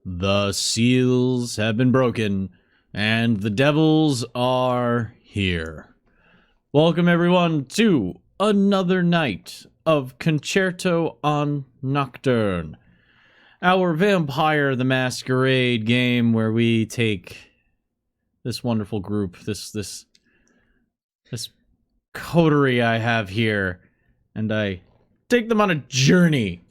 The seals have been broken, and the devils are here. Welcome everyone to another night of Concerto on Nocturne, our Vampire the Masquerade game where we take this wonderful group, this coterie I have here, and I take them on a journey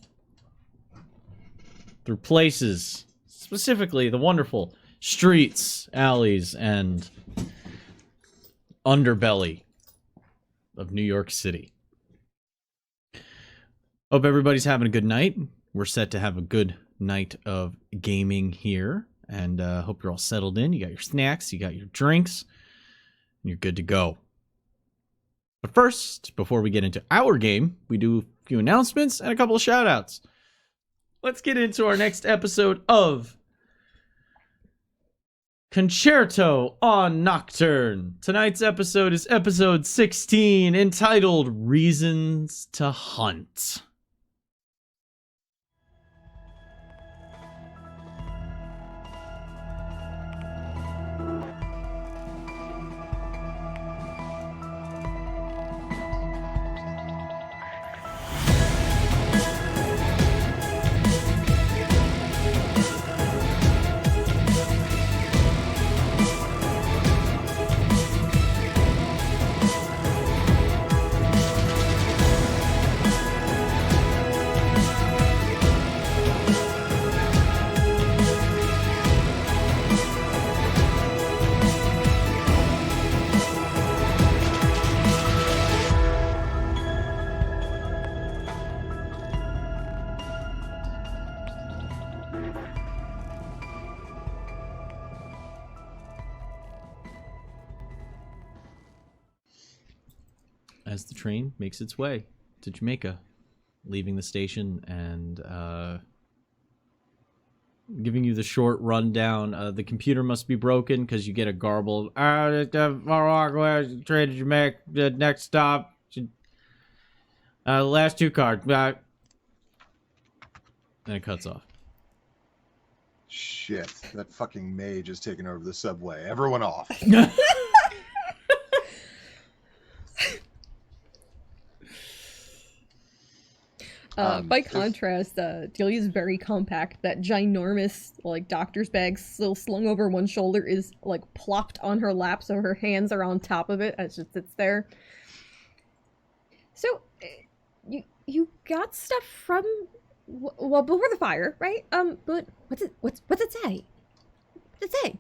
through places, specifically the wonderful streets, alleys, and underbelly of New York City. Hope everybody's having a good night. We're set to have a good night of gaming here, and hope you're all settled in. You got your snacks, you got your drinks, and you're good to go. But first, before we get into our game, we do a few announcements and a couple of shout-outs. Let's get into our next episode of Concerto on Nocturne. Tonight's episode is episode 16, entitled Reasons to Hunt. As the train makes its way to Jamaica, leaving the station and giving you the short rundown. The computer must be broken because you get a garbled, train to Jamaica, the next stop, last two cards, and it cuts off. Shit, that fucking mage is taking over the subway. Everyone off. By contrast, Delia's very compact. That ginormous, like, doctor's bag still slung over one shoulder is, like, plopped on her lap, so her hands are on top of it as it sits there. So, you got stuff from, well, before the fire, right? But what's it say? What's it say?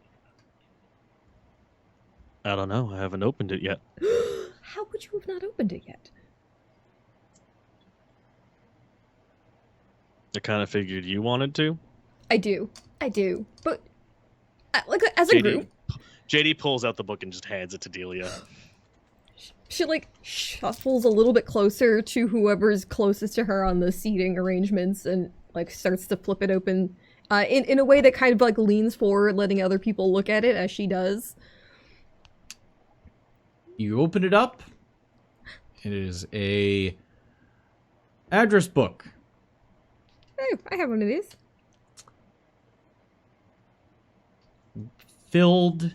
I don't know. I haven't opened it yet. How would you have not opened it yet? I kind of figured you wanted to. I do. But, like, as a group... JD pulls out the book and just hands it to Delia. She, like, shuffles a little bit closer to whoever's closest to her on the seating arrangements and, like, starts to flip it open in a way that kind of, like, leans forward, letting other people look at it as she does. You open it up. It is a address book. Oh, I have one of these. Filled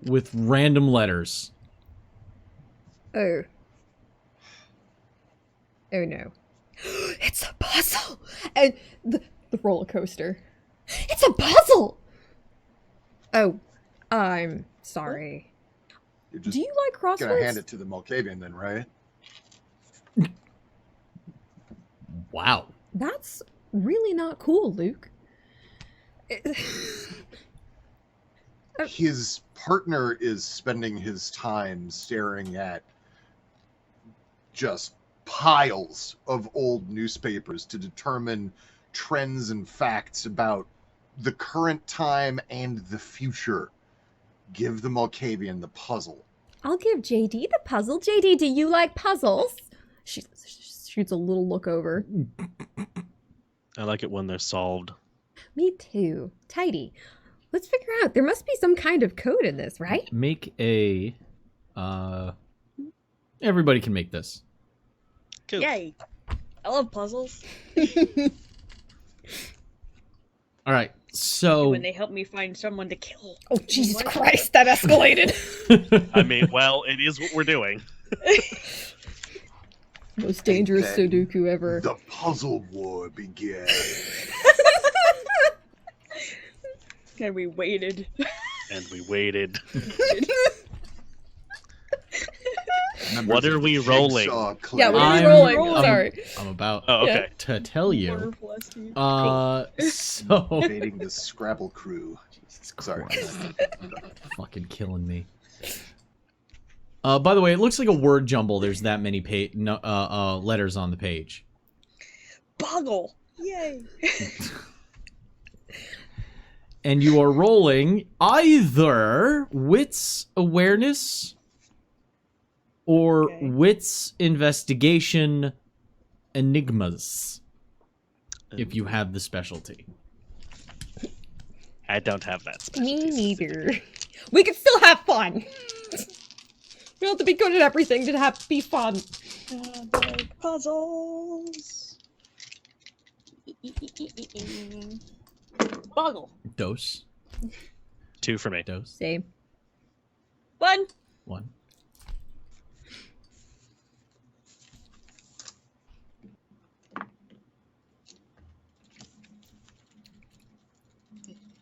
with random letters. Oh. Oh no. It's a puzzle! And the roller coaster. It's a puzzle! Oh, I'm sorry. Do you like crosswords? You're gonna hand it to the Malkavian then, right? Wow. That's really not cool, Luke. His partner is spending his time staring at just piles of old newspapers to determine trends and facts about the current time and the future. Give the Malkavian the puzzle. I'll give JD the puzzle. JD, do you like puzzles? She shoots a little look over. I like it when they're solved. Me too. Tidy. Let's figure out. There must be some kind of code in this, right? Make a... Everybody can make this. Cool. Yay! I love puzzles. All right. So When they help me find someone to kill. Oh, Jesus What? Christ, that escalated. I mean, well, it is what we're doing. Most dangerous And then Sudoku ever. The puzzle war began. And we waited. And we waited. Members What are of the we rolling? Jigsaw Yeah, Clan. what are we I'm- rolling? Sorry. I'm about Oh, okay. to tell you. Wonderful ST. So Invading the Scrabble crew. Jesus Sorry. Christ. Fucking killing me. By the way, it looks like a word jumble. There's that many letters on the page. Boggle! Yay! And you are rolling either wits awareness or Okay. wits investigation enigmas, if you have the specialty. I don't have that Me specialty. neither. We can still have fun. We don't have to be good at everything to be fun. Like puzzles. Boggle. Dose. 2 for me. Dose. Same. 1. 1.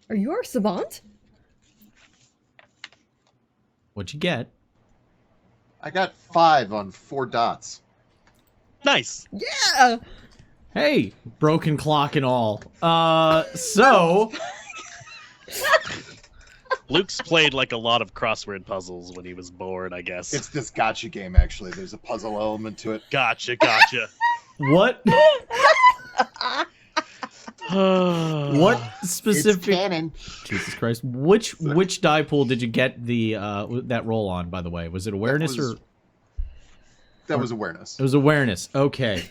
Are you our savant? What'd you get? I got 5 on 4 dots. Nice. Yeah! Hey, broken clock and all. So Luke's played like a lot of crossword puzzles when he was bored, I guess. It's this gotcha game, actually. There's a puzzle element to it. Gotcha. what what It's specific canon. Jesus Christ. Which die pool did you get the that roll on, by the way? Was it awareness was- or That was awareness. it was awareness? Okay.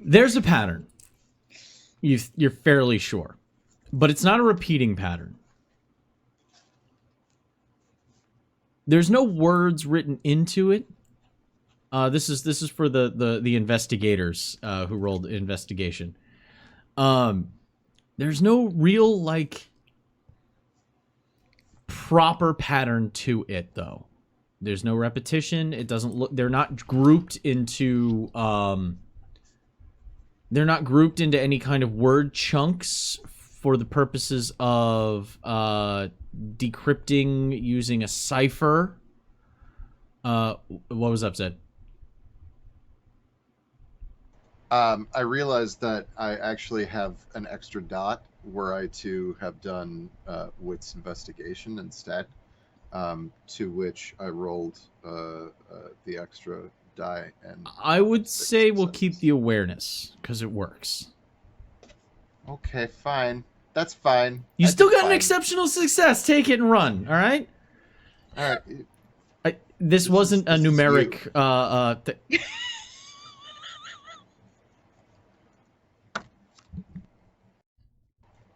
There's a pattern. You're fairly sure. But it's not a repeating pattern. There's no words written into it. This is for the investigators who rolled investigation. There's no real like proper pattern to it though. There's no repetition. It doesn't look. They're not grouped into. They're not grouped into any kind of word chunks for the purposes of decrypting using a cipher. What was upset? I realized that I actually have an extra dot were I to have done Wits investigation instead, to which I rolled the extra die. And I would six say we'll keep successes. the awareness because it works. Okay, fine. That's fine. You I still did got an fine. exceptional success. Take it and run. All right. All right. This wasn't a this is numeric.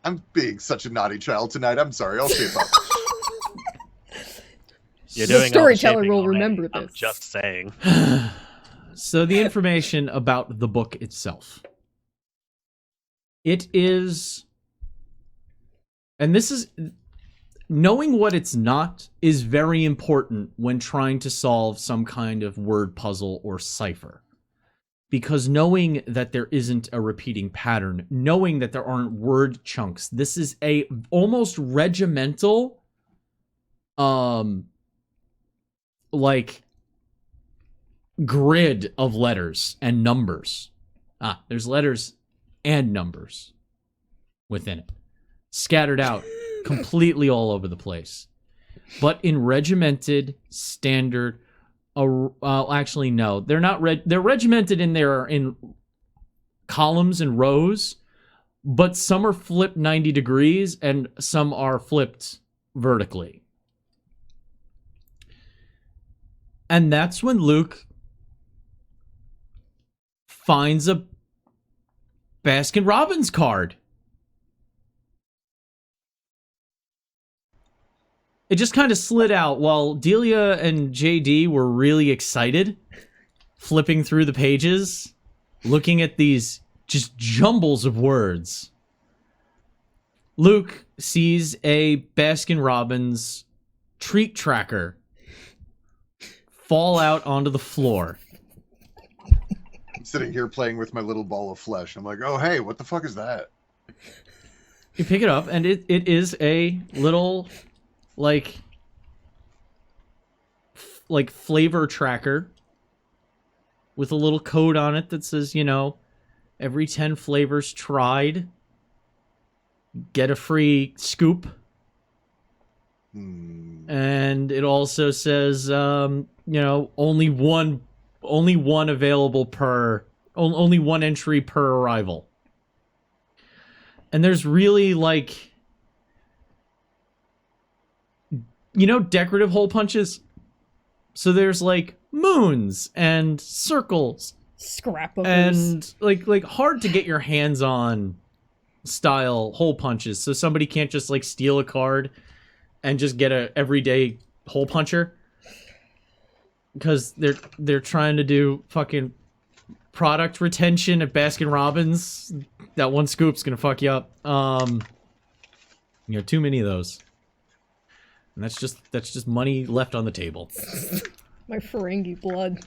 I'm being such a naughty child tonight. I'm sorry. I'll shape up. You're The doing all the storyteller shaping will already. remember I'm this. just saying. So the information about the book itself. It is, and this is, knowing what it's not is very important when trying to solve some kind of word puzzle or cipher. Because knowing that there isn't a repeating pattern, knowing that there aren't word chunks, this is a almost regimental, like grid of letters and numbers. There's letters and numbers within it, scattered out completely all over the place, but in regimented standard. Actually, no, they're not. They're regimented in columns and rows, but some are flipped 90 degrees and some are flipped vertically. And that's when Luke finds a Baskin-Robbins card. It just kind of slid out while Delia and JD were really excited, flipping through the pages, looking at these just jumbles of words. Luke sees a Baskin-Robbins treat tracker fall out onto the floor. I'm sitting here playing with my little ball of flesh. I'm like, oh, hey, what the fuck is that? You pick it up, and it is a little, like flavor tracker with a little code on it that says, you know, every 10 flavors tried, get a free scoop. And it also says, you know, only one available per, only one entry per arrival. And there's really, like, you know, decorative hole punches? So there's, like, moons and circles. Scrapbookers. And, like hard to get your hands on style hole punches. So somebody can't just, like, steal a card and just get a everyday hole puncher. Because they're trying to do fucking product retention at Baskin-Robbins. That one scoop's gonna fuck you up. You know, too many of those. And that's just money left on the table. My Ferengi blood.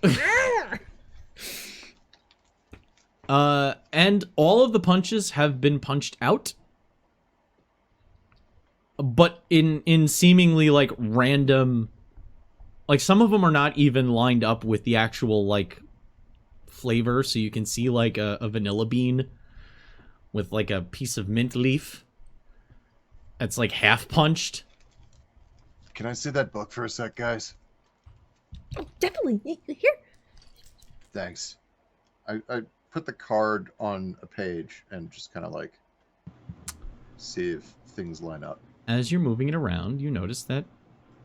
And all of the punches have been punched out. But in seemingly, like, random... Like, some of them are not even lined up with the actual, like, flavor. So you can see, like, a vanilla bean with, like, a piece of mint leaf. That's, like, half punched. Can I see that book for a sec, guys? Oh, definitely. Here. Thanks. I put the card on a page and just kind of, like, see if things line up. As you're moving it around, you notice that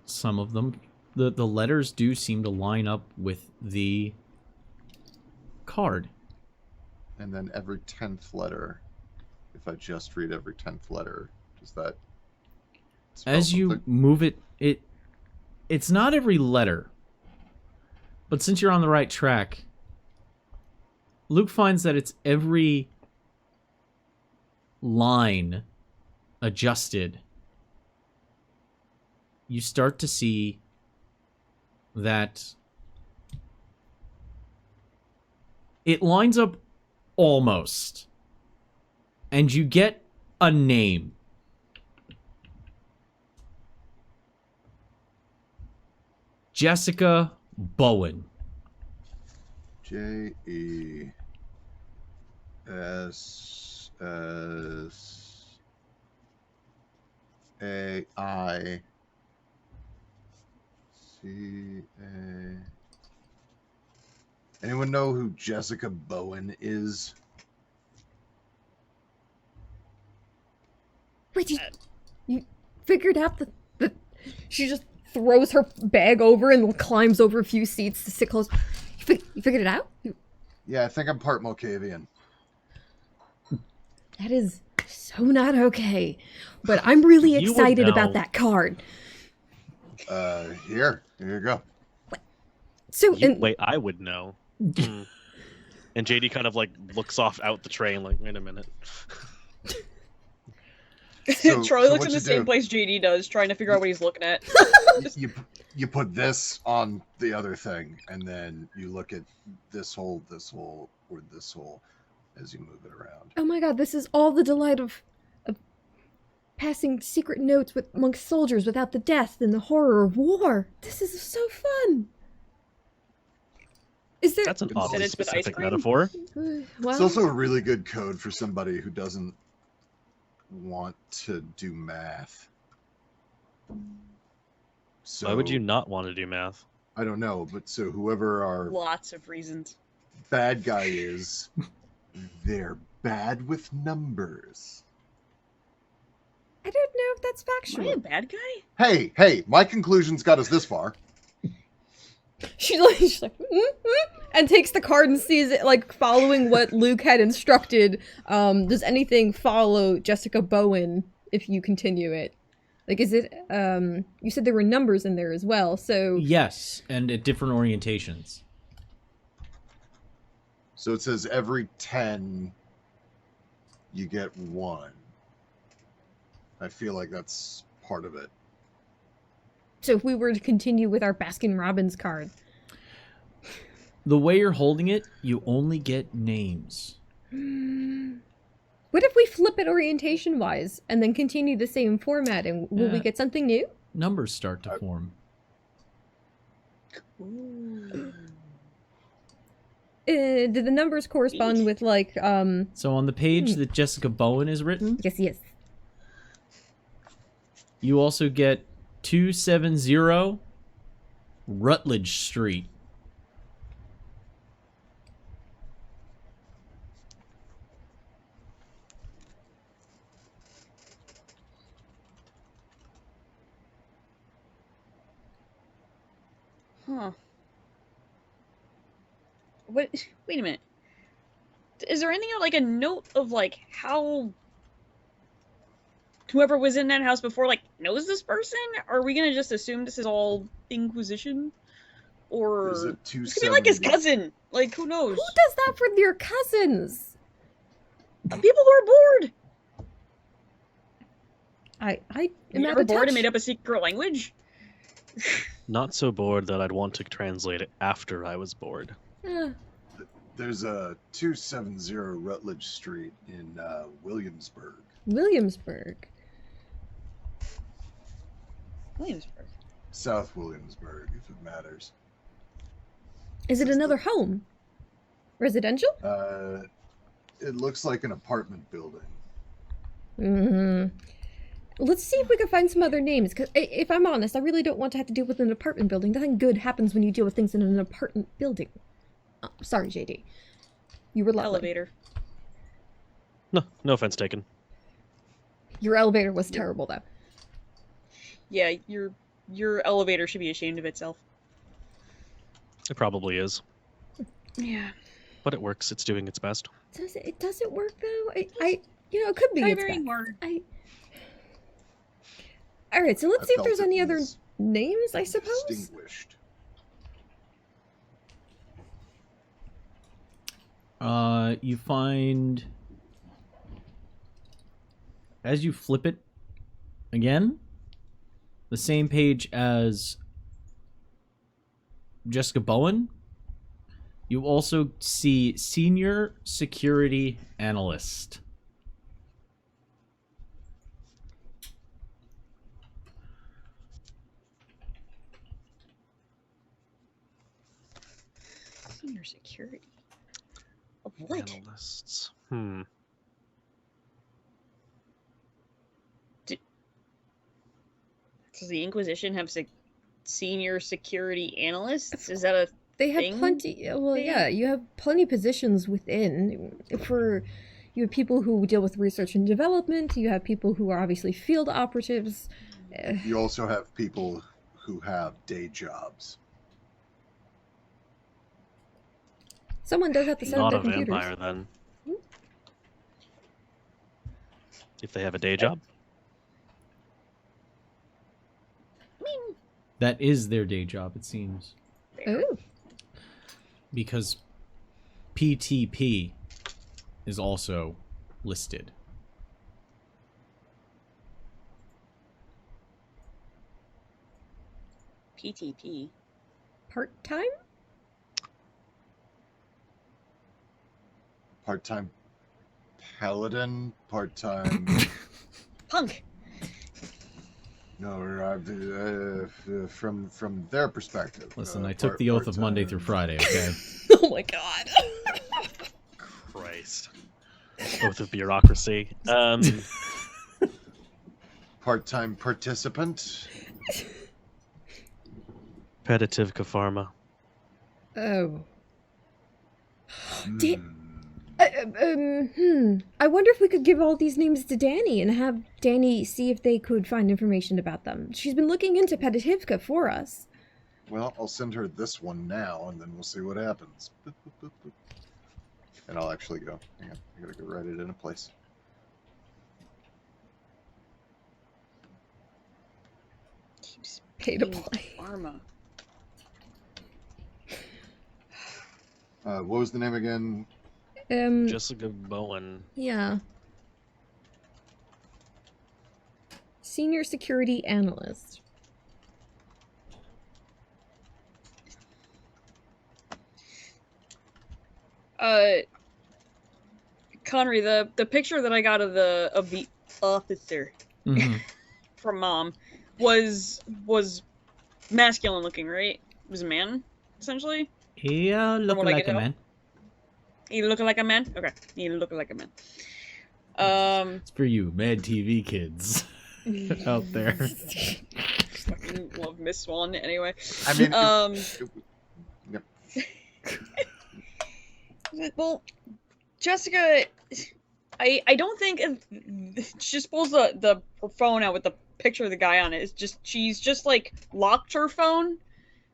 some of them... The letters do seem to line up with the card. And then every 10th letter, if I just read every 10th letter, does that spell As you something? move it, it's not every letter. But since you're on the right track, Luke finds that it's every line adjusted. You start to see that it lines up almost, and you get a name. Jessica Bowen. Jessai. Anyone know who Jessica Bowen is? Wait, you figured out the... She just throws her bag over and climbs over a few seats to sit close. You figured it out? Yeah, I think I'm part Malkavian. That is so not okay. But I'm really You would excited know. about that card. Here you go. So, and Wait, I would know. And JD kind of like looks off out the train, like, wait a minute. So- Charlie so looks what in you the same do? place JD does, trying to figure out what he's looking at. You put this on the other thing, and then you look at this hole, or this hole as you move it around. oh my god, this is all the delight of passing secret notes amongst soldiers without the death and the horror of war. This is so fun. Is there... That's an And oddly it's with ice specific cream? metaphor. well, It's also a really good code for somebody who doesn't want to do math. So Why would you not want to do math? I don't know, but so whoever our Lots of reasons. bad guy is, they're bad with numbers. I don't know if that's Am I factual. a bad guy? Hey, my conclusions got us this far. She's like, and takes the card and sees it, like, following what Luke had instructed. Does anything follow Jessica Bowen if you continue it? Like, is it, you said there were numbers in there as well, so... Yes, and at different orientations. So it says every 10 you get 1. I feel like that's part of it. So if we were to continue with our Baskin Robbins card. The way you're holding it, you only get names. What if we flip it orientation-wise and then continue the same formatting? Will we Yeah. get something new? Numbers start to form. Ooh. Did the numbers correspond with, like, So on the page that Jessica Bowen is written, Yes. you also get 270 Rutledge Street. Huh. What? Wait a minute. Is there any like a note of like how whoever was in that house before like knows this person? Are we gonna just assume this is all Inquisition, or There's a it could be like his 270. cousin? Like who knows? Who does that for their cousins? People who are bored. I am You out ever of bored touch. and made up a secret language? Not so bored that I'd want to translate it after I was bored. There's a 270 Rutledge Street in Williamsburg. Williamsburg. Williamsburg. South Williamsburg, if it matters. Is it another home? Residential? It looks like an apartment building. Let's see if we can find some other names, because if I'm honest, I really don't want to have to deal with an apartment building. Nothing good happens when you deal with things in an apartment building. Oh, sorry, JD. You were lovely. Elevator. No offense taken. Your elevator was terrible, though. Yeah, your elevator should be ashamed of itself. It probably is. Yeah. But it works. It's doing its best. Does it work, though? It could be. Try It's very bad. hard. All right, so let's I see if felt there's it any other was names, I suppose. Distinguished. You find, as you flip it again, the same page as Jessica Bowen. You also see Senior Security Analyst. Senior security. Of what? Analysts. Does the Inquisition have senior security analysts? Is that a They have thing? plenty. Well, yeah, you have plenty of positions within. You have people who deal with research and development. You have people who are obviously field operatives. You also have people who have day jobs. Someone does have to set up Not their a computers. vampire, then. If they have a day job. I mean, That is their day job, it seems. Oh, Because PTP is also listed. PTP. part-time? Part-time paladin, part-time... Punk. No, from their perspective. Listen, I took the oath of Monday through Friday, okay? Oh my god. Christ. Oath of bureaucracy. Part-time participant. Peditive Pharma. Oh. Hmm. I wonder if we could give all these names to Danny and have Danny see if they could find information about them. She's been looking into Peditivka for us. Well, I'll send her this one now, and then we'll see what happens. And I'll actually go. Hang on, I gotta go write it in a place. Keeps Pay to being play. Pharma. What was the name again? Jessica Bowen. Yeah. Senior Security Analyst. Connery, the picture that I got of the officer Mhm. from Mom was masculine looking, right? It was a man, essentially. Yeah, looking what I like can a tell. man. He looking like a man. Okay, he looking like a man. It's for you, Mad TV kids out there. Fucking love Miss Swan anyway. I mean, yep. Well, Jessica, I don't think she just pulls the phone out with the picture of the guy on it. It's just she's just like locked her phone,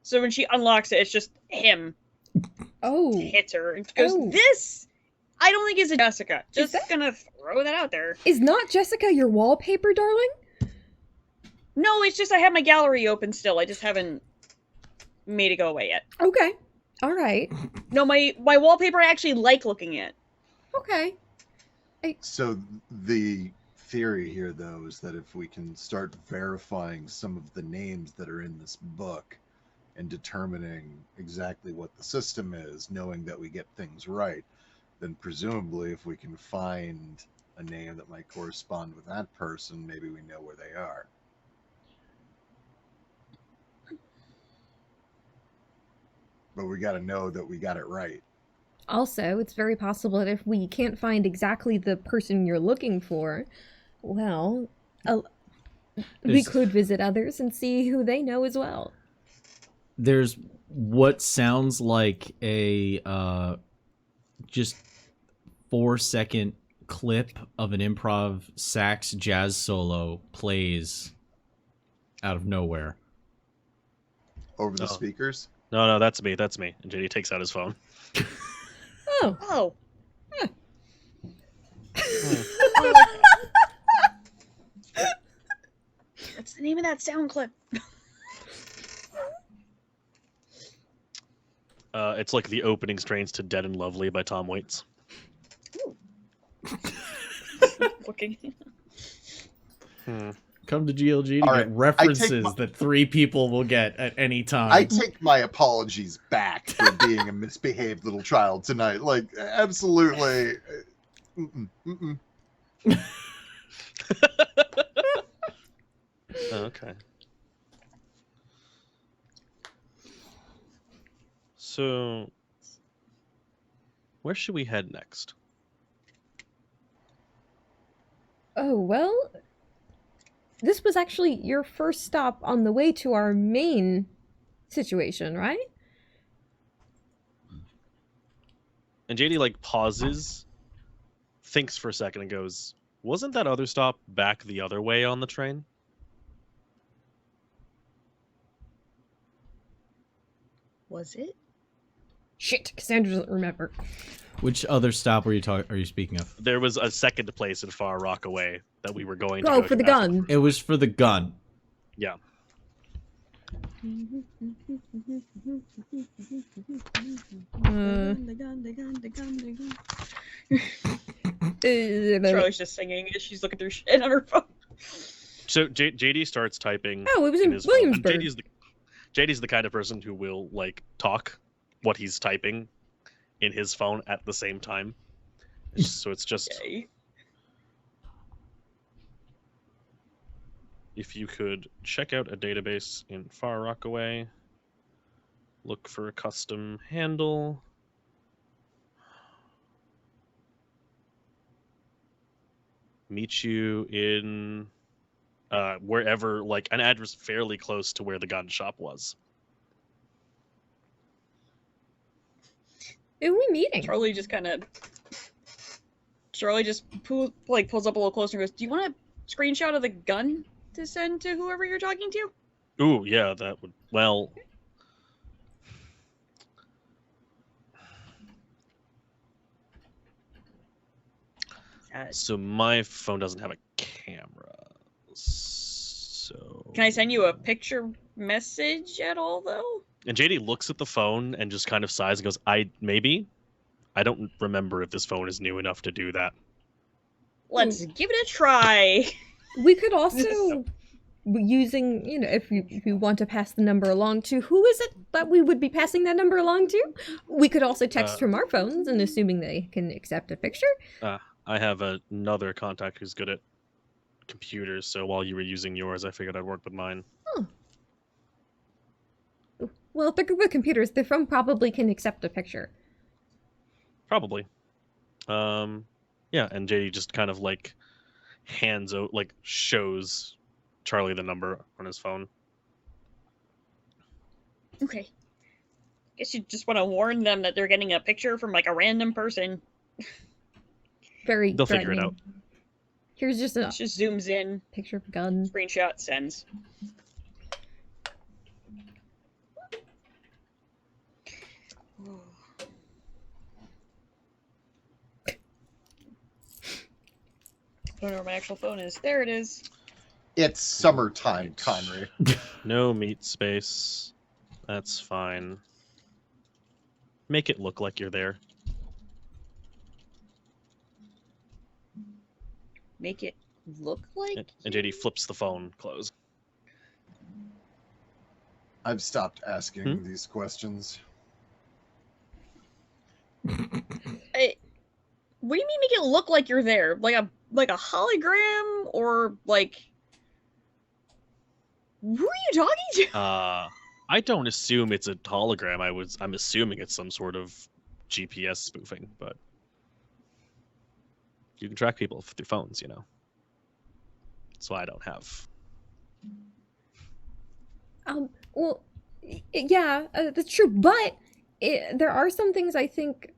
so when she unlocks it, it's just him. Oh. Hits her and goes, Oh. "This, I don't think is a Jessica." Just that- gonna throw that out there. Is not Jessica your wallpaper, darling? No, it's just I have my gallery open still. I just haven't made it go away yet. Okay. All right. No, my wallpaper I actually like looking at. Okay. So the theory here, though, is that if we can start verifying some of the names that are in this book and determining exactly what the system is, knowing that we get things right, then presumably if we can find a name that might correspond with that person, maybe we know where they are. But we got to know that we got it right. Also, it's very possible that if we can't find exactly the person you're looking for, well, we There's- could visit others and see who they know as well. There's what sounds like a just 4-second clip of an improv sax jazz solo plays out of nowhere. Over the Oh. speakers? No, that's me. That's me. And JD takes out his phone. Oh. Oh. What's the name of that sound clip? It's like the opening strains to Dead and Lovely by Tom Waits. Looking. Come to GLG to All get right, references that 3 people will get at any time. I take my apologies back for being a misbehaved little child tonight. Like, absolutely. Okay. So, where should we head next? Oh, well, this was actually your first stop on the way to our main situation, right? And JD like pauses, thinks for a second, and goes, "Wasn't that other stop back the other way on the train?" Was it? Shit, Cassandra doesn't remember. Which other stop are you speaking of? There was a second place in Far Rockaway that we were going to Oh, go for to the after gun. It was for the gun. Yeah. Charlie's just singing as she's looking through shit on her phone. So JD starts typing. Oh, it was in his phone, and Williamsburg. JD's the kind of person who will like talk what he's typing in his phone at the same time. So it's just Okay. if you could check out a database in Far Rockaway, look for a custom handle. Meet you in wherever, like an address fairly close to where the gun shop was. Who are we meeting? Charlie just pulls up a little closer and goes, "Do you want a screenshot of the gun to send to whoever you're talking to?" Ooh, yeah, that would. Well, so my phone doesn't have a camera. So Can I send you a picture message at all, though? And JD looks at the phone and just kind of sighs and goes, maybe. I don't remember if this phone is new enough to do that. Let's give it a try. We could also, using, if you want to pass the number along to, who is it that we would be passing that number along to? We could also text from our phones, and assuming they can accept a picture. I have another contact who's good at computers, so while you were using yours, I figured I'd work with mine. Oh. Well, if they're good with computers, their phone probably can accept a picture. Probably. Yeah, and JD just kind of like hands out, like shows Charlie the number on his phone. Okay. Guess you just want to warn them that they're getting a picture from like a random person. Very They'll figure it threatening. out. Here's just a It just zooms in, picture of a gun. screenshot, sends. I don't know where my actual phone is. There it is. It's summertime, Conry. No meat space. That's fine. Make it look like you're there. Make it look like. And JD flips the phone closed. I've stopped asking these questions. What do you mean make it look like you're there? Like a hologram or like who are you talking to? I don't assume it's a hologram. I'm assuming it's some sort of GPS spoofing, but you can track people through phones, That's why I don't have. Well, yeah, that's true, but there are some things I think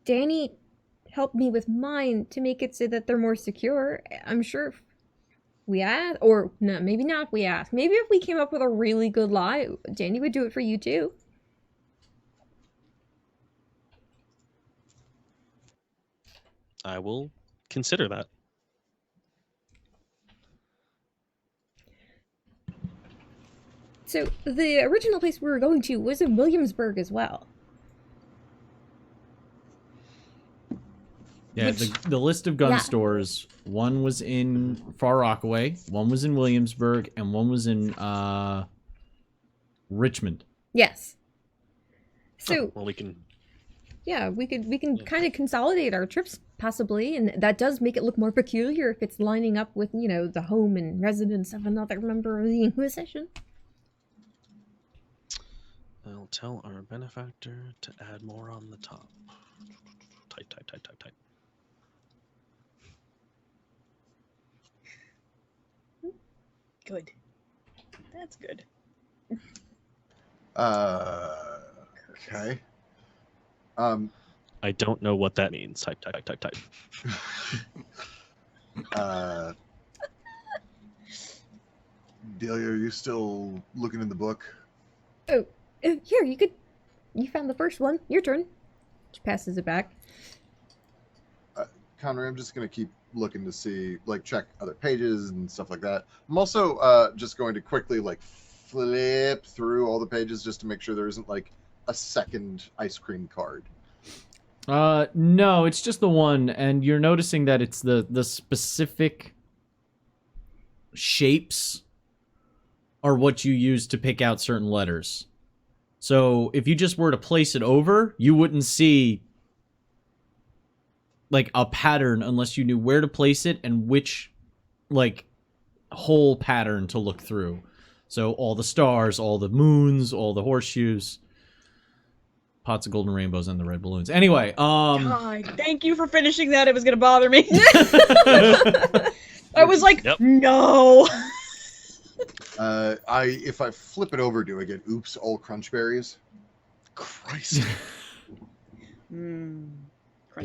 Danny helped me with mine to make it so that they're more secure. I'm sure if we asked, or no, maybe not if we asked. Maybe if we came up with a really good lie, Danny would do it for you too. I will consider that. So the original place we were going to was in Williamsburg as well. Yeah, the list of gun stores, one was in Far Rockaway, one was in Williamsburg, and one was in Richmond. Yes. So well, we can. Yeah, we can kind of consolidate our trips possibly, and that does make it look more peculiar if it's lining up with, the home and residence of another member of the Inquisition. I'll tell our benefactor to add more on the top. Type. Good. That's good. Okay. I don't know what that means. Type. Delia, are you still looking in the book? Oh, here, you found the first one. Your turn. She passes it back. Conry, I'm just going to keep looking to see, check other pages and stuff like that. I'm also just going to quickly, flip through all the pages just to make sure there isn't, a second ice cream card. No, it's just the one, and you're noticing that it's the specific shapes are what you use to pick out certain letters. So if you just were to place it over, you wouldn't see a pattern unless you knew where to place it and which whole pattern to look through. So all the stars, all the moons, all the horseshoes, pots of golden rainbows, and the red balloons. Anyway, God, thank you for finishing that. It was gonna bother me. I was like, Yep. No. If I flip it over, do I get oops all crunch berries? Christ.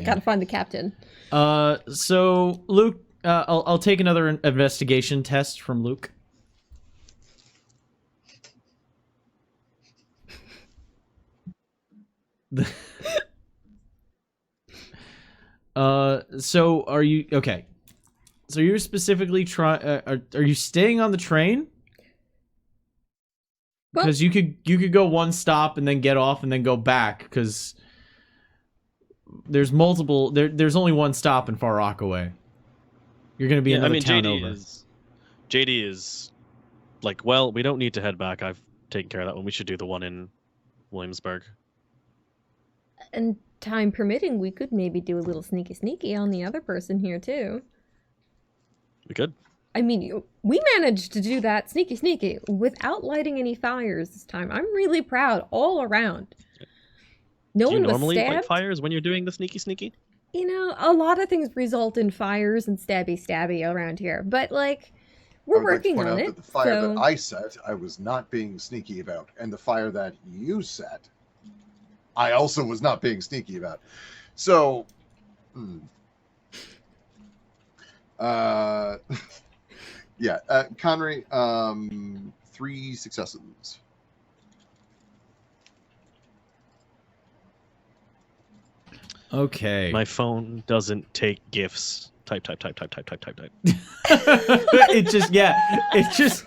Gotta find the captain. So Luke, I'll take another investigation test from Luke. So are you okay? So you're specifically trying? Are you staying on the train? Because you could go one stop and then get off and then go back. Because there's multiple. There's only one stop in Far Rockaway. You're gonna be another town over. JD is like, well, we don't need to head back. I've taken care of that one. We should do the one in Williamsburg. And time permitting, we could maybe do a little sneaky on the other person here too. We could. I mean, we managed to do that sneaky without lighting any fires this time. I'm really proud all around. No Do you one was normally light stabbed. fires when you're doing the sneaky? You know, a lot of things result in fires and stabby around here, but like, we're I would like to working point on out it. that the fire so... that I set, I was not being sneaky about, and the fire that you set, I also was not being sneaky about. So, yeah, Connery, 3 successes. Okay. My phone doesn't take GIFs. Type. It just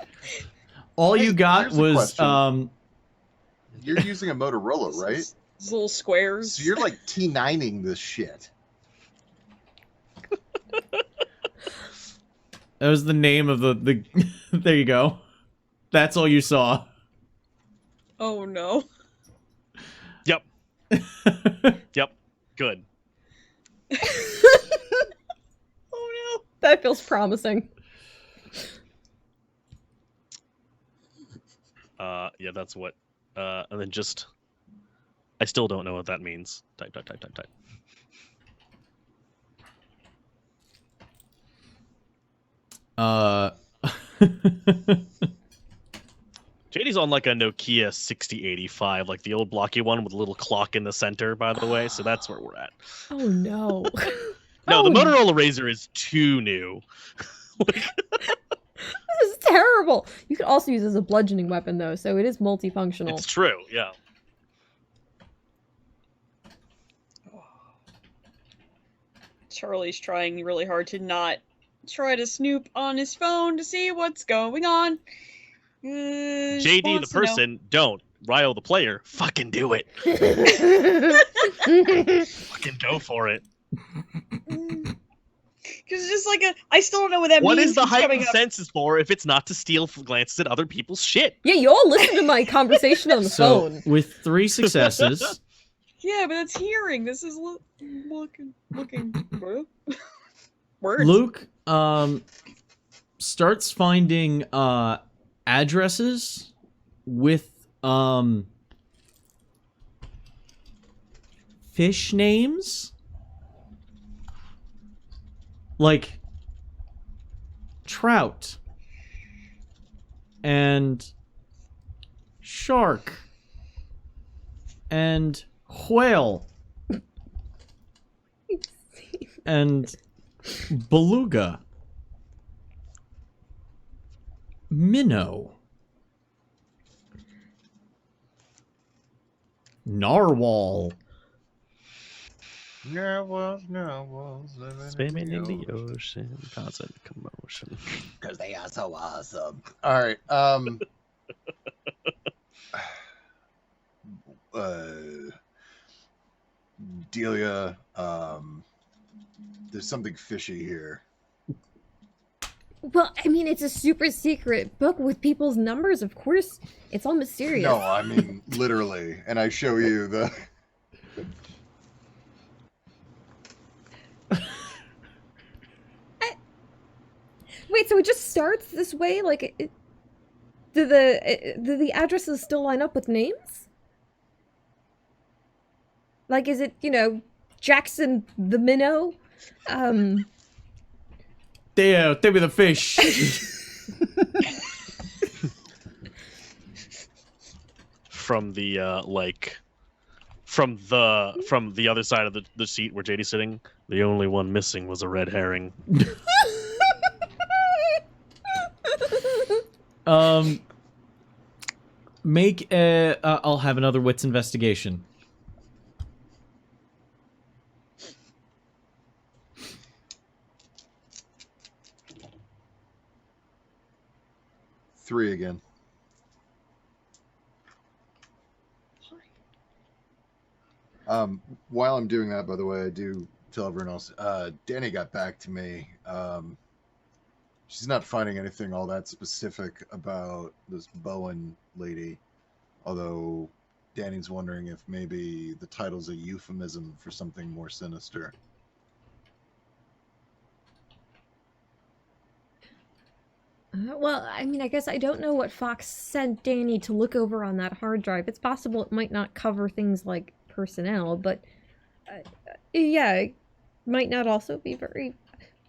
all Hey, you got here's a was question. You're using a Motorola, right? These little squares. So you're like T9ing this shit. that was the name of the there you go. That's all you saw. Oh no. Yep. Yep. Good. Oh no. That feels promising. Yeah, that's what. And then just, I still don't know what that means. Type. JD's on like a Nokia 6085, like the old blocky one with a little clock in the center, by the way. So that's where we're at. Oh no. No, the Oh, Motorola Razr is too new. This is terrible. You could also use it as a bludgeoning weapon though, so it is multifunctional. It's true, yeah. Charlie's trying really hard to not try to snoop on his phone to see what's going on. JD the person, don't. Ryo the player, fucking do it. Fucking go for it. Because just like I still don't know what that What means. is the It's coming heightened up. senses for if it's not to steal glances at other people's shit? Yeah, you all listen to my conversation on the So phone. with 3 successes, Yeah, but that's hearing. This is looking. Words. Luke starts finding addresses with fish names like trout and shark and whale and beluga, minnow, narwhal, Narwhals Swimming in the ocean, constant commotion. because they are so awesome. All right. Delia, there's something fishy here. Well, I mean, it's a super secret book with people's numbers, of course. It's all mysterious. No, I mean literally, and I show you the. Wait, so it just starts this way? Like, do the addresses still line up with names? Like, is it, Jackson the Minnow? there be the fish. From the from the other side of the seat where JD's sitting, the only one missing was a red herring. Make a I'll have another wits investigation. Three again. While I'm doing that, by the way, I do tell everyone else. Danny got back to me. She's not finding anything all that specific about this Bowen lady, although Danny's wondering if maybe the title's a euphemism for something more sinister. Well, I mean, I guess I don't know what Fox sent Danny to look over on that hard drive. It's possible it might not cover things like personnel, but yeah, it might not also be very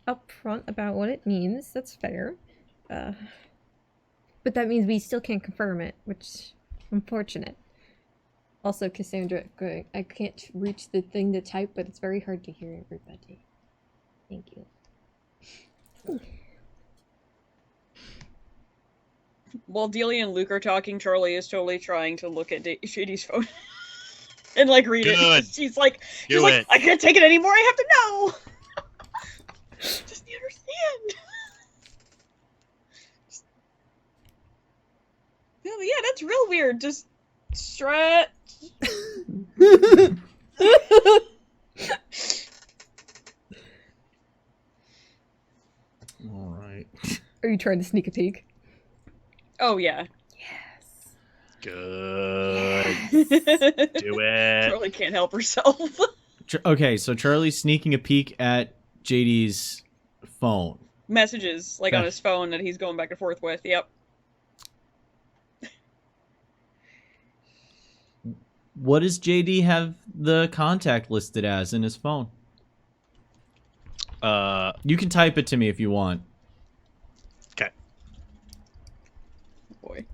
upfront about what it means. That's fair. But that means we still can't confirm it, which is unfortunate. Also, Cassandra, I can't reach the thing to type, but it's very hard to hear everybody. Thank you. While Delia and Luke are talking, Charlie is totally trying to look at Shady's phone and like read it. Good. She's like, Do it. I can't take it anymore. I have to know. Just understand. Yeah, that's real weird. Just stretch. All right. Are you trying to sneak a peek? Oh yeah. Yes. Good. Do it. Charlie can't help herself. Okay, so Charlie's sneaking a peek at JD's phone. Messages like on his phone that he's going back and forth with. Yep. What does JD have the contact listed as in his phone? You can type it to me if you want. Okay. Boy.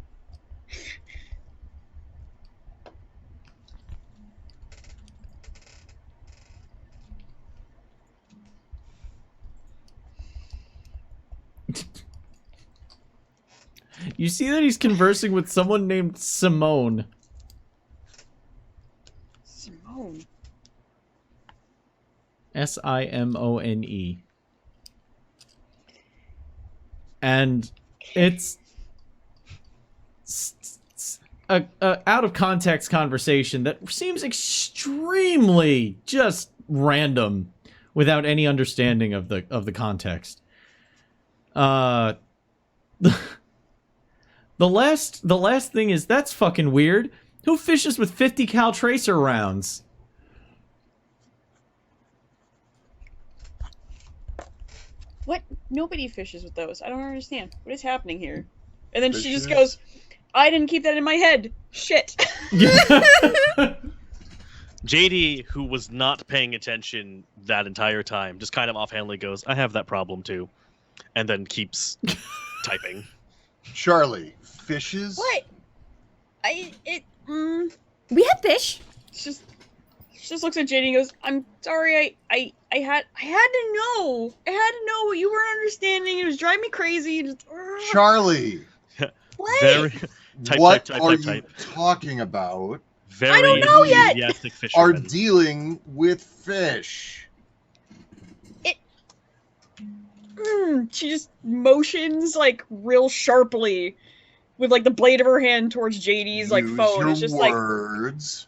You see that he's conversing with someone named Simone. Simone. Simone. And it's a out of context conversation that seems extremely just random without any understanding of the context. The last thing is, that's fucking weird. Who fishes with 50 cal tracer rounds? What? Nobody fishes with those. I don't understand. What is happening here? And then she just goes, I didn't keep that in my head. Shit. JD, who was not paying attention that entire time, just kind of offhandedly goes, I have that problem too. And then keeps typing. Charlie, fishes? What? We have fish. She just looks at JD and goes, I'm sorry, I had to know. I had to know what you weren't understanding. It was driving me crazy. Just, Charlie, what? Very, what are you talking about? Very I don't know yet. enthusiastic Are fisherman. dealing with fish. She just motions like real sharply with like the blade of her hand towards JD's like Use phone. your It's just words.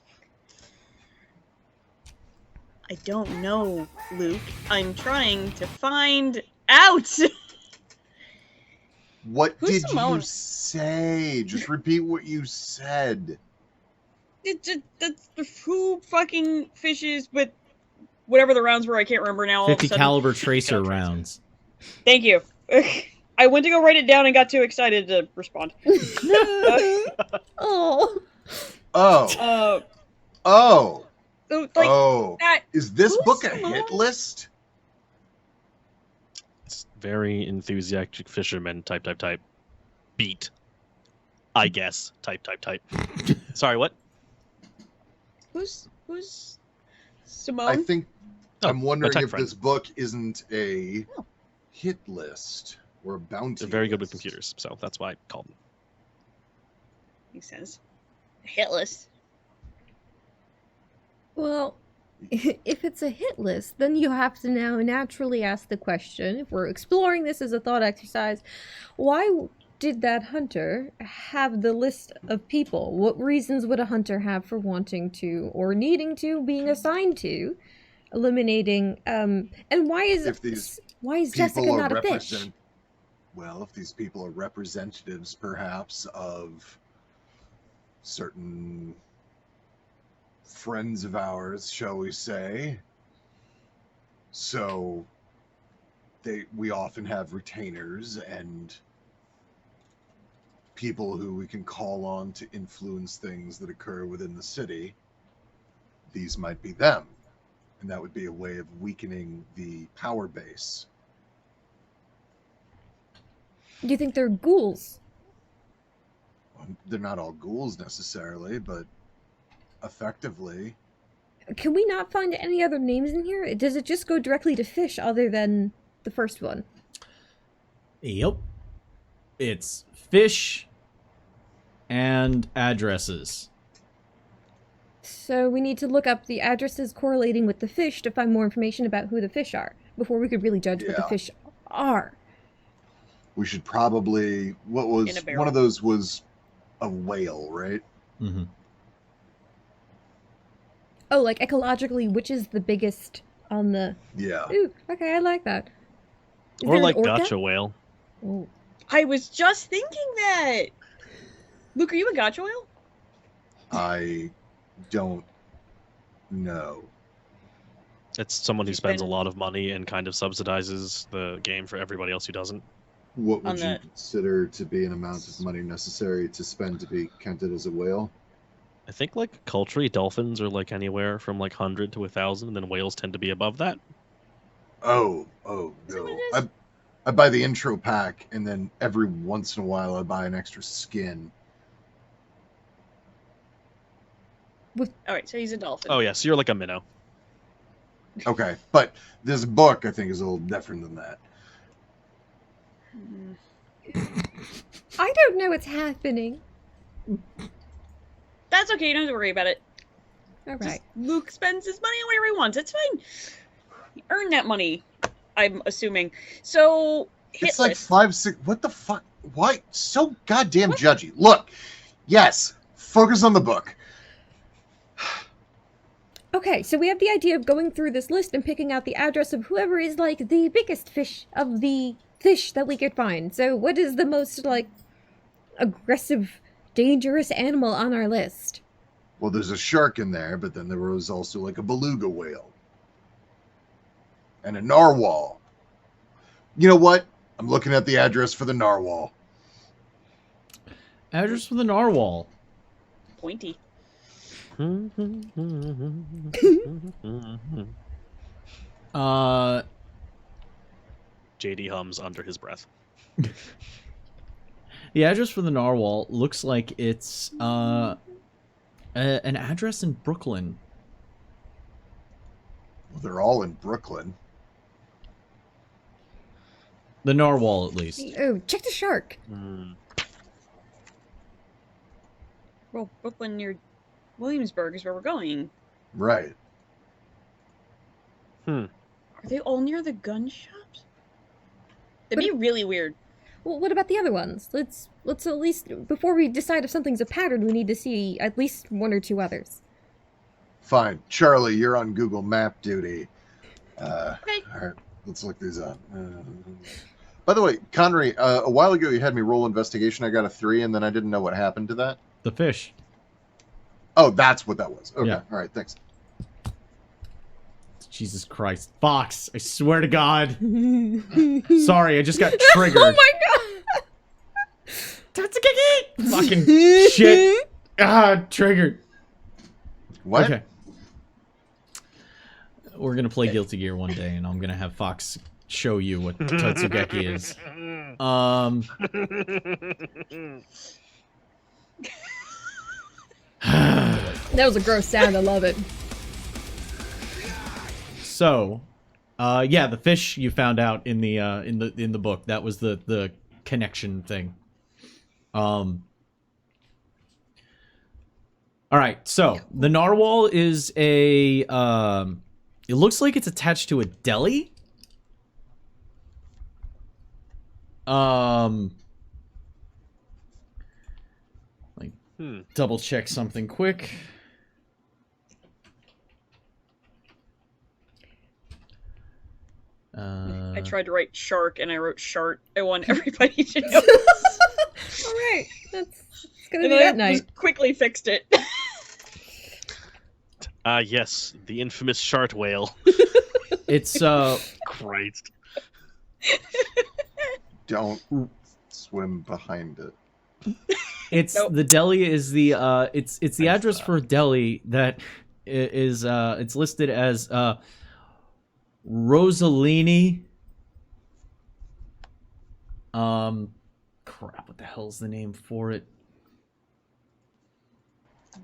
I don't know, Luke. I'm trying to find out. What Who's did Simone? you say? Just repeat what you said. That's who fucking fishes with whatever the rounds were. I can't remember now. all of a 50 sudden. caliber tracer rounds. Thank you. I went to go write it down and got too excited to respond. Oh. Oh. Like that. Is this Who's book a Simone? hit list? It's very enthusiastic fisherman type. Beat. I guess. Type. Sorry, what? Who's I Simone? think Oh, I'm wondering my tech if friend. this book isn't a hit list or a bounty. They're very good with list. computers, so that's why I called them. Makes sense. Hit list. Well, if it's a hit list, then you have to now naturally ask the question, if we're exploring this as a thought exercise, why did that hunter have the list of people? What reasons would a hunter have for wanting to, or needing to, being assigned to, eliminating, and why is If these Jessica People are not a fish? represent. well, if these people are representatives, perhaps, of certain friends of ours, shall we say. So we often have retainers and people who we can call on to influence things that occur within the city. These might be them, and that would be a way of weakening the power base. Do you think they're ghouls? They're not all ghouls necessarily, but effectively. Can we not find any other names in here? Does it just go directly to fish other than the first one? Yep. It's fish and addresses. So we need to look up the addresses correlating with the fish to find more information about who the fish are before we could really judge what the Yeah. fish are. We should probably. What In was a barrel. one of those was a whale, right? Mm-hmm. Oh, like ecologically, which is the biggest on the... Yeah. Ooh, okay, I like that. Is Or there an like orca? gotcha whale. Oh. I was just thinking that. Luke, are you a gotcha whale? I don't know. It's someone who He's spends a been- lot of money and kind of subsidizes the game for everybody else who doesn't. What On would you the- consider to be an amount of money necessary to spend to be counted as a whale? I think like culturally dolphins are like anywhere from like 100 to 1,000, and then whales tend to be above that. Oh Is that what no! it is? I buy the intro pack, and then every once in a while I buy an extra skin. All right, so he's a dolphin. Oh yeah, so you're like a minnow. Okay, but this book I think is a little different than that. Hmm. I don't know what's happening. That's okay. You don't have to worry about it. All Just right. Luke spends his money on whatever he wants. It's fine. He earned that money. I'm assuming. So hit It's like list. 5, 6. What the fuck? Why so goddamn judgy? Look, yes, focus on the book. Okay, so we have the idea of going through this list and picking out the address of whoever is, like, the biggest fish of the fish that we could find. So what is the most, like, aggressive, dangerous animal on our list? Well, there's a shark in there, but then there was also like a beluga whale and a narwhal. You know what? I'm looking at the address for the narwhal. Address for the narwhal. Pointy. JD hums under his breath. The address for the narwhal looks like it's an address in Brooklyn. Well, they're all in Brooklyn. The narwhal, at least. Oh, check the shark. Hmm. Well, Brooklyn near Williamsburg is where we're going. Right. Are they all near the gun shops? That'd be really weird. Well, what about the other ones? Let's at least, before we decide if something's a pattern, we need to see at least one or two others. Fine. Charlie, you're on Google Map duty. Okay. All right. Let's look these up. By the way, Connery, a while ago you had me roll investigation. I got a 3, and then I didn't know what happened to that. The fish. Oh, that's what that was. Okay. Yeah. All right. Thanks. Jesus Christ. Fox, I swear to God. Oh Sorry, I just got triggered. my god! Tatsukiki! Fucking shit. Ah, triggered. What? Okay. We're gonna play Guilty Gear one day, and I'm gonna have Fox show you what Tatsugeki is. That was a gross sound, I love it. So, yeah, the fish you found out in the book. That was the connection thing. All right, so the narwhal is a. It looks like it's attached to a deli. Like, double check something quick. I tried to write shark and I wrote shart. I want everybody to know. All right, it's gonna And be I that night. just quickly fixed it. Yes, the infamous shart whale. It's Christ. Don't swim behind it. it's Nope. the deli is the it's the I address thought. for a deli that is it's listed as Rosalini. Crap, what the hell's the name for it?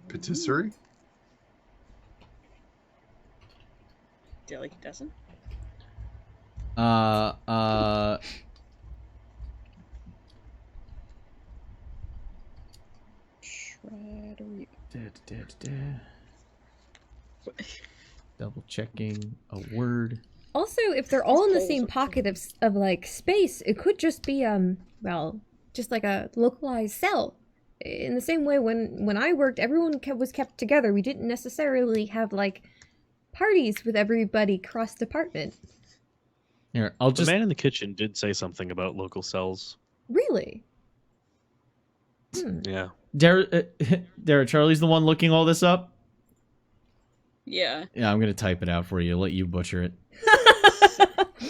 Patisserie? Delicatessen. Uh Shreddery. Double checking a word. Also, if they're all in the same Holes. pocket of like space, it could just be well, just like a localized cell. In the same way, when I worked, everyone was kept together. We didn't necessarily have like parties with everybody cross department. Here, I'll The just man in the kitchen did say something about local cells. Really? Yeah. Dara, Charlie's the one looking all this up. Yeah. Yeah, I'm gonna type it out for you. Let you butcher it. Yay!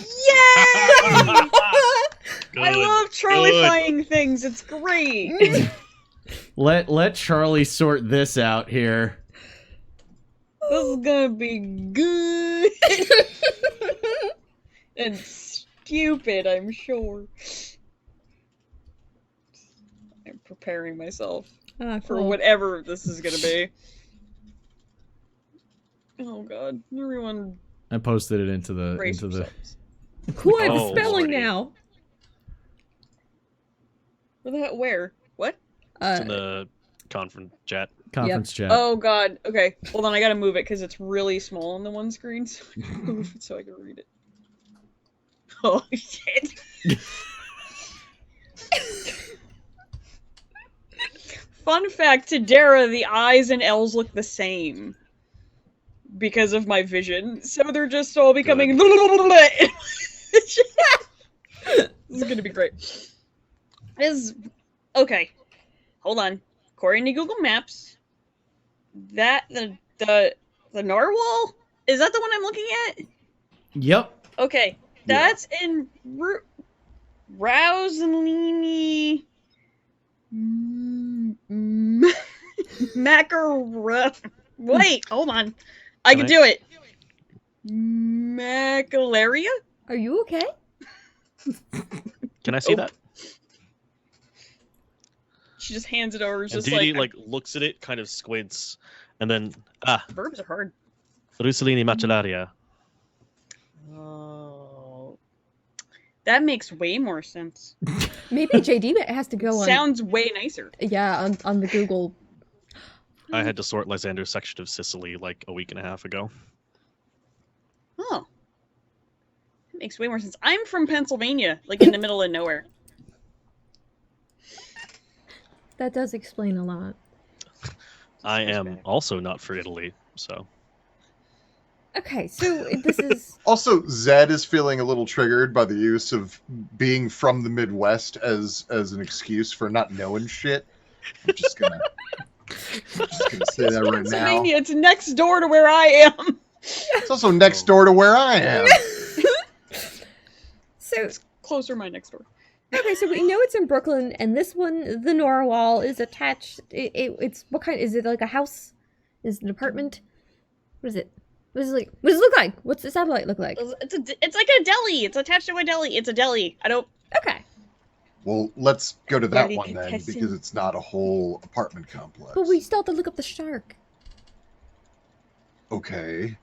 Good, I love Charlifying things. It's great. Let Charlie sort this out here. This is gonna be good. And stupid, I'm sure. I'm preparing myself for Cool. whatever this is gonna be. Oh god, everyone I posted it into the brace yourselves. Cool, I have Oh, spelling lordy. now. Where? What? It's in the conference chat. conference chat. Oh god, okay. Hold on, I gotta move it because it's really small on the one screen, so I gotta move it so I can read it. Oh shit. Fun fact to Dara, the I's and L's look the same. Because of my vision. So they're just all becoming This is gonna be great. Okay. Hold on. According to Google Maps, the narwhal? Is that the one I'm looking at? Yep. Okay. That's in Rouslini Macar. Wait, hold on. I can do it. Macularia? Are you okay? Can I see Oh. that? She just hands it over. And Just Didi like looks at it, kind of squints, and then verbs are hard. Russolini Macellaria. Oh, that makes way more sense. Maybe JD has to go on. Sounds way nicer. Yeah, on the Google. I had to sort Lysander's section of Sicily like a week and a half ago. Oh, that makes way more sense. I'm from Pennsylvania, like in the middle of nowhere. That does explain a lot. I am also not for Italy, so. Okay, so this is Also, Zed is feeling a little triggered by the use of being from the Midwest as an excuse for not knowing shit. I'm just gonna say that right now. Pennsylvania, it's next door to where I am. It's also next door to where I am. so Closer, my next door. okay. So we know it's in Brooklyn, and this one, the Narwhal, is attached. It's what kind? Is it like a house? Is it an apartment? What is it? What does it like? What does it look like? What's the satellite look like? It's like a deli. It's attached to a deli. It's a deli. I don't. Okay, Well, let's go to that one then, Delicatessen. because it's not a whole apartment complex. but we still have to look up the shark. Okay.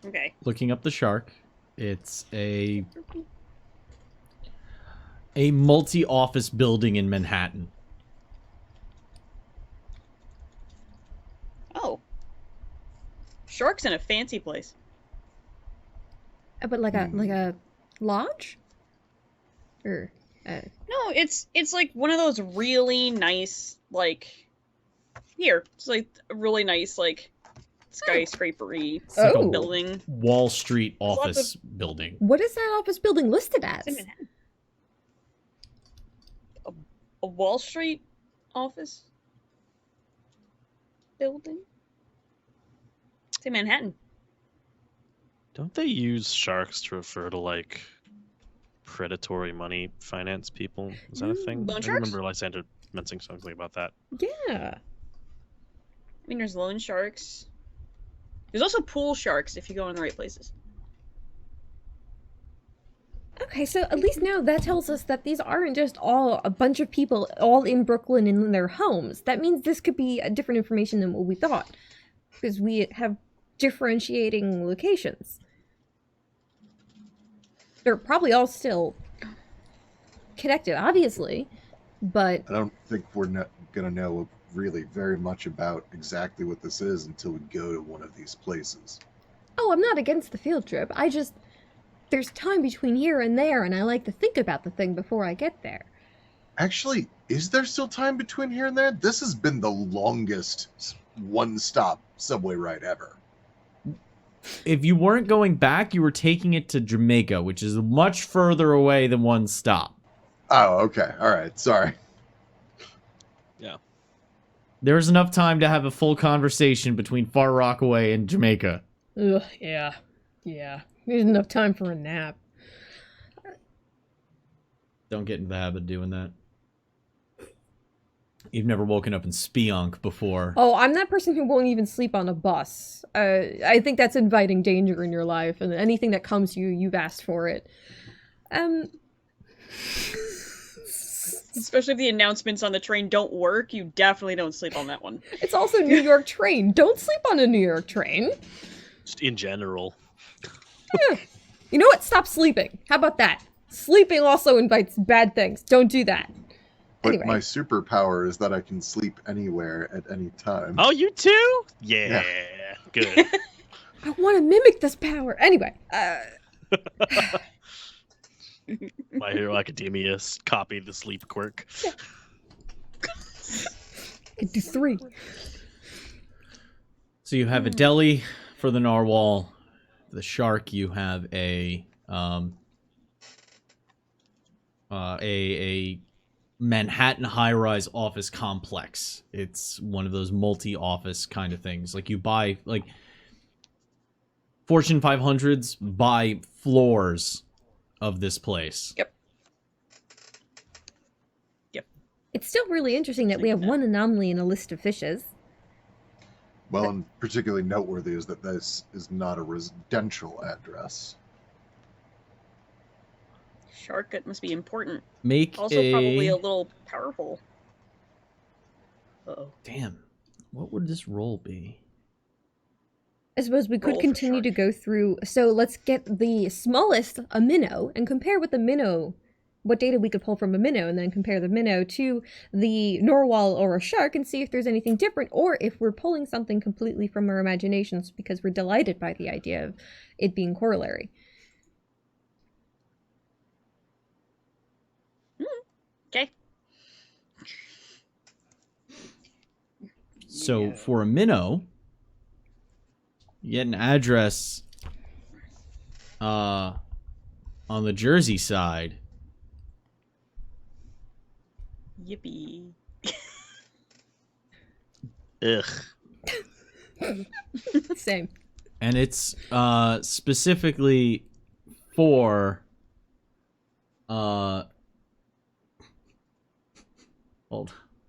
Okay. Looking up the shark. It's a multi-office building in Manhattan. Oh. Shark's in a fancy place. But like a lodge, or No, it's like one of those really nice, like, here. It's like a really nice, like, skyscrapery It's like Oh. a building. Wall Street lots office building. What is that office building listed as? It's in Manhattan. A Wall Street office building? It's in Manhattan. Don't they use sharks to refer to like predatory money finance people? Is that a thing? Loan I sharks? remember Lysander mentioning something about that. Yeah. I mean, there's loan sharks. There's also pool sharks if you go in the right places. Okay, so at least now that tells us that these aren't just all a bunch of people all in Brooklyn in their homes. That means this could be a different information than what we thought. Because we have differentiating locations. They're probably all still connected, obviously, but I don't think we're not gonna know really very much about exactly what this is until we go to one of these places. oh, I'm not against the field trip. There's time between here and there, and I like to think about the thing before I get there. Actually, is there still time between here and there? This has been the longest one-stop subway ride ever. If you weren't going back, you were taking it to Jamaica, which is much further away than one stop. Oh, okay. All right. Sorry. There was enough time to have a full conversation between Far Rockaway and Jamaica. Ugh, yeah. Yeah. There's enough time for a nap. Don't get into the habit of doing that. You've never woken up in Spionk before. Oh, I'm that person who won't even sleep on a bus. I think that's inviting danger in your life, and anything that comes to you, you've asked for it. Especially if the announcements on the train don't work, you definitely don't sleep on that one. It's also New York train. Don't sleep on a New York train. Just in general. You know what? Stop sleeping. How about that? Sleeping also invites bad things. Don't do that. But Anyway. my superpower is that I can sleep anywhere at any time. Oh, you too? Yeah. Good. I want to mimic this power. Anyway. My Hero Academia copied the sleep quirk. I could do 3. So you have a deli for the narwhal. The shark, you have a Manhattan high-rise office complex. It's one of those multi-office kind of things. Like you buy, like Fortune 500s buy floors of this place. Yep. It's still really interesting that we have one anomaly in a list of fishes. Well, and particularly noteworthy is that this is not a residential address. Shark, it must be important. Make Also probably a little powerful. Uh-oh. Damn. What would this roll be? I suppose we could Roll for continue to shark. go through. So let's get the smallest, a minnow, and compare with the minnow, what data we could pull from a minnow, and then compare the minnow to the narwhal or a shark and see if there's anything different, or if we're pulling something completely from our imaginations because we're delighted by the idea of it being corollary. Okay. So for a minnow, you get an address on the Jersey side. Yippee. Ugh. Same. And it's specifically for hold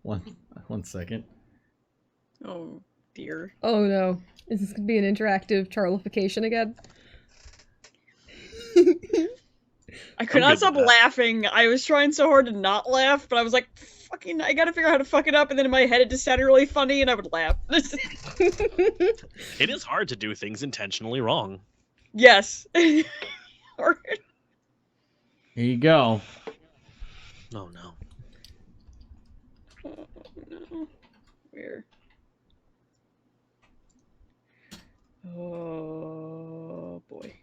one second. Oh dear. Oh no. Is this going to be an interactive Charlification again? I could I'm not good stop with that. laughing. I was trying so hard to not laugh, but I was like, fucking, I gotta figure out how to fuck it up, and then in my head it just sounded really funny, and I would laugh. It is hard to do things intentionally wrong. Yes. Or- Here you go. Oh no. Oh, no. Where? Oh boy.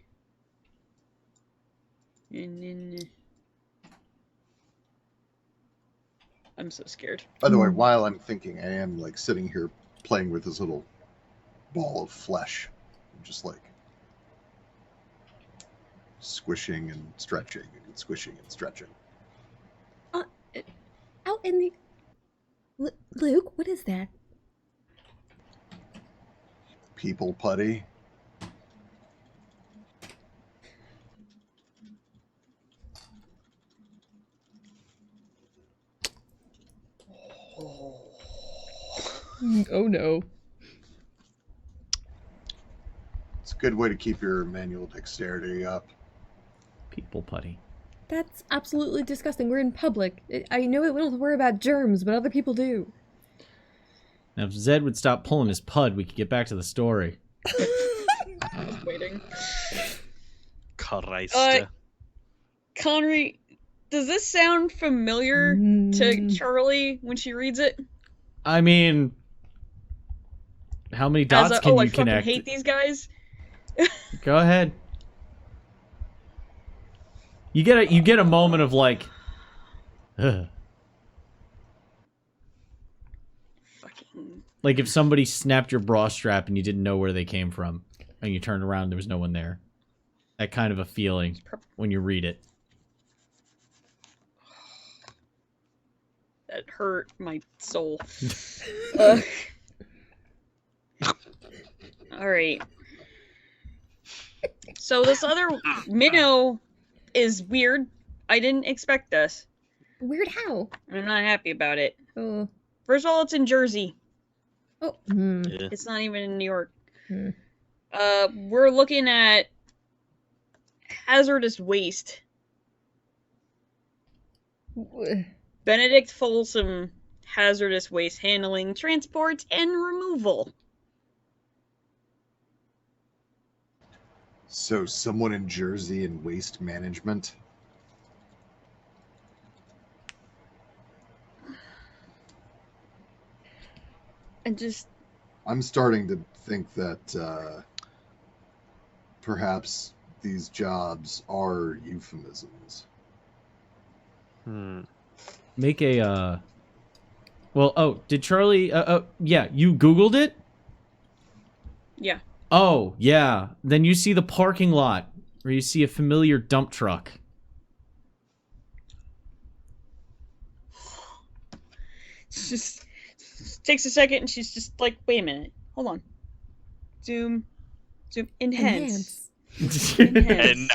I'm so scared. By the way, while I'm thinking, I am like sitting here playing with this little ball of flesh, just like squishing and stretching and squishing and stretching. Out in the... Luke, what is that? People putty. Oh no. It's a good way to keep your manual dexterity up. People putty. That's absolutely disgusting. We're in public. I know we don't have to worry about germs, but other people do. Now, if Zed would stop pulling his pud, we could get back to the story. I was waiting. Christ. Connery, does this sound familiar to Charlie when she reads it? I mean, how many dots can I you connect? fucking hate these guys. Go ahead. You get a moment of like, ugh. Fucking. Like if somebody snapped your bra strap and you didn't know where they came from, and you turned around, there was no one there. That kind of a feeling when you read it. That hurt my soul. Alright. So this other minnow is weird. I didn't expect this. Weird how? I'm not happy about it. Oh. First of all, it's in Jersey. Oh. Yeah. It's not even in New York. Hmm. We're looking at hazardous waste. Benedict Folsom hazardous waste handling, transport, and removal. So someone in Jersey in waste management. And just I'm starting to think that perhaps these jobs are euphemisms. Make a, well, oh, did Charlie, yeah, you Googled it? yeah. Oh, yeah. Then you see the parking lot, where you see a familiar dump truck. It's just takes a second and she's just like, wait a minute. Hold on. Zoom. Enhance. Enhance.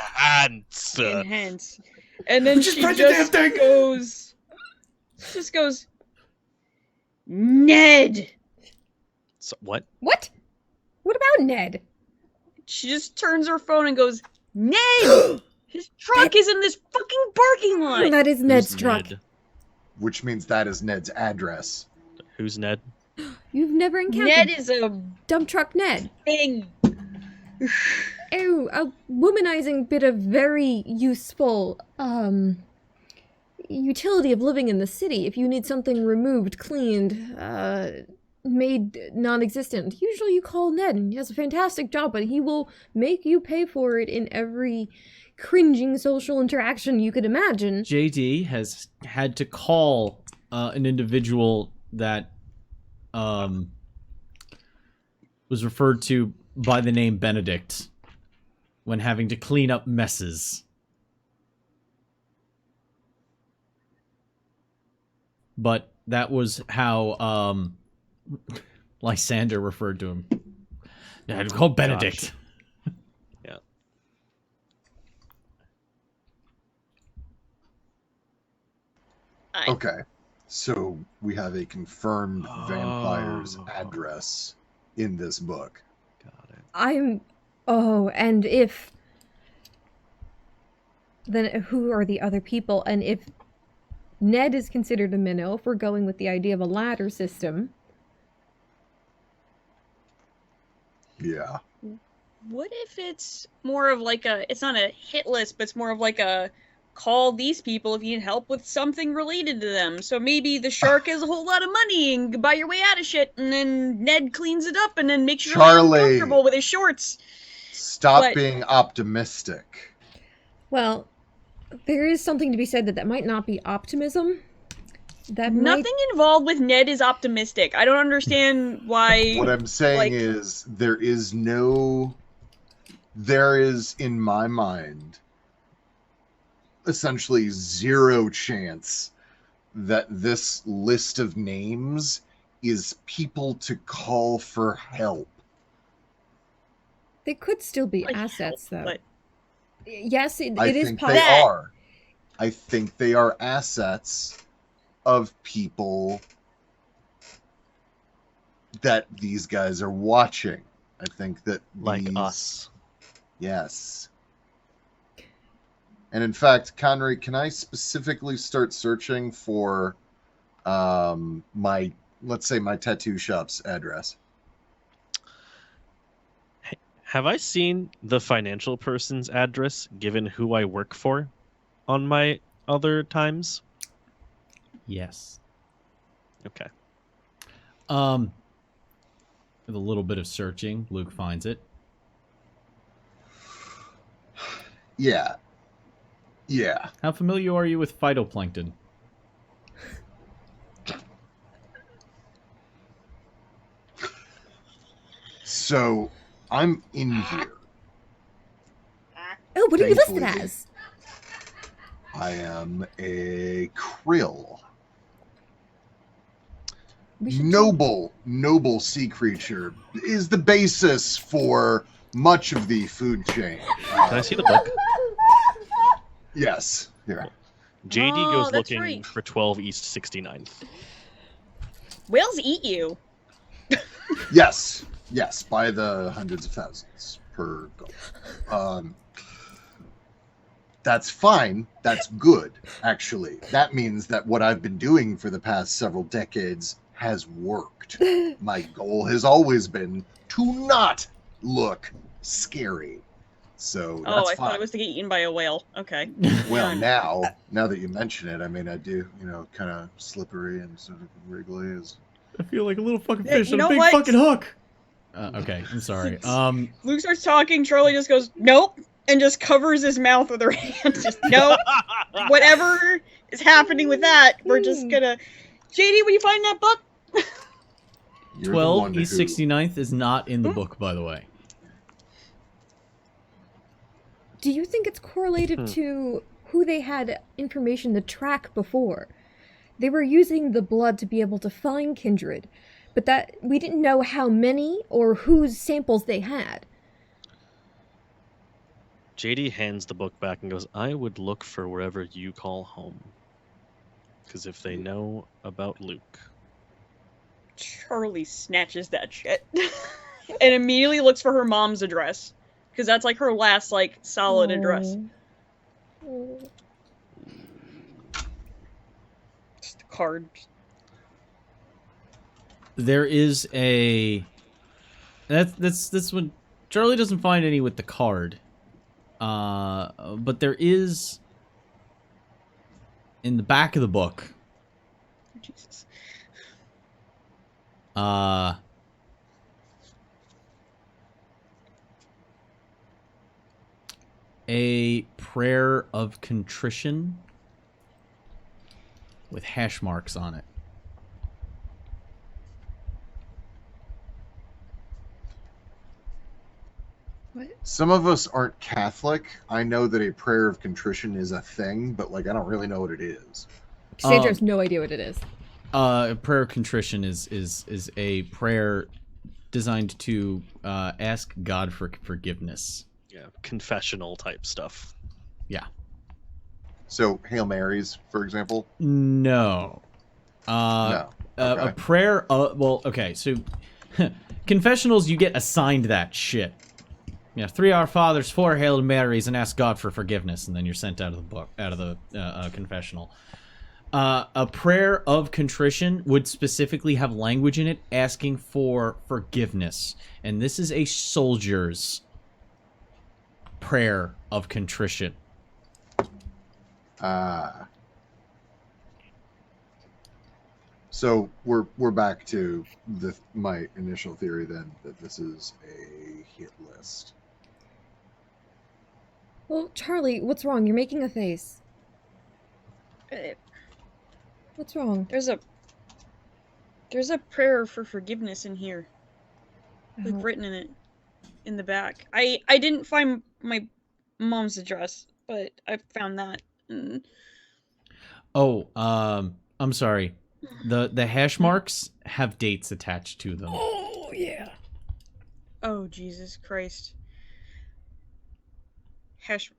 Enhance. And then Just she press the damn just thing! goes Ned. So, what? What? What about Ned? She just turns her phone and goes, Ned! His truck is in this fucking parking lot! That is Ned's Who's truck. Ned? Which means that is Ned's address. Who's Ned? You've never encountered Ned is a dump truck Ned. thing. Oh, a womanizing bit of very useful, utility of living in the city. If you need something removed, cleaned, made non-existent, usually you call Ned, and he does a fantastic job, but he will make you pay for it in every cringing social interaction you could imagine. JD has had to call an individual that was referred to by the name Benedict when having to clean up messes. But that was how Lysander referred to him. Yeah, I'd call Benedict. Yeah. Okay, so we have a confirmed vampire's address in this book. Got it. And if... Then who are the other people? And if Ned is considered a minnow, if we're going with the idea of a ladder system... Yeah. What if it's more of like a, it's not a hit list, but it's more of like a call these people if you need help with something related to them. So maybe the shark has a whole lot of money and buy your way out of shit, and then Ned cleans it up and then makes you really Charlie. uncomfortable with his shorts. Stop But- being optimistic. Well, there is something to be said that might not be optimism. That might... Nothing involved with Ned is optimistic. I don't understand why. What I'm saying like- is there is, in my mind, essentially zero chance that this list of names is people to call for help. They could still be Like, assets, though. but- Yes, it I is think possible. they are. I think they are assets of people that these guys are watching. I think that Like these, us. Yes. And in fact, Connery, can I specifically start searching for let's say my tattoo shop's address? Have I seen the financial person's address given who I work for on my other times? Yes. Okay. With a little bit of searching, Luke finds it. Yeah. Yeah. How familiar are you with phytoplankton? So I'm in here. Oh, what are you listed Thankfully. as? I am a krill. We should Noble sea creature is the basis for much of the food chain. Can I see the book? Yes. Here. JD Oh, goes that's looking right. for 12 East 69th. Whales eat you. Yes. Yes. By the hundreds of thousands per goal. That's fine. That's good, actually. That means that what I've been doing for the past several decades has worked. My goal has always been to not look scary. So Oh, that's I fine. thought it was to get eaten by a whale. Okay. Well, now that you mention it, I mean, I do, kind of slippery and sort of wriggly. I feel like a little fucking Yeah, fish you on a know big what? fucking hook. Okay, I'm sorry. Luke starts talking. Charlie just goes, "Nope," and just covers his mouth with her hand. Just nope. Whatever is happening with that, we're just gonna. JD, when you find that book? You're the 12 one East who- 69th is not in the book, by the way. Do you think it's correlated to who they had information to track before? They were using the blood to be able to find kindred, but that we didn't know how many or whose samples they had. JD hands the book back and goes, I would look for wherever you call home. Because if they know about Luke. Charlie snatches that shit and immediately looks for her mom's address because that's like her last like solid address. Oh. Just a card. There is a... That's when... Charlie doesn't find any with the card. But there is... In the back of the book... Jesus. A prayer of contrition with hash marks on it. Some of us aren't Catholic. I know that a prayer of contrition is a thing, but like I don't really know what it is. Sandra has no idea what it is. A prayer of contrition is a prayer designed to ask God for forgiveness. Yeah, confessional type stuff. Yeah. So Hail Marys, for example. No. No. A Okay. prayer. Well, okay. So confessionals, you get assigned that shit. Yeah, 3 Our Fathers, 4 Hail Marys, and ask God for forgiveness, and then you're sent out of the book, out of the confessional. A prayer of contrition would specifically have language in it asking for forgiveness, and this is a soldier's prayer of contrition. So we're back to my initial theory then that this is a hit list. Well, Charlie, what's wrong? You're making a face. What's wrong? There's a prayer for forgiveness in here, like Oh, written in it, in the back. I didn't find my mom's address, but I found that. And Oh, I'm sorry. The hash marks have dates attached to them. oh yeah. oh Jesus Christ.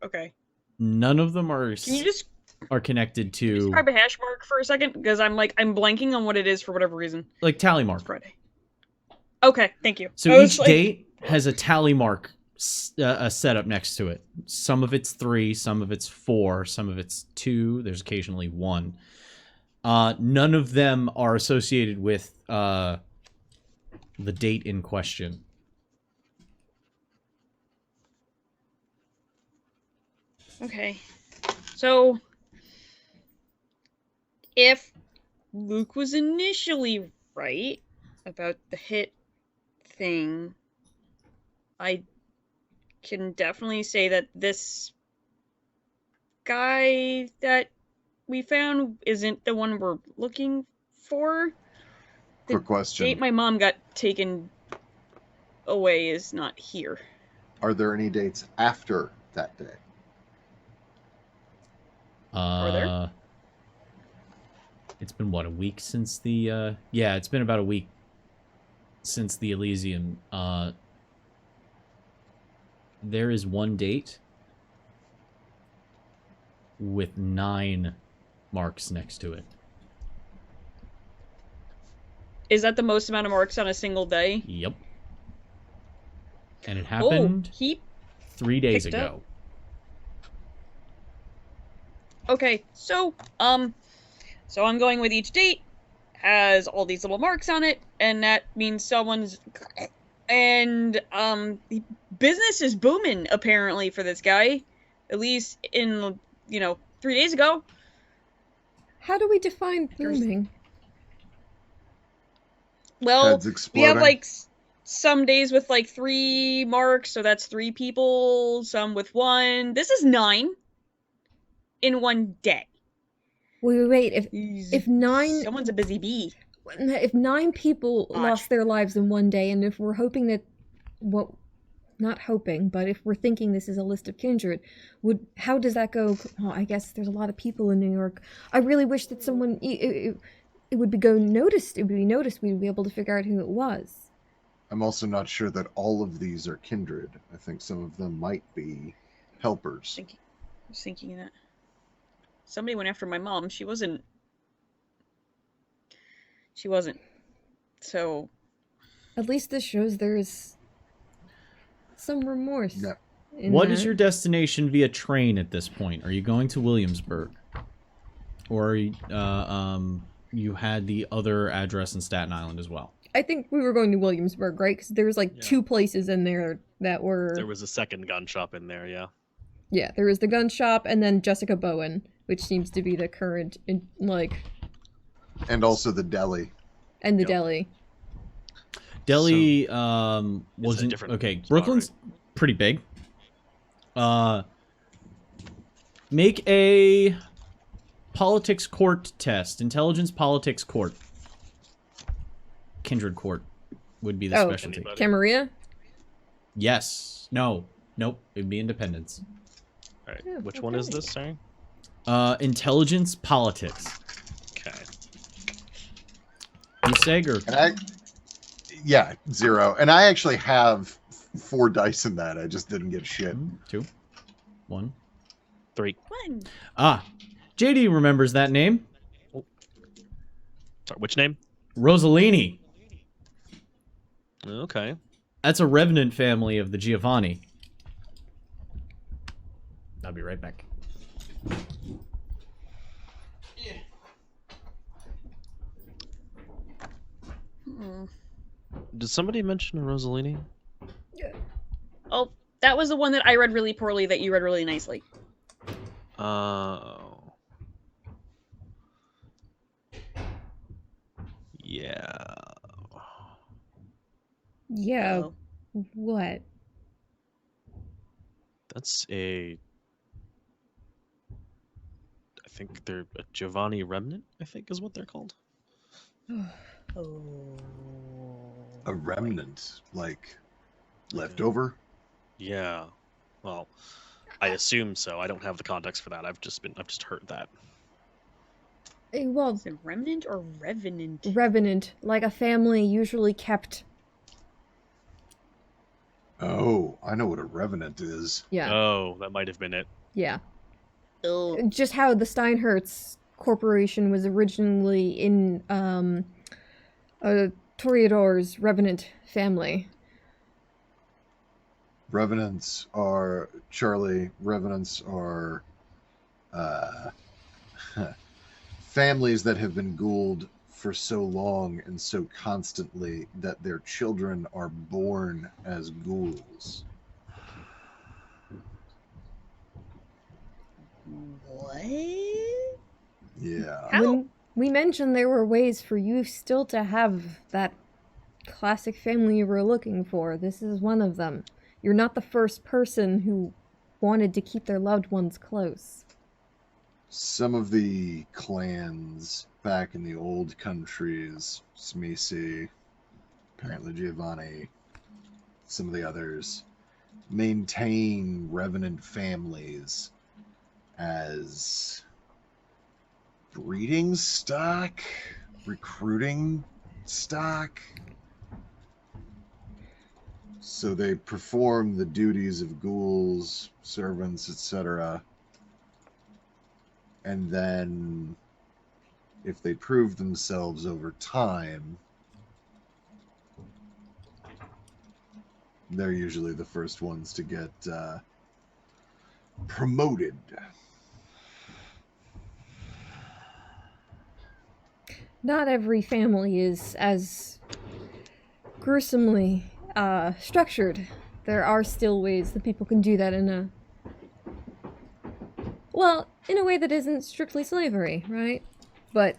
Okay. None of them are Can you just are connected to describe a hash mark for a second? Because I'm blanking on what it is for whatever reason. like tally mark. It's Friday. Okay, thank you. So I was each like- date has a tally mark set up next to it. Some of it's 3, some of it's 4, some of it's 2. There's occasionally 1. None of them are associated with the date in question. Okay. So, if Luke was initially right about the hit thing, I can definitely say that this guy that we found isn't the one we're looking for. The Quick question. date my mom got taken away is not here. Are there any dates after that day? Are there? It's been what, a week since the yeah, it's been about a week since the Elysium. There is one date with 9 marks next to it. Is that the most amount of marks on a single day? Yep. And it happened Oh, he 3 days picked ago. Okay, so I'm going with each date has all these little marks on it, and that means someone's and business is booming apparently for this guy, at least in 3 days ago. How do we define booming? Well, Heads we exploding. have like some days with like 3 marks, so that's 3 people. Some with 1. This is 9 in one day. Wait. If 9 Someone's a busy bee. if 9 people Gosh. lost their lives in one day, and if we're hoping that, well, not hoping, but if we're thinking this is a list of kindred, how does that go? Oh, I guess there's a lot of people in New York. I really wish that someone it would be noticed. It would be noticed. We'd be able to figure out who it was. I'm also not sure that all of these are kindred. I think some of them might be helpers. I was thinking that somebody went after my mom. She wasn't. So At least this shows there's some remorse. Yeah. What is your destination via train at this point? Are you going to Williamsburg? Or you had the other address in Staten Island as well? I think we were going to Williamsburg, right? Because there was like Yeah. 2 places in there that were. There was a second gun shop in there, yeah. Yeah, there was the gun shop and then Jessica Bowen, which seems to be the current, And also the deli. and the Yep. deli. Delhi It's a wasn't different okay. spot, Brooklyn's pretty big. Make a politics court test. Intelligence politics court. Kindred court would be the Oh. specialty. Anybody? Camarilla? Yes. No. Nope. It'd be independence. All right. Yeah, Which one is okay. this? Sorry. Intelligence politics. Okay. You Sager. And yeah, 0. And I actually have 4 dice in that. I just didn't get shit. 2, 1. 3. 1. Ah, JD remembers that name. Sorry, which name? Rossellini. Okay. That's a revenant family of the Giovanni. I'll be right back. Did somebody mention Rossellini? Oh, that was the one that I read really poorly that you read really nicely. Oh. Yeah. Yeah. Oh. What? That's a... I think they're a Giovanni remnant, I think is what they're called. Oh. A remnant, like leftover? Yeah. Well, I assume so. I don't have the context for that. I've just heard that. Well, Is it remnant or revenant? revenant, like a family usually kept. Oh, I know what a revenant is. Yeah, Oh, that might have been it. yeah. Oh. Just how the Steinhertz Corporation was originally in Toreador's revenant family. Revenants are families that have been ghouled for so long and so constantly that their children are born as ghouls. What? Yeah. How? When we mentioned there were ways for you still to have that classic family you were looking for, this is one of them. You're not the first person who wanted to keep their loved ones close. Some of the clans back in the old countries, Smisi, apparently Giovanni, some of the others, maintain revenant families as breeding stock, recruiting stock. So they perform the duties of ghouls, servants, etc. And then, if they prove themselves over time, they're usually the first ones to get promoted. Not every family is as gruesomely structured. There are still ways that people can do that in a way that isn't strictly slavery, right? But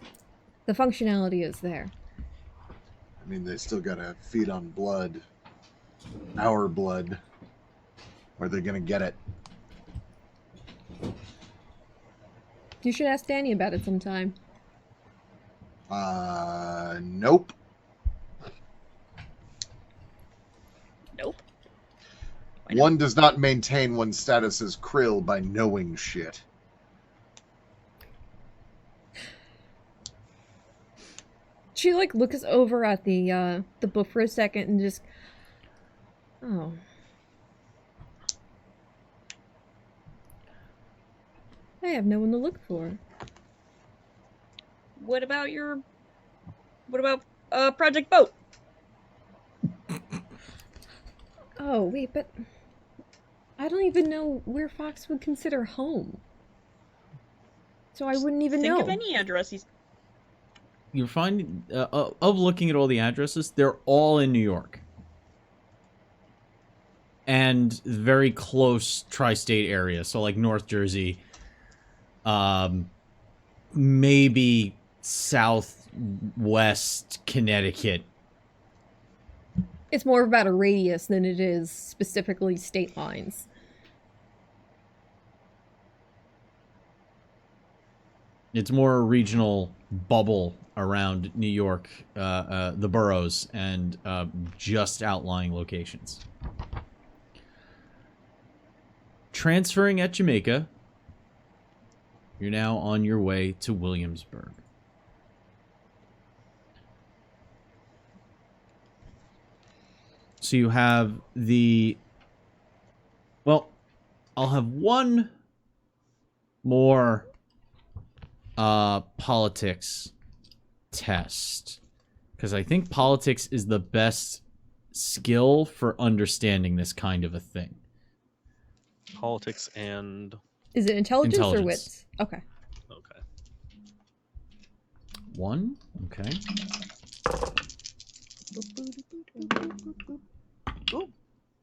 the functionality is there. I mean, they still gotta feed on blood. Our blood. Where they're gonna get it. You should ask Danny about it sometime. Nope. Nope. Why not? One does not maintain one's status as krill by knowing shit. She looks over at the book for a second and just, oh. I have no one to look for. What about Project Boat? Oh, wait, but I don't even know where Fox would consider home. So I wouldn't even Think know. of any address he's... You're finding, of looking at all the addresses, they're all in New York. And very close tri-state area, so like North Jersey, maybe southwest Connecticut. It's more about a radius than it is specifically state lines. It's more a regional bubble around New York, the boroughs, and just outlying locations. Transferring at Jamaica, you're now on your way to Williamsburg. So you have the... Well, I'll have one more politics test, because I think politics is the best skill for understanding this kind of a thing. Politics and... Is it intelligence or Intelligence. wits? Okay. Okay. 1, okay. Oh,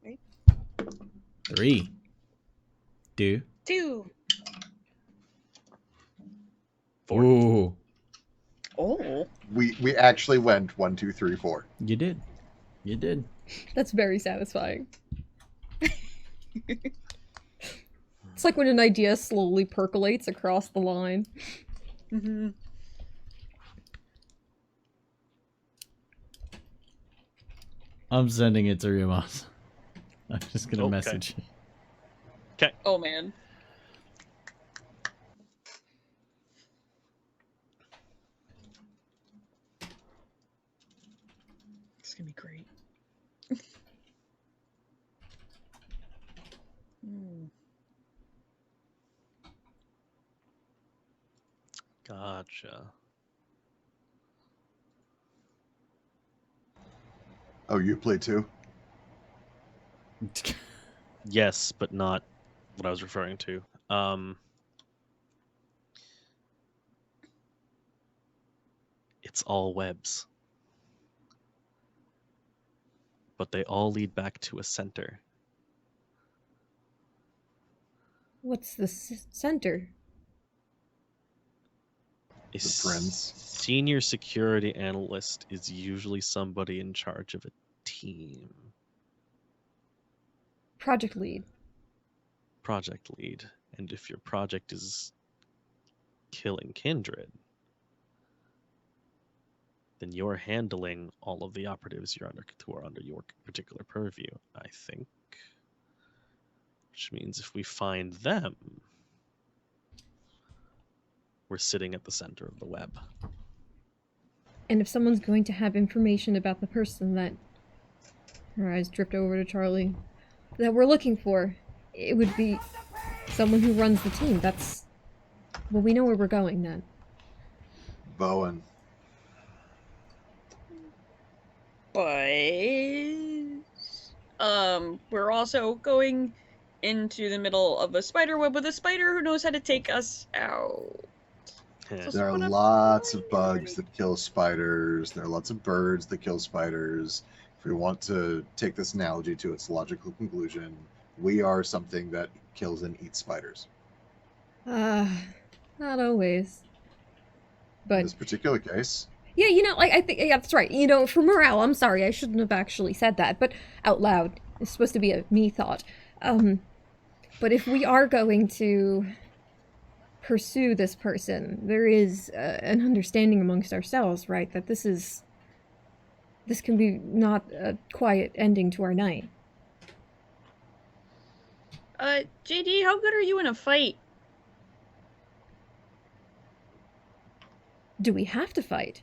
wait. 3. 2. 2. 4. Ooh, Oh. We actually went 1, 2, 3, 4. you did. You did. That's very satisfying. It's like when an idea slowly percolates across the line. Mm-hmm. I'm sending it to Rimas. I'm just gonna Okay. message. Oh man. It's gonna be great. Hmm. Gotcha. Oh, you play too? Yes, but not what I was referring to. It's all webs. But they all lead back to a center. What's the center? A The friends. senior security analyst is usually somebody in charge of a team. Project lead. Project lead. And if your project is killing kindred, then you're handling all of the operatives who are under your particular purview, I think. Which means if we find them, we're sitting at the center of the web. And if someone's going to have information about the person that... Her eyes dripped over to Charlie. That we're looking for, it would be someone who runs the team. That's... Well, we know where we're going then. Bowen. But we're also going into the middle of a spider web with a spider who knows how to take us out. There are lots of bugs that kill spiders. There are lots of birds that kill spiders. If we want to take this analogy to its logical conclusion, we are something that kills and eats spiders. Not always. In But... this particular case, Yeah, I think, yeah, that's right. For morale, I'm sorry, I shouldn't have actually said that, but out loud. It's supposed to be a me thought. But if we are going to pursue this person, there is an understanding amongst ourselves, right, that this can be not a quiet ending to our night. JD, how good are you in a fight? Do we have to fight?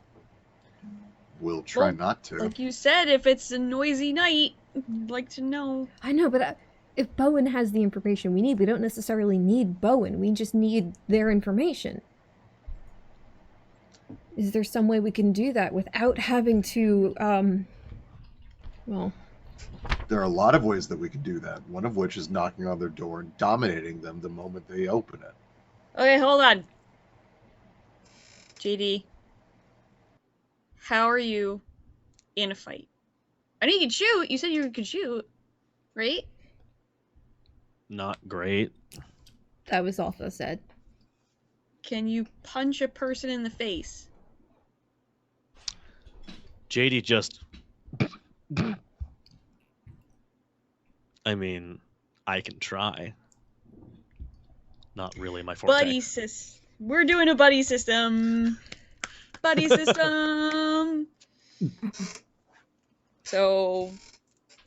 we'll try Well, not to. Like you said, if it's a noisy night, I'd like to know. I know, but if Bowen has the information we need, we don't necessarily need Bowen. We just need their information. Is there some way we can do that without having to, well... There are a lot of ways that we can do that, one of which is knocking on their door and dominating them the moment they open it. Okay, hold on. JD, how are you in a fight? I know you can shoot. You said you could shoot, right? Not great. That was also said. Can you punch a person in the face? JD just... I mean, I can try. Not really my forte. We're doing a buddy system. Buddy system. So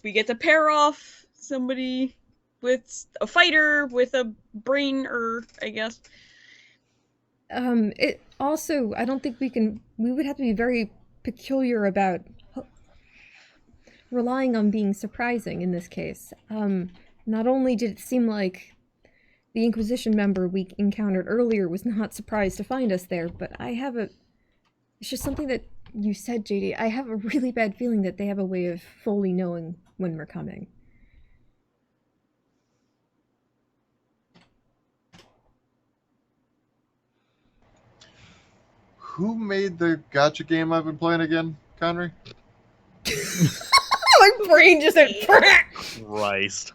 we get to pair off somebody with a fighter with a brainer, I guess. It also, I don't think we would have to be very peculiar about relying on being surprising in this case. Not only did it seem like the Inquisition member we encountered earlier was not surprised to find us there, but it's just something that you said, JD. I have a really bad feeling that they have a way of fully knowing when we're coming. Who made the gacha game I've been playing again, Connery? My brain just went... Christ.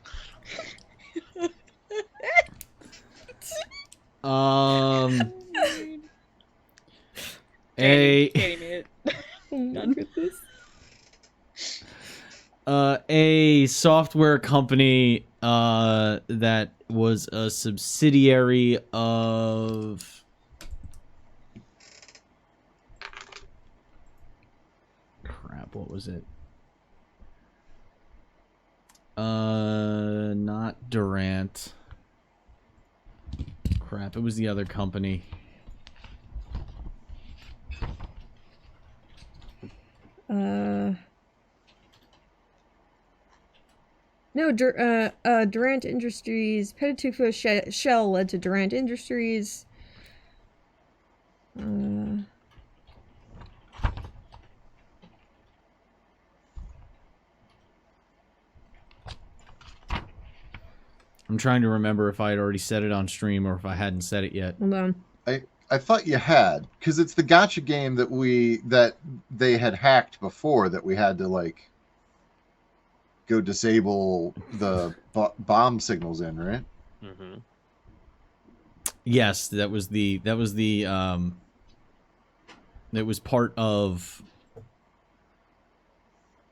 A software company that was a subsidiary of... Crap, what was it? Not Durant. Crap, it was the other company. No, Durant Industries. Petitufa Shell led to Durant Industries. I'm trying to remember if I had already said it on stream or if I hadn't said it yet. Hold on. I thought you had, because it's the gotcha game that they had hacked before that we had to like go disable the bomb signals in, right? Mm-hmm. Yes, that was part of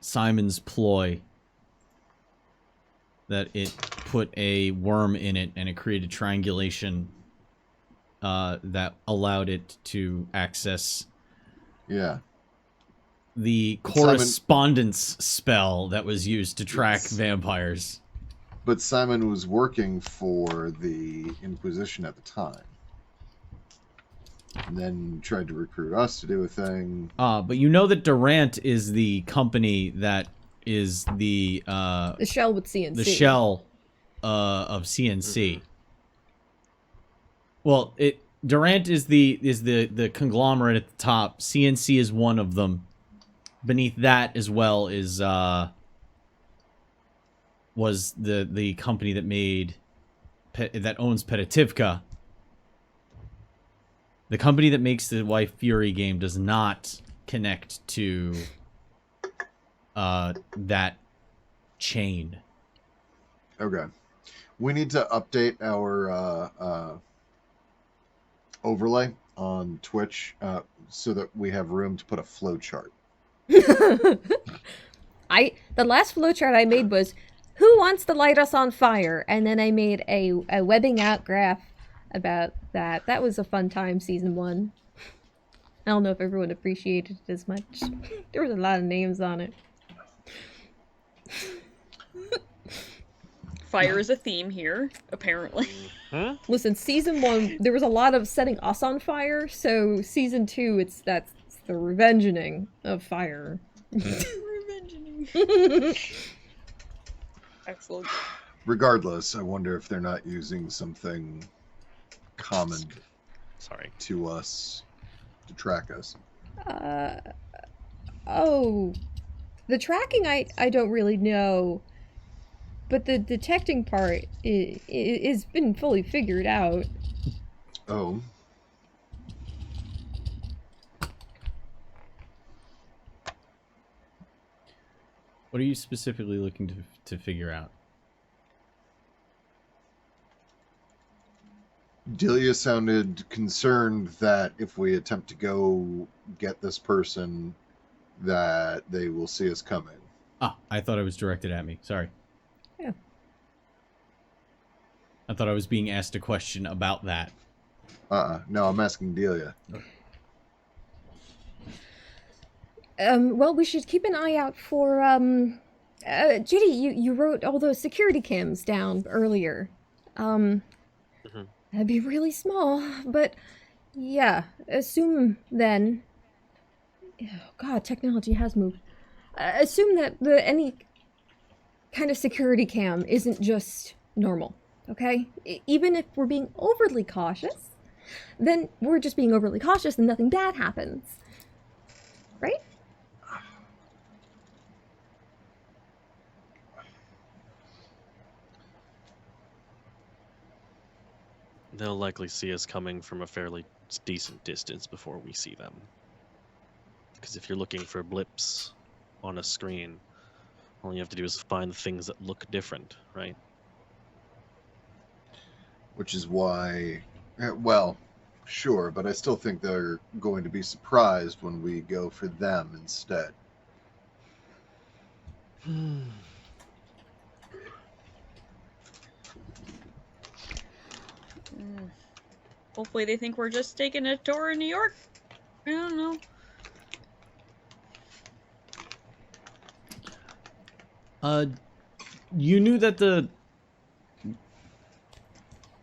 Simon's ploy. That it put a worm in it and it created triangulation that allowed it to access the correspondence spell that was used to track vampires. But Simon was working for the Inquisition at the time. And then tried to recruit us to do a thing. But you know that Durant is the company that is the shell with CNC. The shell of CNC. Well, Durant is the conglomerate at the top. CNC is one of them. Beneath that as well is was the company that made that owns Petitivka. The company that makes the Wife Fury game does not connect to that chain. Okay. We need to update our overlay on Twitch so that we have room to put a flow chart. The last flowchart I made was, who wants to light us on fire? And then I made a webbing out graph about that. That was a fun time, season 1. I don't know if everyone appreciated it as much. There was a lot of names on it. Fire is a theme here, apparently. Listen, season 1, there was a lot of setting us on fire, so season 2, that's the revengeing of fire. Revengeing. Excellent. Regardless, I wonder if they're not using something common to us to track us. Oh, the tracking I don't really know, but the detecting part is been fully figured out. Oh. What are you specifically looking to figure out? Delia sounded concerned that if we attempt to go get this person, that they will see us coming. Ah, I thought it was directed at me. Sorry. Yeah. I thought I was being asked a question about that. No, I'm asking Delia. Well, we should keep an eye out for, Judy, you wrote all those security cams down earlier. That'd be really small, but yeah, assume then, oh God, technology has moved. Assume that any kind of security cam isn't just normal, okay? Even if we're being overly cautious, then we're just being overly cautious and nothing bad happens, right? They'll likely see us coming from a fairly decent distance before we see them. Because if you're looking for blips on a screen, all you have to do is find the things that look different, right? Which is why, well, sure, but I still think they're going to be surprised when we go for them instead. Hopefully they think we're just taking a tour in New York. I don't know. You knew that the...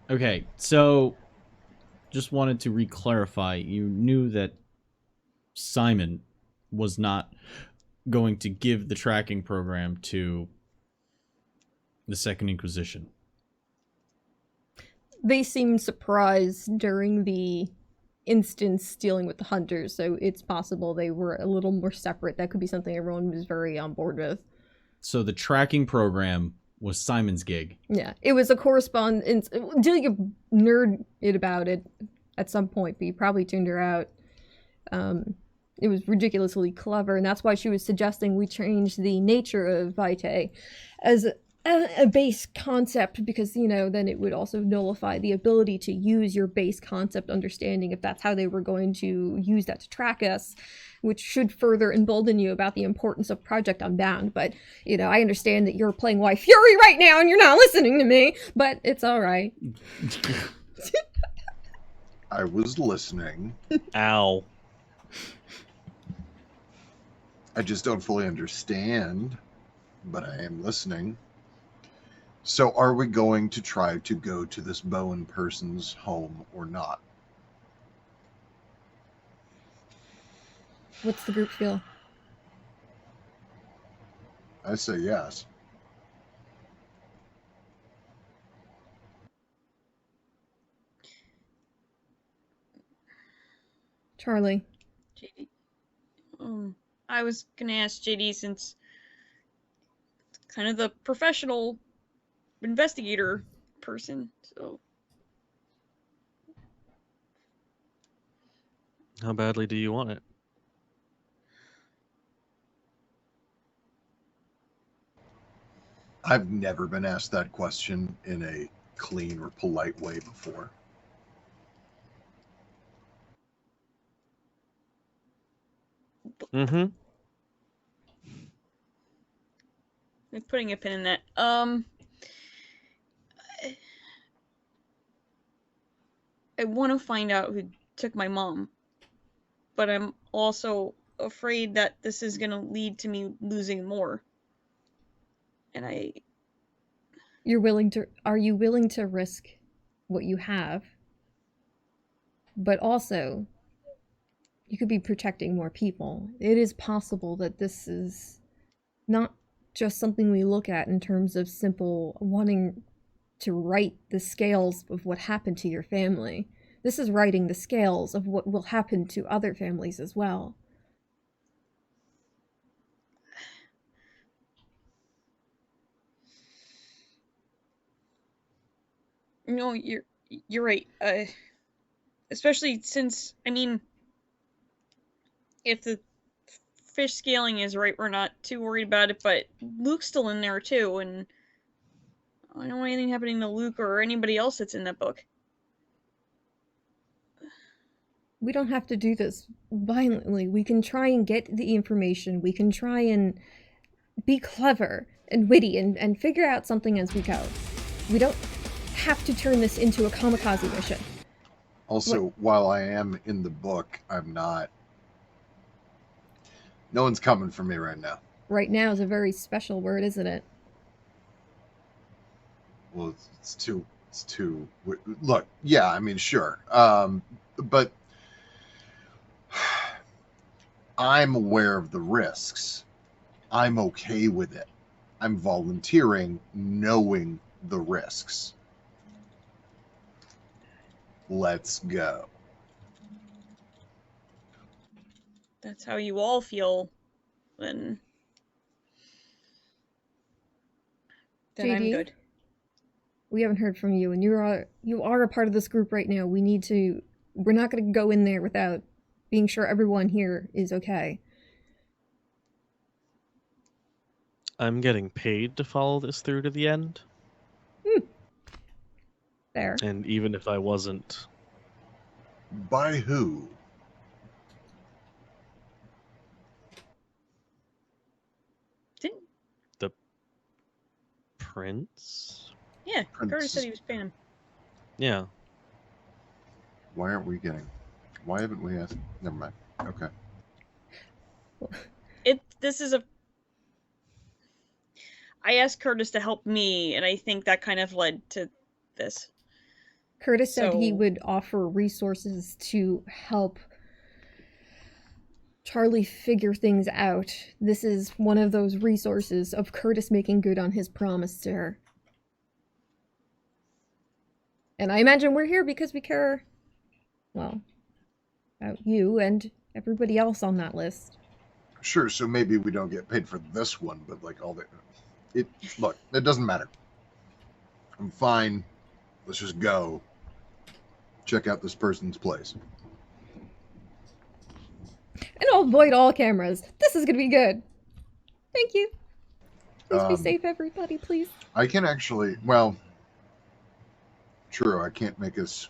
Okay, so just wanted to re-clarify. You knew that Simon was not going to give the tracking program to the Second Inquisition. They seemed surprised during the instance dealing with the hunters, so it's possible they were a little more separate. That could be something everyone was very on board with. So the tracking program was Simon's gig. Yeah, it was a correspondence. Delia nerd it about it at some point, but you probably tuned her out. It was ridiculously clever, and that's why she was suggesting we change the nature of Vitae as a base concept, because, you know, then it would also nullify the ability to use your base concept understanding if that's how they were going to use that to track us, which should further embolden you about the importance of Project Unbound. But, you know, I understand that you're playing Why Fury right now and you're not listening to me, but it's all right. I was listening. Ow. I just don't fully understand, but I am listening. So are we going to try to go to this Bowen person's home or not? What's the group feel? I say yes. Charlie. JD. I was gonna ask JD since kind of the professional investigator person, so. How badly do you want it? I've never been asked that question in a clean or polite way before. Mm-hmm. Like putting a pin in that. I want to find out who took my mom, but I'm also afraid that this is gonna lead to me losing more. And Are you willing to risk what you have? But also, you could be protecting more people. It is possible that this is not just something we look at in terms of simple wanting to write the scales of what happened to your family. This is writing the scales of what will happen to other families as well. no, you're right. Especially since, I mean, if the fish scaling is right, we're not too worried about it, but Luke's still in there too, and I don't want anything happening to Luke or anybody else that's in that book. We don't have to do this violently. We can try and get the information. We can try and be clever and witty and figure out something as we go. We don't have to turn this into a kamikaze mission. Also, while I am in the book, I'm not. No one's coming for me right now. Right now is a very special word, isn't it? Well, it's too. Look, yeah, I mean, sure, but I'm aware of the risks. I'm okay with it. I'm volunteering, knowing the risks. Let's go. That's how you all feel, then I'm JD? good. We haven't heard from you, and you are a part of this group right now. We're not going to go in there without being sure everyone here is okay. I'm getting paid to follow this through to the end. There. And even if I wasn't... By who? Didn't... The prince? Yeah, Curtis Prince. said he was paying him. Yeah. Why aren't we getting? Why haven't we asked? Never mind. Okay. This is a. I asked Curtis to help me, and I think that kind of led to this. Curtis said he So- would offer resources to help Charlie figure things out. This is one of those resources of Curtis making good on his promise to her. And I imagine we're here because we care, well, about you and everybody else on that list. Sure. So maybe we don't get paid for this one, but like all the, look, it doesn't matter. I'm fine. Let's just go. Check out this person's place. And I'll avoid all cameras. This is gonna be good. Thank you. Please be safe, everybody, please. I can actually, well, true, I can't make us.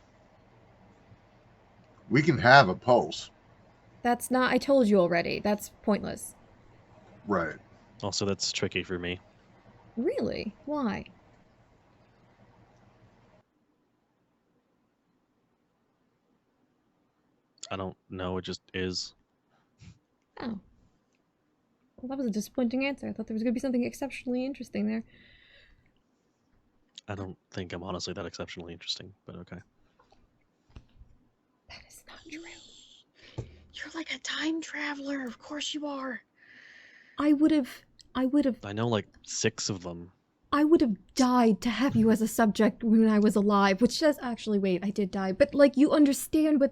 We can have a pulse. That's not, I told you already. That's pointless. Right. Also, that's tricky for me. Really? Why? I don't know. It just is. Oh. Well, that was a disappointing answer. I thought there was going to be something exceptionally interesting there. I don't think I'm honestly that exceptionally interesting, but okay. That is not true. You're like a time traveler. Of course you are. I would have I know like 6 of them. died to have you as a subject when I was alive, which does actually, wait, I did die, but like you understand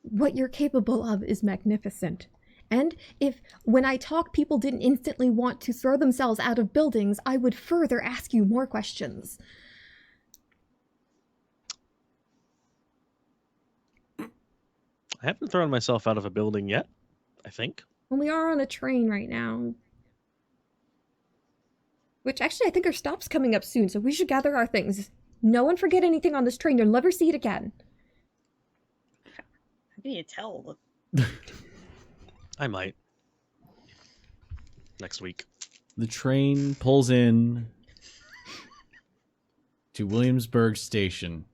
what you're capable of is magnificent. And if when I talk people didn't instantly want to throw themselves out of buildings, I would further ask you more questions. I haven't thrown myself out of a building yet, I think. And we are on a train right now. Which actually I think our stop's coming up soon, so we should gather our things. No one forget anything on this train, you'll never see it again. How can you tell? I might. Next week. The train pulls in to Williamsburg Station.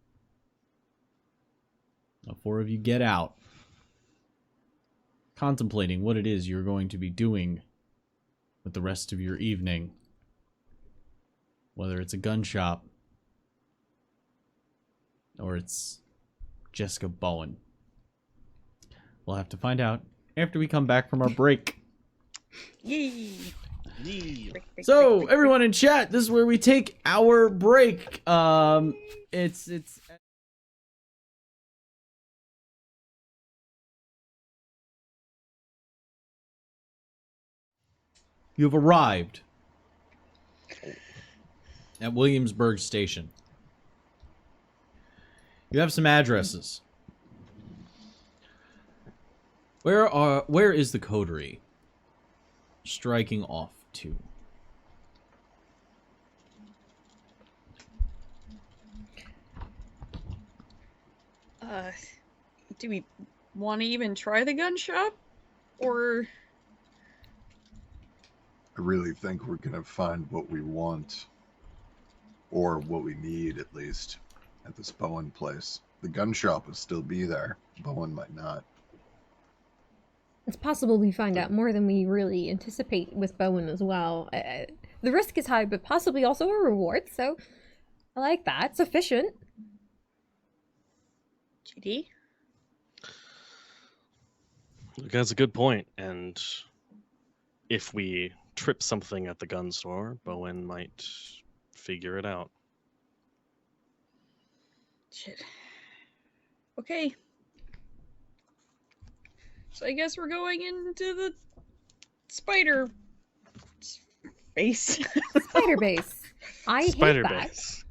Now, 4 of you get out, contemplating what it is you're going to be doing with the rest of your evening. Whether it's a gun shop or it's Jessica Bowen. We'll have to find out after we come back from our break. Yay! Yee. So, everyone in chat, this is where we take our break. It's You have arrived at Williamsburg Station. You have some addresses. Where is the coterie striking off to? Do we want to even try the gun shop? Or... I really think we're going to find what we want. Or what we need, at least, at this Bowen place. The gun shop will still be there. Bowen might not. It's possible we find out more than we really anticipate with Bowen as well. The risk is high, but possibly also a reward, so I like that. It's efficient. GD? That's a good point, and if we trip something at the gun store, Bowen might figure it out. Shit. Okay. So I guess we're going into the spider face. Spider base. I Spider hate that. base.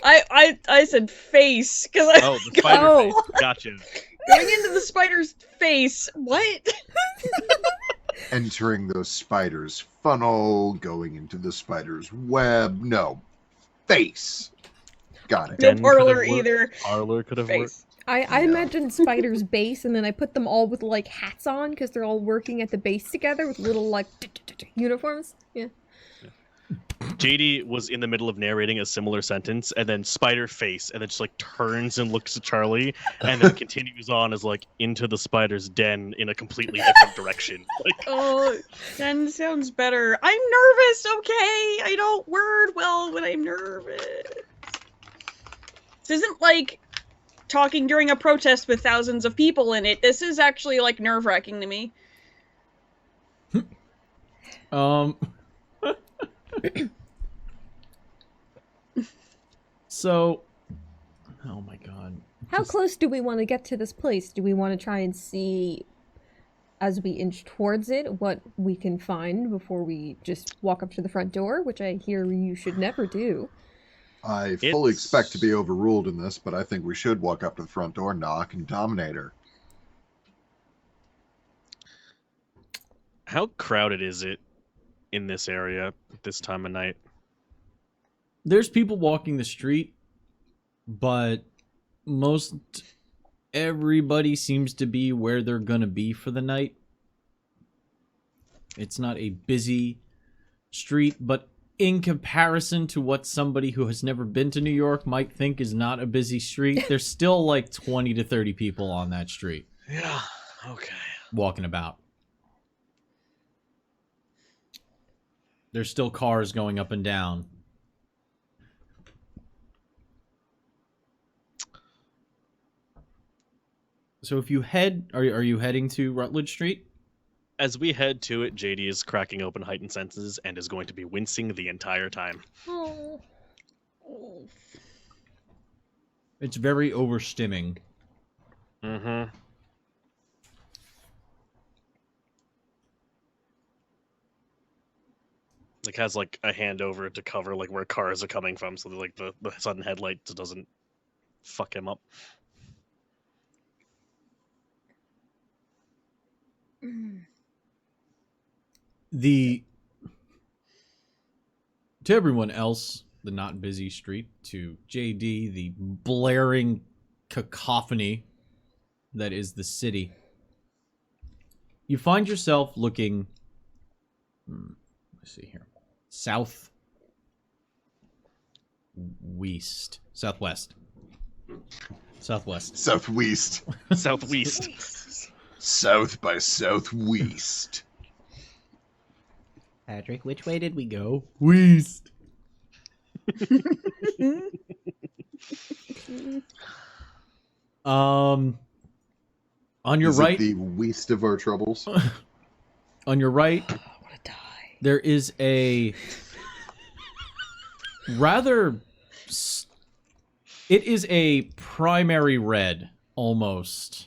I said face because I Oh, the spider Oh. base. Gotcha. going into the spider's face. What? Entering the spider's funnel, going into the spider's web. No. Face. Got it. No Den parlor could've worked. either. Parlor could have worked. Face. I Yeah. imagined Spider's base, and then I put them all with like hats on because they're all working at the base together with little like uniforms. Yeah. JD was in the middle of narrating a similar sentence, and then spider face, and then just like turns and looks at Charlie, and then continues on as like into the spider's den in a completely different direction. Like, Oh, that sounds better. I'm nervous, okay? I don't word well when I'm nervous. This isn't like talking during a protest with thousands of people in it. This is actually like nerve-wracking to me. So, oh my god. How close do we want to get to this place? Do we want to try and see, as we inch towards it, what we can find before we just walk up to the front door, which I hear you should never do? I fully expect to be overruled in this, but I think we should walk up to the front door, knock, and dominate her. how crowded is it in this area at this time of night? There's people walking the street, but most everybody seems to be where they're gonna be for the night. It's not a busy street, but in comparison to what somebody who has never been to New York might think is not a busy street, there's still like 20 to 30 people on that street Yeah. Okay. walking about. There's still cars going up and down. So if you head, are you heading to Rutledge Street? As we head to it, JD is cracking open heightened senses and is going to be wincing the entire time. Oh. It's very overstimming. Mm-hmm. Like has like a hand over it to cover like where cars are coming from, so that like the sudden headlight doesn't fuck him up. To everyone else, the not busy street, to JD, the blaring cacophony that is the city, you find yourself looking, let's see here, southwest. Southwest. Southwest. South by southwest. Patrick, which way did we go? West. On your Is it right, the least of our troubles. on your right, I want to die. there is a rather. It is a primary red, almost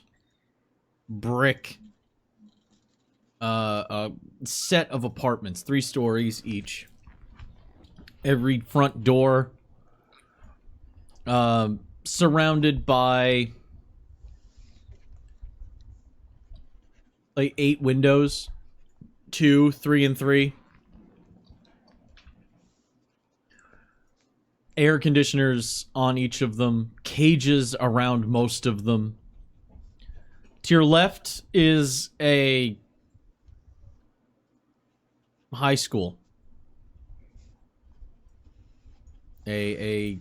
brick. A set of apartments, 3 stories each. Every front door, surrounded by like 8 windows, 2, 3, and 3. Air conditioners on each of them, cages around most of them. To your left is a high school. A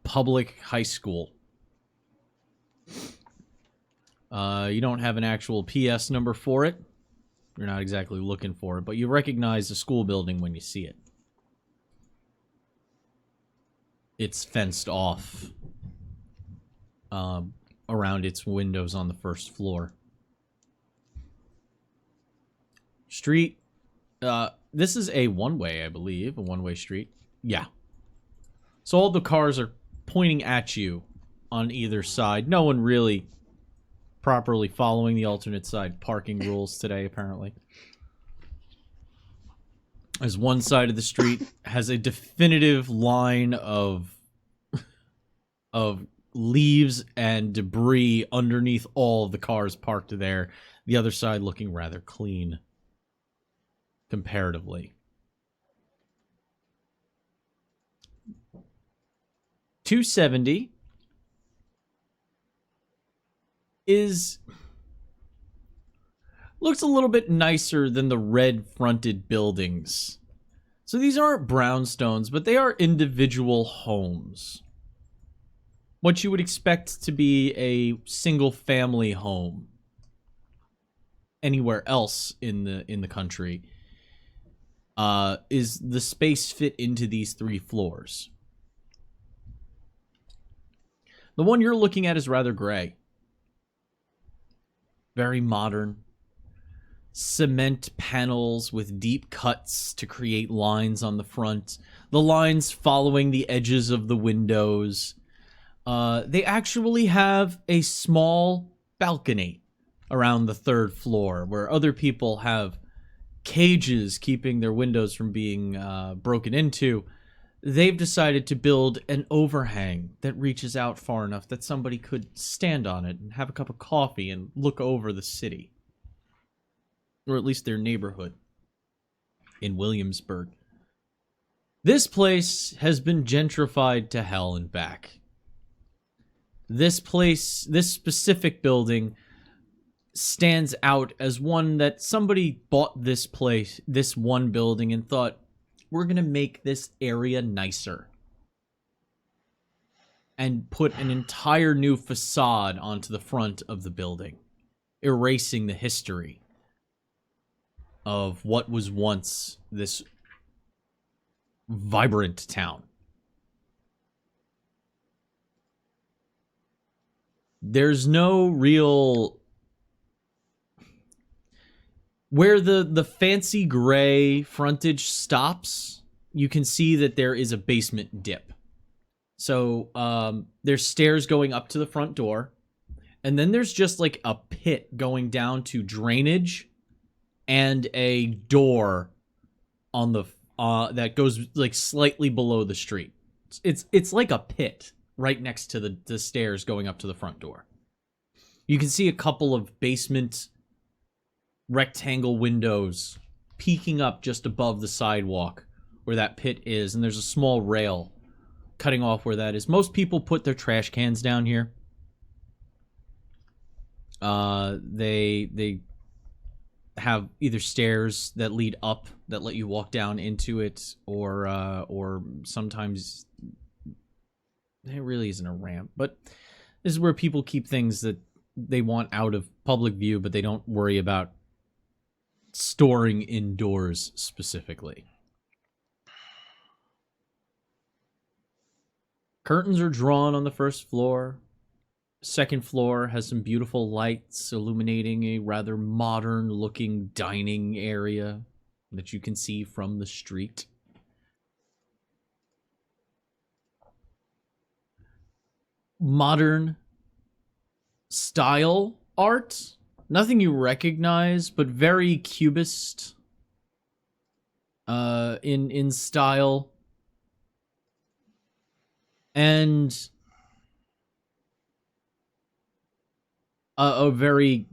public high school. You don't have an actual PS number for it. You're not exactly looking for it, but you recognize the school building when you see it. It's fenced off around its windows on the first floor. Street, this is a one-way, I believe, a one-way street. Yeah. So all the cars are pointing at you on either side. No one really properly following the alternate side parking rules today, apparently. As one side of the street has a definitive line of leaves and debris underneath all of the cars parked there. The other side looking rather clean, comparatively. 270 is looks a little bit nicer than the red-fronted buildings. So these aren't brownstones, but they are individual homes. What you would expect to be a single-family home anywhere else in the country is the space fit into these 3 floors. The one you're looking at is rather gray. Very modern. Cement panels with deep cuts to create lines on the front. The lines following the edges of the windows. They actually have a small balcony around the 3rd floor where other people have cages keeping their windows from being broken into. They've decided to build an overhang that reaches out far enough that somebody could stand on it and have a cup of coffee and look over the city. Or at least their neighborhood in Williamsburg. This place has been gentrified to hell and back. This place, this specific building, stands out as one that somebody bought this place, this one building, and thought, we're going to make this area nicer. And put an entire new facade onto the front of the building, erasing the history of what was once this vibrant town. There's no real... Where the fancy gray frontage stops, you can see that there is a basement dip. So there's stairs going up to the front door, and then there's just like a pit going down to drainage and a door on the that goes like slightly below the street. It's like a pit right next to the stairs going up to the front door. You can see a couple of basement rectangle windows peeking up just above the sidewalk where that pit is, and there's a small rail cutting off where that is. Most people put their trash cans down here. They have either stairs that lead up that let you walk down into it, or sometimes it really isn't a ramp, but this is where people keep things that they want out of public view, but they don't worry about storing indoors specifically. Curtains are drawn on the 1st floor. 2nd floor has some beautiful lights illuminating a rather modern looking dining area that you can see from the street. Modern style art. Nothing you recognize, but very cubist in style. And a very,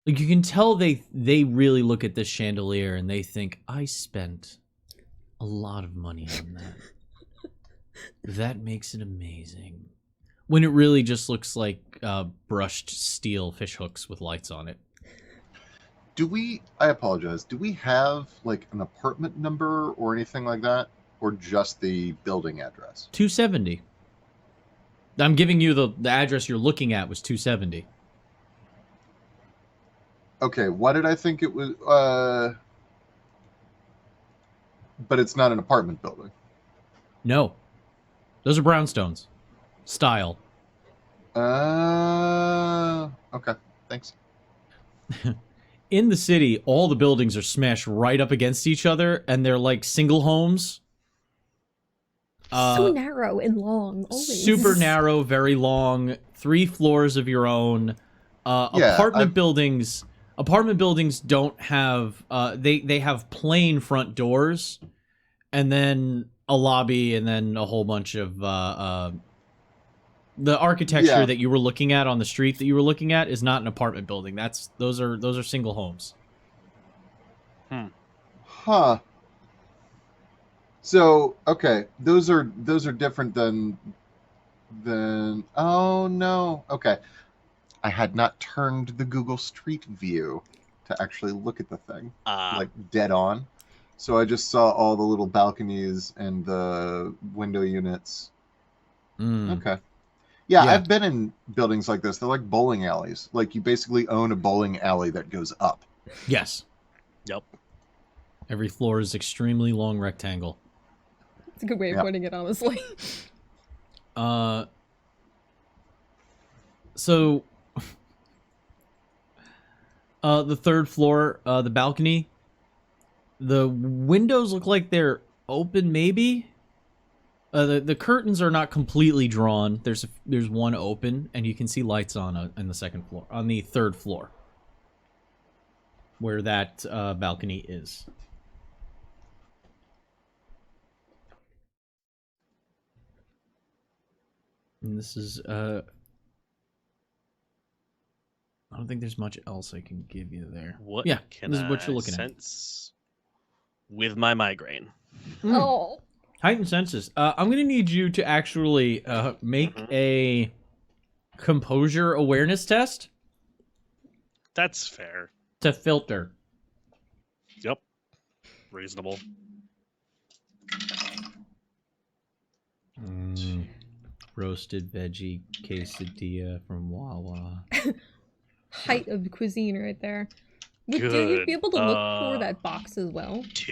like, you can tell they really look at this chandelier and they think, I spent a lot of money on that. That makes it amazing. When it really just looks like brushed steel fish hooks with lights on it. I apologize, do we have like an apartment number or anything like that? Or just the building address? 270. I'm giving you the address you're looking at was 270. Okay, what did I think it was? But it's not an apartment building. No. Those are brownstones. Style. Okay, thanks. In the city, all the buildings are smashed right up against each other, and they're like single homes. So narrow and long, always. Super narrow, very long, 3 floors of your own. Apartment buildings don't have, they have plain front doors, and then a lobby, and then a whole bunch of, the architecture that you were looking at on the street that you were looking at is not an apartment building. Those are single homes. Huh. So, okay, those are different than oh no. Okay. I had not turned the Google Street View to actually look at the thing, like dead on. So I just saw all the little balconies and the window units. Okay. Yeah, Yeah. I've been in buildings like this. They're like bowling alleys. Like you basically own a bowling alley that goes up. Yes. Yep. Every floor is extremely long rectangle. It's a good way of putting it, honestly. So, the third floor, the balcony, the windows look like they're open, maybe? The curtains are not completely drawn. There's one open, and you can see lights on the second floor, on the third floor, where that balcony is. And this is I don't think there's much else I can give you there. What? Yeah, can this is what I you're looking at. sense with my migraine? Oh. Heightened senses. I'm gonna need you to actually make a composure awareness test That's fair. to filter. Yep. Reasonable. Roasted veggie quesadilla from Wawa. Height of cuisine right there. Would you Good. be able to look for that box as well? 2.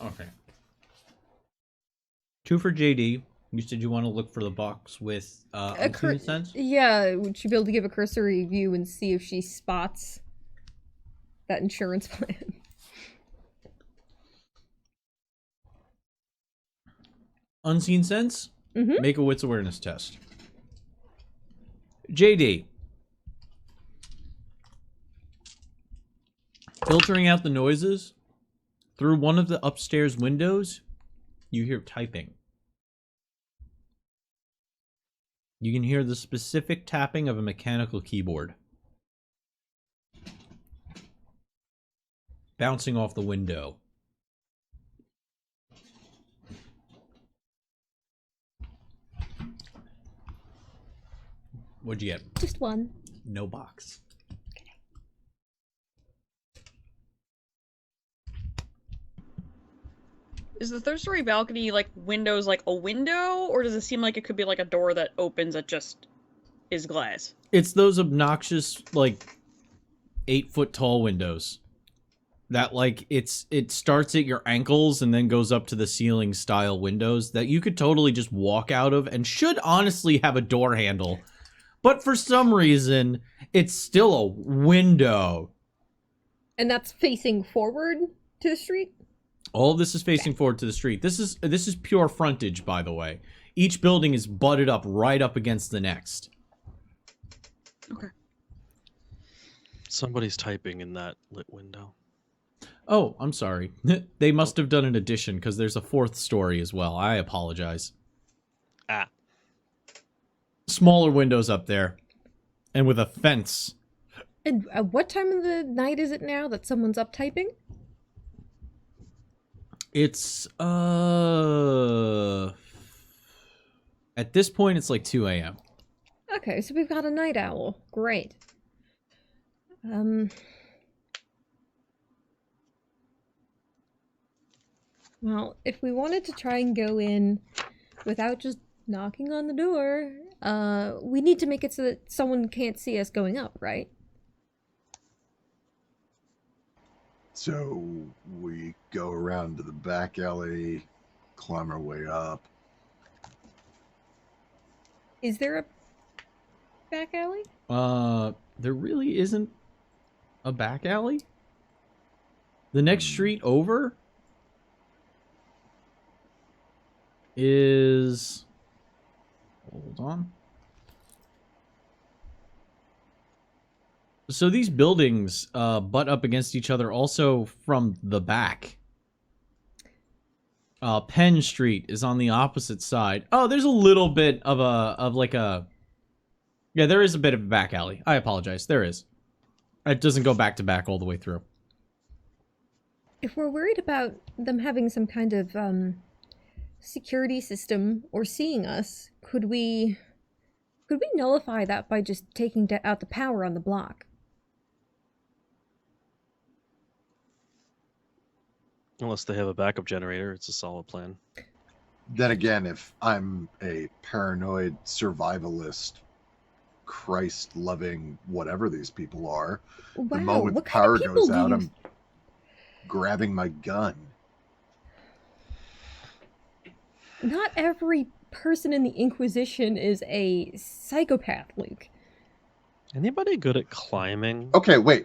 Okay. 2 for JD. You said you want to look for the box with unseen sense? Yeah, would she be able to give a cursory view and see if she spots that insurance plan? Unseen sense? Mm-hmm. Make a wits awareness test. JD. Filtering out the noises, through one of the upstairs windows, you hear typing. You can hear the specific tapping of a mechanical keyboard. Bouncing off the window. What'd you get? Just one. No box. Is the third-story balcony like windows like a window, or does it seem like it could be like a door that opens that just is glass? It's those obnoxious, like, 8-foot tall windows. That, like, it starts at your ankles and then goes up to the ceiling style windows that you could totally just walk out of and should honestly have a door handle. But for some reason, it's still a window. And that's facing forward to the street? All of this is facing forward to the street. This is pure frontage, by the way. Each building is butted up right up against the next. Okay. Somebody's typing in that lit window. Oh, I'm sorry. They must have done an addition because there's a 4th story as well. I apologize. Ah. Smaller windows up there. And with a fence. And at what time of the night is it now that someone's up typing? It's, at this point, it's like 2 a.m. Okay, so we've got a night owl. Great. Well, if we wanted to try and go in without just knocking on the door, we need to make it so that someone can't see us going up, right? So we go around to the back alley, climb our way up. Is there a back alley? There really isn't a back alley. The next street over is... Hold on. So these buildings butt up against each other also from the back. Penn Street is on the opposite side. Oh, there's a little bit of yeah, there is a bit of a back alley. I apologize. There is. It doesn't go back to back all the way through. If we're worried about them having some kind of security system or seeing us, could we nullify that by just taking out the power on the block? Unless they have a backup generator, it's a solid plan. Then again, if I'm a paranoid survivalist, Christ-loving whatever these people are, the Wow, moment the what kind of power people goes do out, you... I'm grabbing my gun. Not every person in the Inquisition is a psychopath, Luke. Anybody good at climbing? Okay, wait.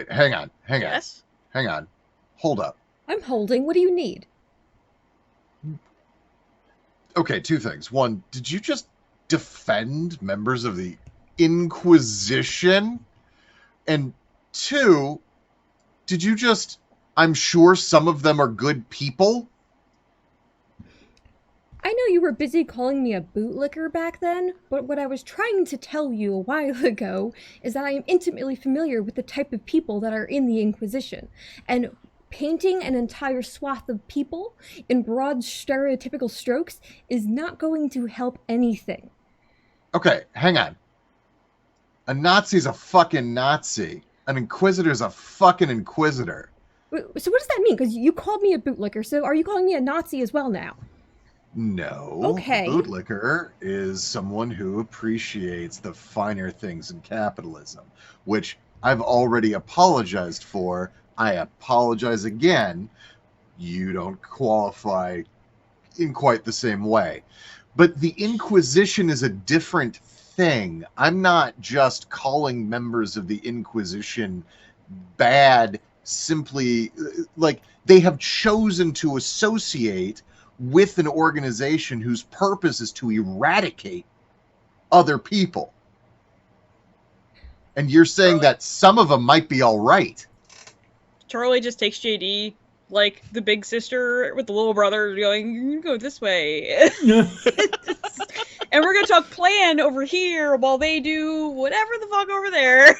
Hang on. Yes. Hang on. Hold up. I'm holding. What do you need? Okay, two things. One, did you just defend members of the Inquisition? And two, did you just... I'm sure some of them are good people? I know you were busy calling me a bootlicker back then, but what I was trying to tell you a while ago is that I am intimately familiar with the type of people that are in the Inquisition. And painting an entire swath of people in broad stereotypical strokes is not going to help anything. Okay, hang on. A Nazi's a fucking Nazi. An Inquisitor's a fucking Inquisitor. So what does that mean? Because you called me a bootlicker, so are you calling me a Nazi as well now? No. Okay. A bootlicker is someone who appreciates the finer things in capitalism, which I've already apologized for. I apologize again. You don't qualify in quite the same way. But the Inquisition is a different thing. I'm not just calling members of the Inquisition bad simply like they have chosen to associate with an organization whose purpose is to eradicate other people. And you're saying that some of them might be all right. Charlie just takes JD like the big sister with the little brother going, you go this way. And we're going to talk plan over here while they do whatever the fuck over there.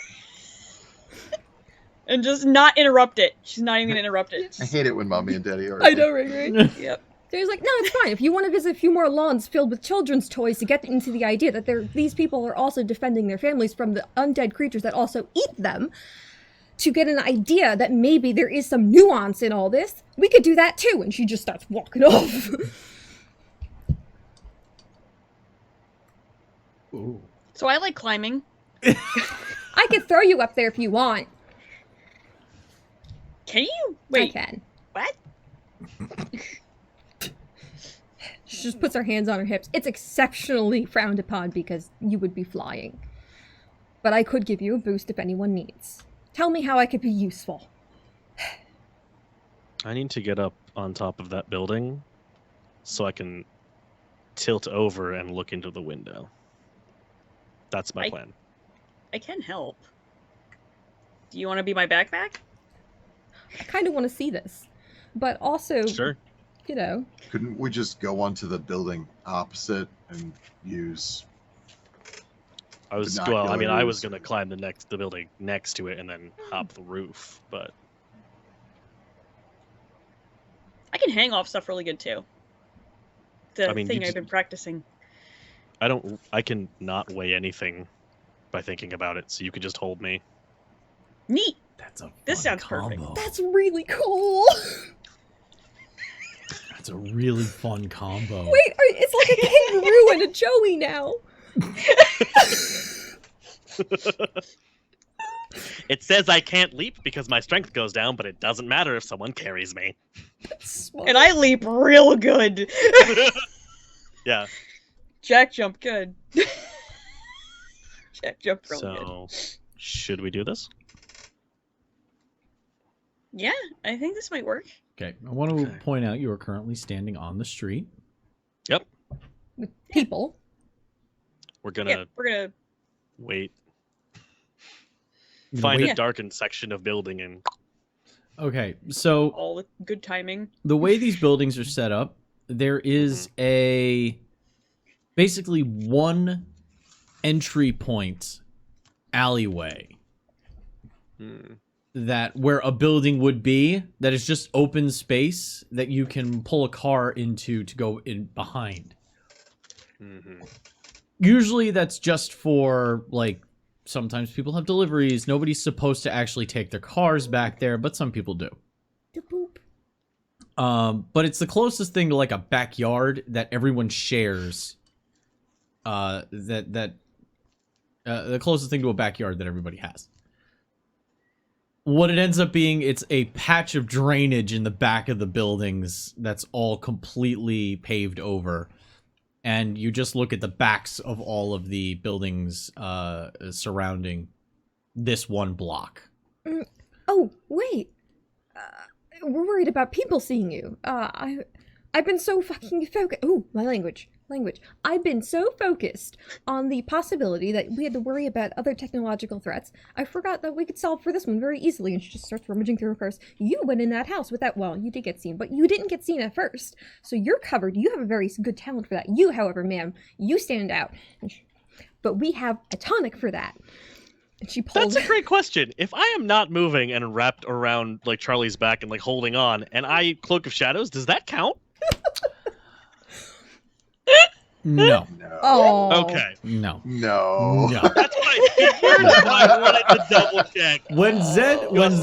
And just not interrupt it. She's not even going to interrupt it. I hate it when mommy and daddy are. I know, right? Yep. So he's like, no, it's fine. If you want to visit a few more lawns filled with children's toys to get into the idea that these people are also defending their families from the undead creatures that also eat them, to get an idea that maybe there is some nuance in all this, we could do that too. And she just starts walking off. Ooh. So I like climbing. I could throw you up there if you want. Can you? Wait. I can. What? She just puts her hands on her hips. It's exceptionally frowned upon because you would be flying. But I could give you a boost if anyone needs. Tell me how I could be useful. I need to get up on top of that building so I can tilt over and look into the window. That's my plan. I can help. Do you want to be my backpack? I kind of want to see this. But also, Sure. you know... Couldn't we just go onto the building opposite and use... I was going to climb the building next to it and then hop the roof, but I can hang off stuff really good too. The thing I've been practicing. I can not weigh anything by thinking about it, so you can just hold me. Neat. That's a This sounds combo. perfect. That's really cool! That's a really fun combo. Wait, it's like a kangaroo and a Joey now! It says I can't leap because my strength goes down, but it doesn't matter if someone carries me. And I leap real good. Yeah. Jack jump good. Jack jump real good. So, should we do this? Yeah, I think this might work. Okay, I want to point out you are currently standing on the street. Yep. With people. We're gonna wait. Find a darkened section of building and... Okay, so... All the good timing. The way these buildings are set up, there is basically one entry point alleyway. that where a building would be, that is just open space that you can pull a car into to go in behind. Mm-hmm. Usually that's just for, like, sometimes people have deliveries. Nobody's supposed to actually take their cars back there, but some people do. But it's the closest thing to, like, a backyard that everyone shares. The closest thing to a backyard that everybody has. What it ends up being, it's a patch of drainage in the back of the buildings that's all completely paved over. And you just look at the backs of all of the buildings surrounding this one block. Oh, wait. We're worried about people seeing you. I've been so fucking focused. Ooh, my language. I've been so focused on the possibility that we had to worry about other technological threats. I forgot that we could solve for this one very easily. And she just starts rummaging through her purse. You went in that house with that. Well, you did get seen, but you didn't get seen at first. So you're covered. You have a very good talent for that. You, however, ma'am, you stand out. But we have a tonic for that. And she pulls. That's a great question. If I am not moving and wrapped around like Charlie's back and like holding on, and I cloak of shadows, does that count? No. Oh. Okay. No. No. That's what I figured. But I wanted to double check. When in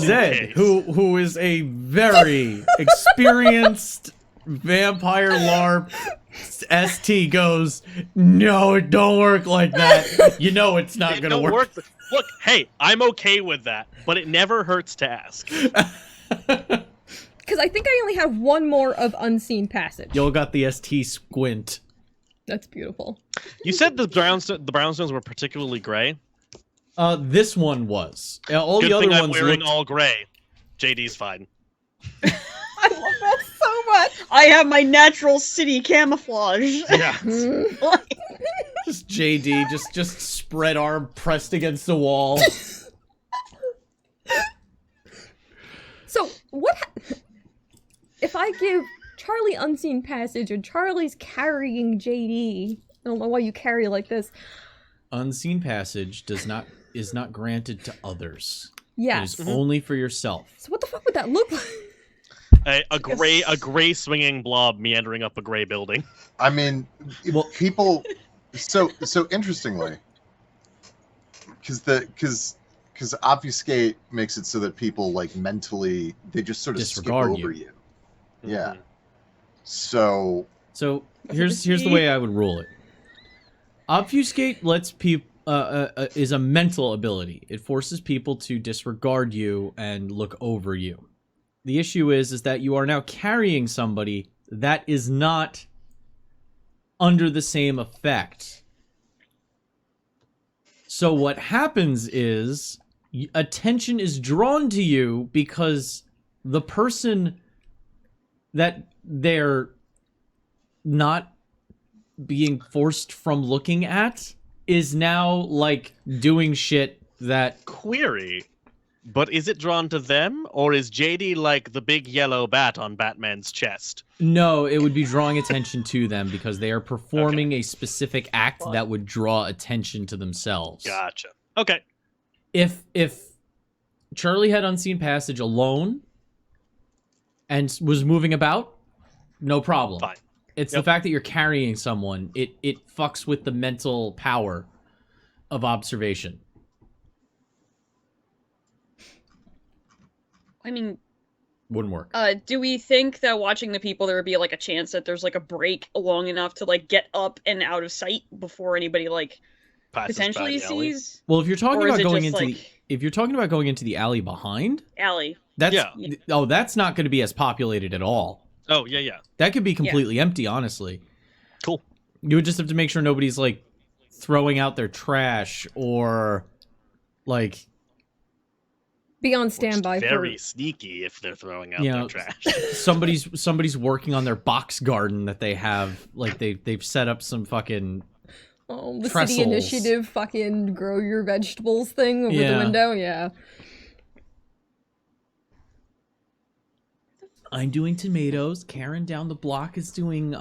Zed, case. who is a very experienced vampire LARP ST goes, no, it don't work like that. You know it's not gonna Don't work. Look, hey, I'm okay with that, but it never hurts to ask. Because I think I only have one more of Unseen Passage. Y'all got the ST squint. That's beautiful. You said the brownstones were particularly gray. This one was. All Good the other thing I'm ones wearing looked... all gray. JD's fine. I love that so much. I have my natural city camouflage. Yeah. Just JD, just spread arm pressed against the wall. So, if I give Charlie Unseen Passage and Charlie's carrying JD, I don't know why you carry like this. Unseen Passage is not granted to others. Yes. It is only for yourself. So what the fuck would that look like? A gray swinging blob meandering up a gray building. I mean, Well- people. So interestingly, because obfuscate makes it so that people like mentally they just sort of Disregard skip over you. you. Yeah. Mhm. So So here's the way I would rule it. Obfuscate lets people is a mental ability. It forces people to disregard you and look over you. The issue is that you are now carrying somebody that is not under the same effect. So what happens is attention is drawn to you because the person that they're not being forced from looking at is now like doing shit that Query. But is it drawn to them, or is JD like the big yellow bat on Batman's chest? no, it would be drawing attention to them because they are performing a specific act that would draw attention to themselves. Gotcha. Okay. If Charlie had Unseen Passage alone and was moving about, no problem. Fine. It's the fact that you're carrying someone. It fucks with the mental power of observation. I mean, Wouldn't work. do we think that watching the people there would be like a chance that there's like a break long enough to like get up and out of sight before anybody like Passes potentially by the alley. sees Well, if you're talking or is about it going just, into like- if you're talking about going into the alley behind, alley? that's Yeah. that's not going to be as populated at all. Oh, yeah. That could be completely empty, honestly. Cool. You would just have to make sure nobody's like throwing out their trash or like Be on Which is standby very for... sneaky if they're throwing out You their know, trash. somebody's working on their box garden that they have, like they've set up some fucking Oh, the trestles. city initiative fucking grow your vegetables thing over Yeah. the window, yeah. I'm doing tomatoes. Karen down the block is doing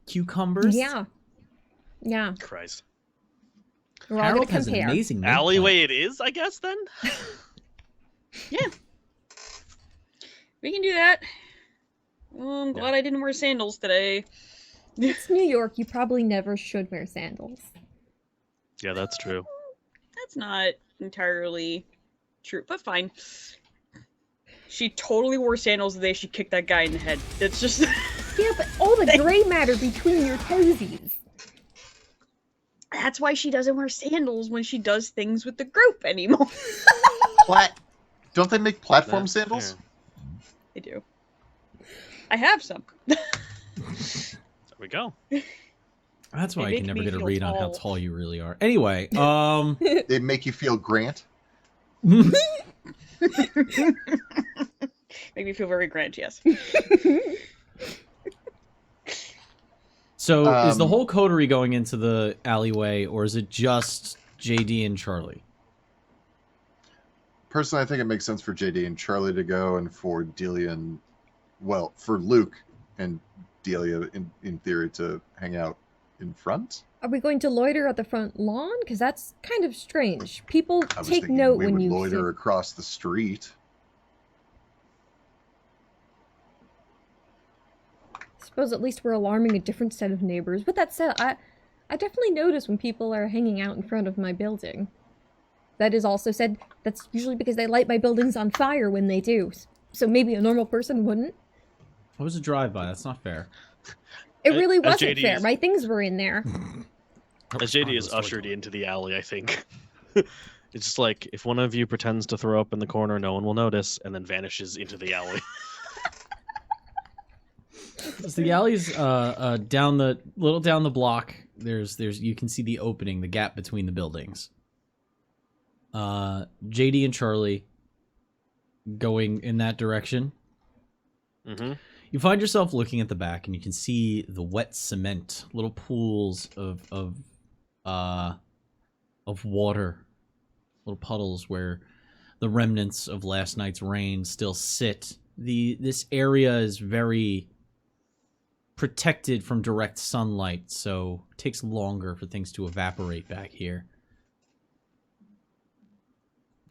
cucumbers. Yeah. Yeah. Christ. We're all Harold gonna has an compare. amazing nail Alleyway it is, I guess, then? We can do that. Well, I'm glad I didn't wear sandals today. It's New York. You probably never should wear sandals. Yeah, that's true. That's not entirely true, but fine. She totally wore sandals the day she kicked that guy in the head. It's just... Yeah, but all the gray matter between your toesies. That's why she doesn't wear sandals when she does things with the group anymore. Don't they make platform That's sandals? fair. I do. I have some. There we go. That's why They I can make never me get a feel read on how tall. tall you really are. Anyway, They make you feel Grant. Make me feel very grand, yes. so is the Um, whole coterie going into the alleyway, or is it just JD and Charlie? Personally, I think it makes sense for JD and Charlie to go, and for Delia and, well, for Luke and Delia, in theory, to hang out in front. Are we going to loiter at the front lawn? Because that's kind of strange. People I was take thinking note we when would you loiter see... across the street. Suppose at least we're alarming a different set of neighbors. With that said, I definitely notice when people are hanging out in front of my building. That is also said, that's usually because they light my buildings on fire when they do. So maybe a normal person wouldn't. What was a drive-by? That's not fair. It really As wasn't JD fair. is- My things were in there. As JD is ushered into the alley, I think. It's just like, if one of you pretends to throw up in the corner, no one will notice, and then vanishes into the alley. So the alley's down the block. There's you can see the opening, the gap between the buildings. JD and Charlie going in that direction. Mm-hmm. You find yourself looking at the back, and you can see the wet cement, little pools of water, little puddles where the remnants of last night's rain still sit. This area is very protected from direct sunlight, so it takes longer for things to evaporate back here.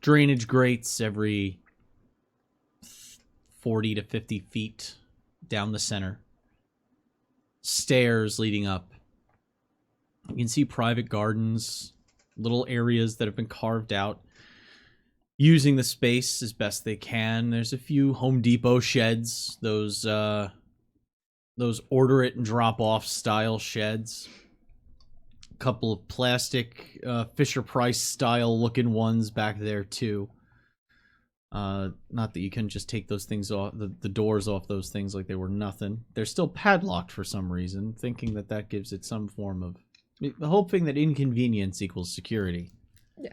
Drainage grates every 40 to 50 feet down the center. Stairs leading up. You can see private gardens, little areas that have been carved out, using the space as best they can. There's a few Home Depot sheds, those order it and drop off style sheds. A couple of plastic Fisher Price style looking ones back there too. Not that you can just take those things off, the doors off those things like they were nothing. They're still padlocked for some reason, thinking that gives it some form of, hoping that inconvenience equals security. Yeah.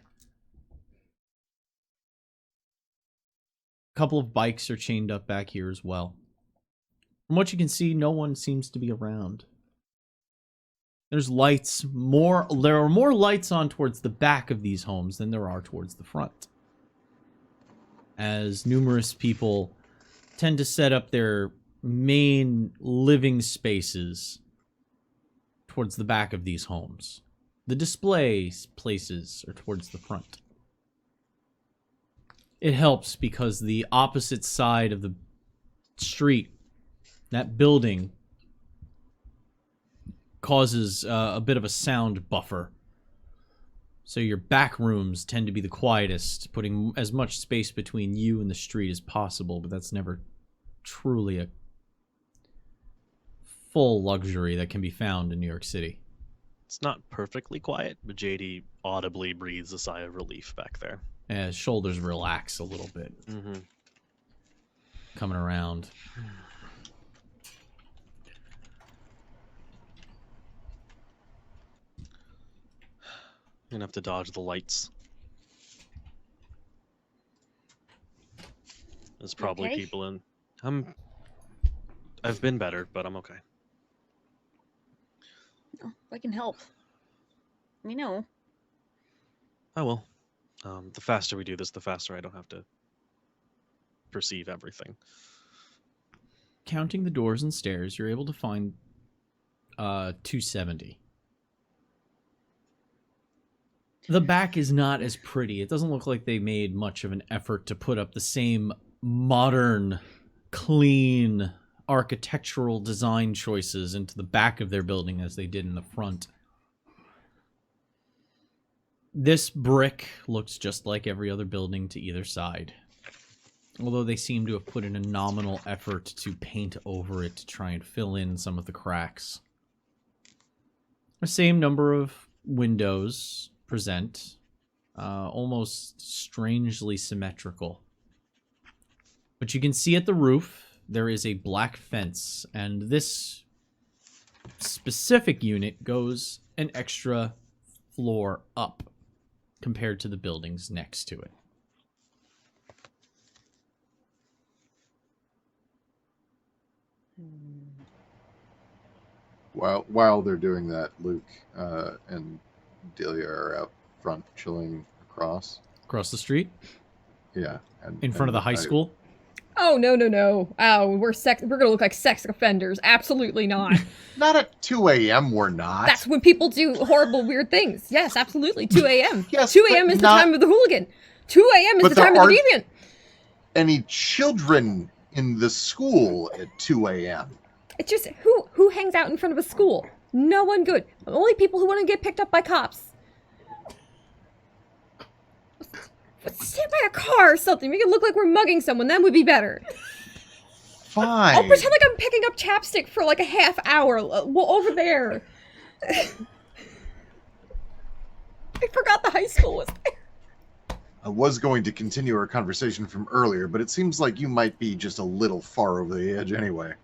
A couple of bikes are chained up back here as well. From what you can see, no one seems to be around. There's lights, there are more lights on towards the back of these homes than there are towards the front, as numerous people tend to set up their main living spaces towards the back of these homes. The display places are towards the front. It helps because the opposite side of the street, that building, causes a bit of a sound buffer. So your back rooms tend to be the quietest, putting as much space between you and the street as possible, but that's never truly a full luxury that can be found in New York City. It's not perfectly quiet, but JD audibly breathes a sigh of relief back there. His shoulders relax a little bit, Mm-hmm. coming around. You're gonna have to dodge the lights. There's probably okay? people in. I've been better, but I'm okay. No, if I can help. Let me know. I will. The faster we do this, the faster I don't have to perceive everything. Counting the doors and stairs, you're able to find 270. The back is not as pretty. It doesn't look like they made much of an effort to put up the same modern clean architectural design choices into the back of their building as they did in the front. This brick looks just like every other building to either side, although they seem to have put in a nominal effort to paint over it to try and fill in some of the cracks. The same number of windows present, almost strangely symmetrical. But you can see at the roof there is a black fence, and this specific unit goes an extra floor up compared to the buildings next to it. While they're doing that, Luke and Delia are out front chilling across. Across the street? Yeah. In front of the high school? Oh, no. Oh, we're gonna look like sex offenders. Absolutely not. Not at 2 a.m. we're not. That's when people do horrible, weird things. Yes, absolutely. 2 a.m. Yes, 2 a.m. is the time of the hooligan. 2 a.m. is But the there time of the aren't- deviant. Any children in the school at 2 a.m. It's just, who hangs out in front of a school? No one good. Only people who want to get picked up by cops. Stand by a car or something. Make it look like we're mugging someone. That would be better. Fine. I'll pretend like I'm picking up chapstick for like a half hour. Well, over there. I forgot the high school was there. I was going to continue our conversation from earlier, but it seems like you might be just a little far over the edge anyway.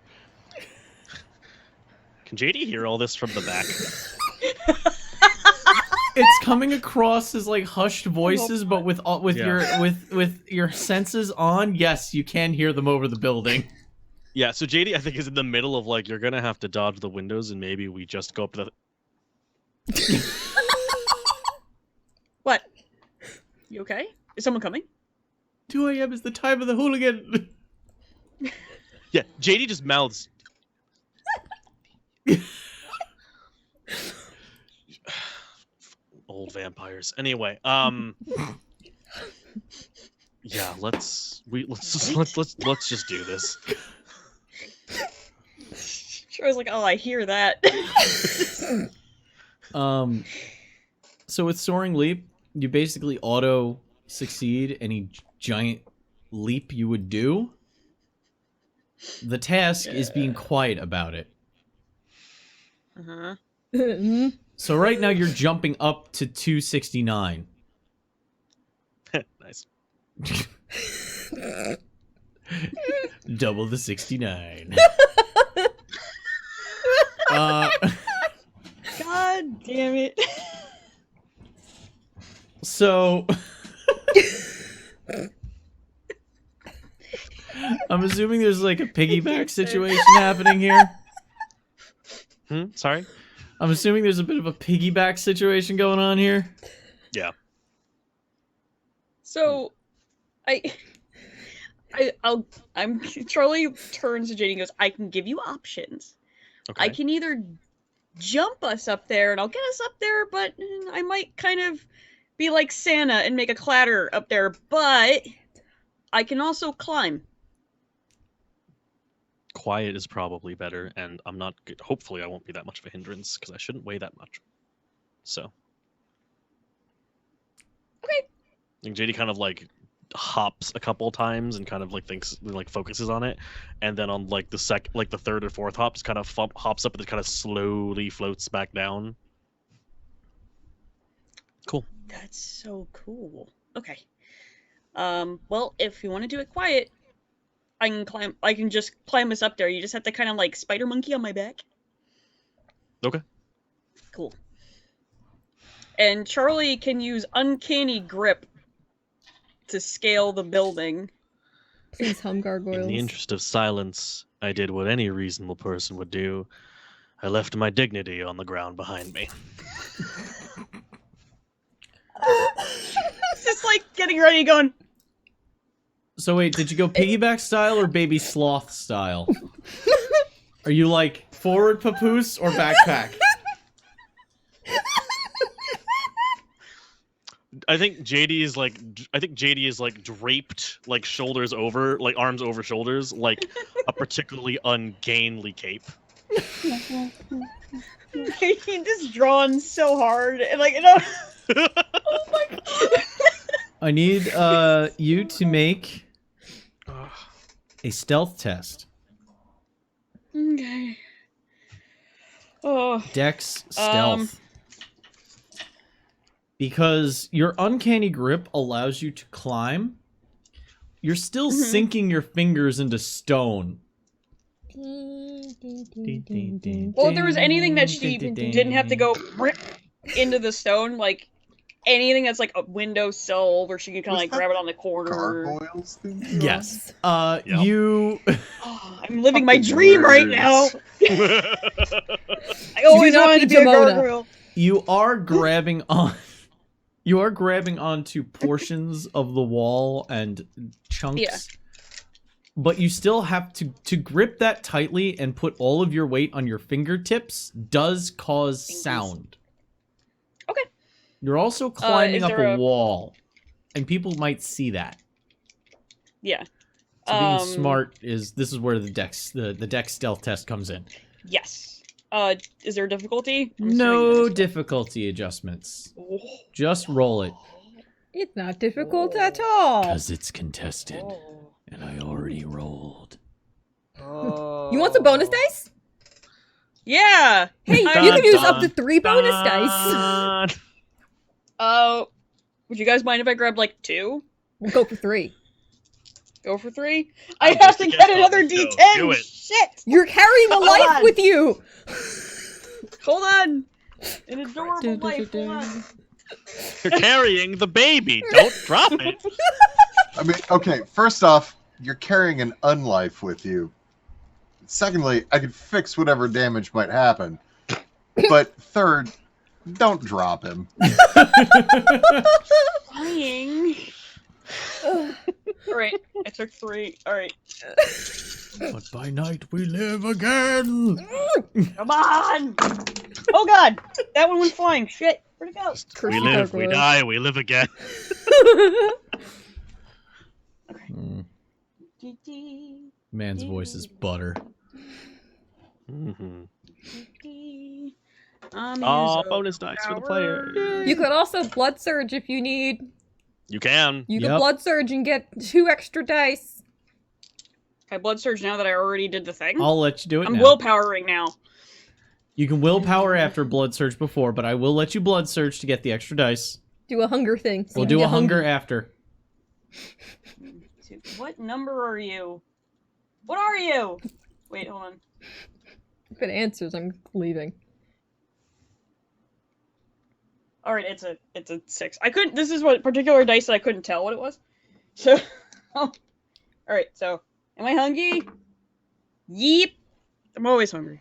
Can JD hear all this from the back? It's coming across as like hushed voices, but with Yeah. your senses on. Yes, you can hear them over the building. Yeah, so JD, I think, is in the middle of, like, you're gonna have to dodge the windows, and maybe we just go up to the... What? You okay? Is someone coming? 2 a.m. is the time of the hooligan. Yeah, JD just mouths... Old vampires. Anyway, yeah, let's just do this. Sure, I was like, oh, I hear that. So with Soaring Leap, you basically auto succeed any giant leap you would do. The task is being quiet about it. Uh-huh. So right now you're jumping up to 269. Nice. Double the 69. God damn it. So I'm assuming there's like a piggyback situation happening here. Sorry? I'm assuming there's a bit of a piggyback situation going on here. Yeah. So, Charlie turns to JD and goes, I can give you options. Okay. I can either jump us up there and I'll get us up there, but I might kind of be like Santa and make a clatter up there, but I can also climb. Quiet is probably better, and I'm not... Hopefully I won't be that much of a hindrance, because I shouldn't weigh that much. So. Okay. I think JD kind of, like, hops a couple times and kind of, like, focuses on it, and then on, like, the third or fourth hop, just kind of hops up and then kind of slowly floats back down. Cool. That's so cool. Okay. Well, if you want to do it quiet, I can just climb us up there. You just have to kind of like spider monkey on my back. Okay. Cool. And Charlie can use uncanny grip to scale the building. Please hum gargoyles. In the interest of silence, I did what any reasonable person would do. I left my dignity on the ground behind me. It's just like getting ready, going. So wait, did you go piggyback style or baby sloth style? Are you like forward papoose or backpack? JD is like draped like shoulders over, like arms over shoulders, like a particularly ungainly cape. He just drawn so hard and like Oh my god. I need you to make a stealth test. Okay. Oh. Dex stealth. Because your uncanny grip allows you to climb. You're still sinking your fingers into stone. Well, if there was anything that she didn't have to go into the stone, like anything that's like a windowsill where she can kind of like grab it on the corner. Gargoyles thing? Yes. Yep. You. Oh, I'm living my dream right now. I always not wanted be to be a Jamona. gargoyle. You are grabbing on. You are grabbing onto portions of the wall and chunks. Yeah. But you still have to grip that tightly and put all of your weight on your fingertips does cause sound. Okay. You're also climbing is up there a a- wall, and people might see that. Yeah. So being smart this is where the dex stealth test comes in. Yes. Is there a difficulty? I'm No assuming difficulty adjustments. there's- Just roll it. It's not difficult at all. Because it's contested. And I already rolled. You want some bonus dice? Yeah. Hey, you can use up to 3 bonus dice. Would you guys mind if I grab like 2? We'll go for 3. Go for 3? I I have to just get guessed another on the show. D10. Do it. Shit. You're carrying a Come life on. with you. Hold on. An adorable life. Hold on. You're carrying the baby. Don't drop it. I mean, okay, first off, you're carrying an unlife with you. Secondly, I could fix whatever damage might happen. But third, don't drop him. Flying. Alright, I took 3. Alright. But by night we live again. Come on! Oh god! That one went flying. Shit. Where'd it go? We live, we die, we live again. Man's voice is butter. Mm-hmm. Oh, bonus dice for the player. You could also blood surge if you need. You can. You could Yep. blood surge and get 2 extra dice. Can I blood surge now that I already did the thing? I'll let you do it I'm now. willpowering now. You can willpower after blood surge before, but I will let you blood surge to get the extra dice. Do a hunger thing. so We'll you do get a hunger hungry. after. What number are you? What are you? Wait, hold on. If it answers, I'm leaving. All right, it's a 6. I couldn't. This is what particular dice that I couldn't tell what it was. So, all right. So, am I hungry? Yeep. I'm always hungry.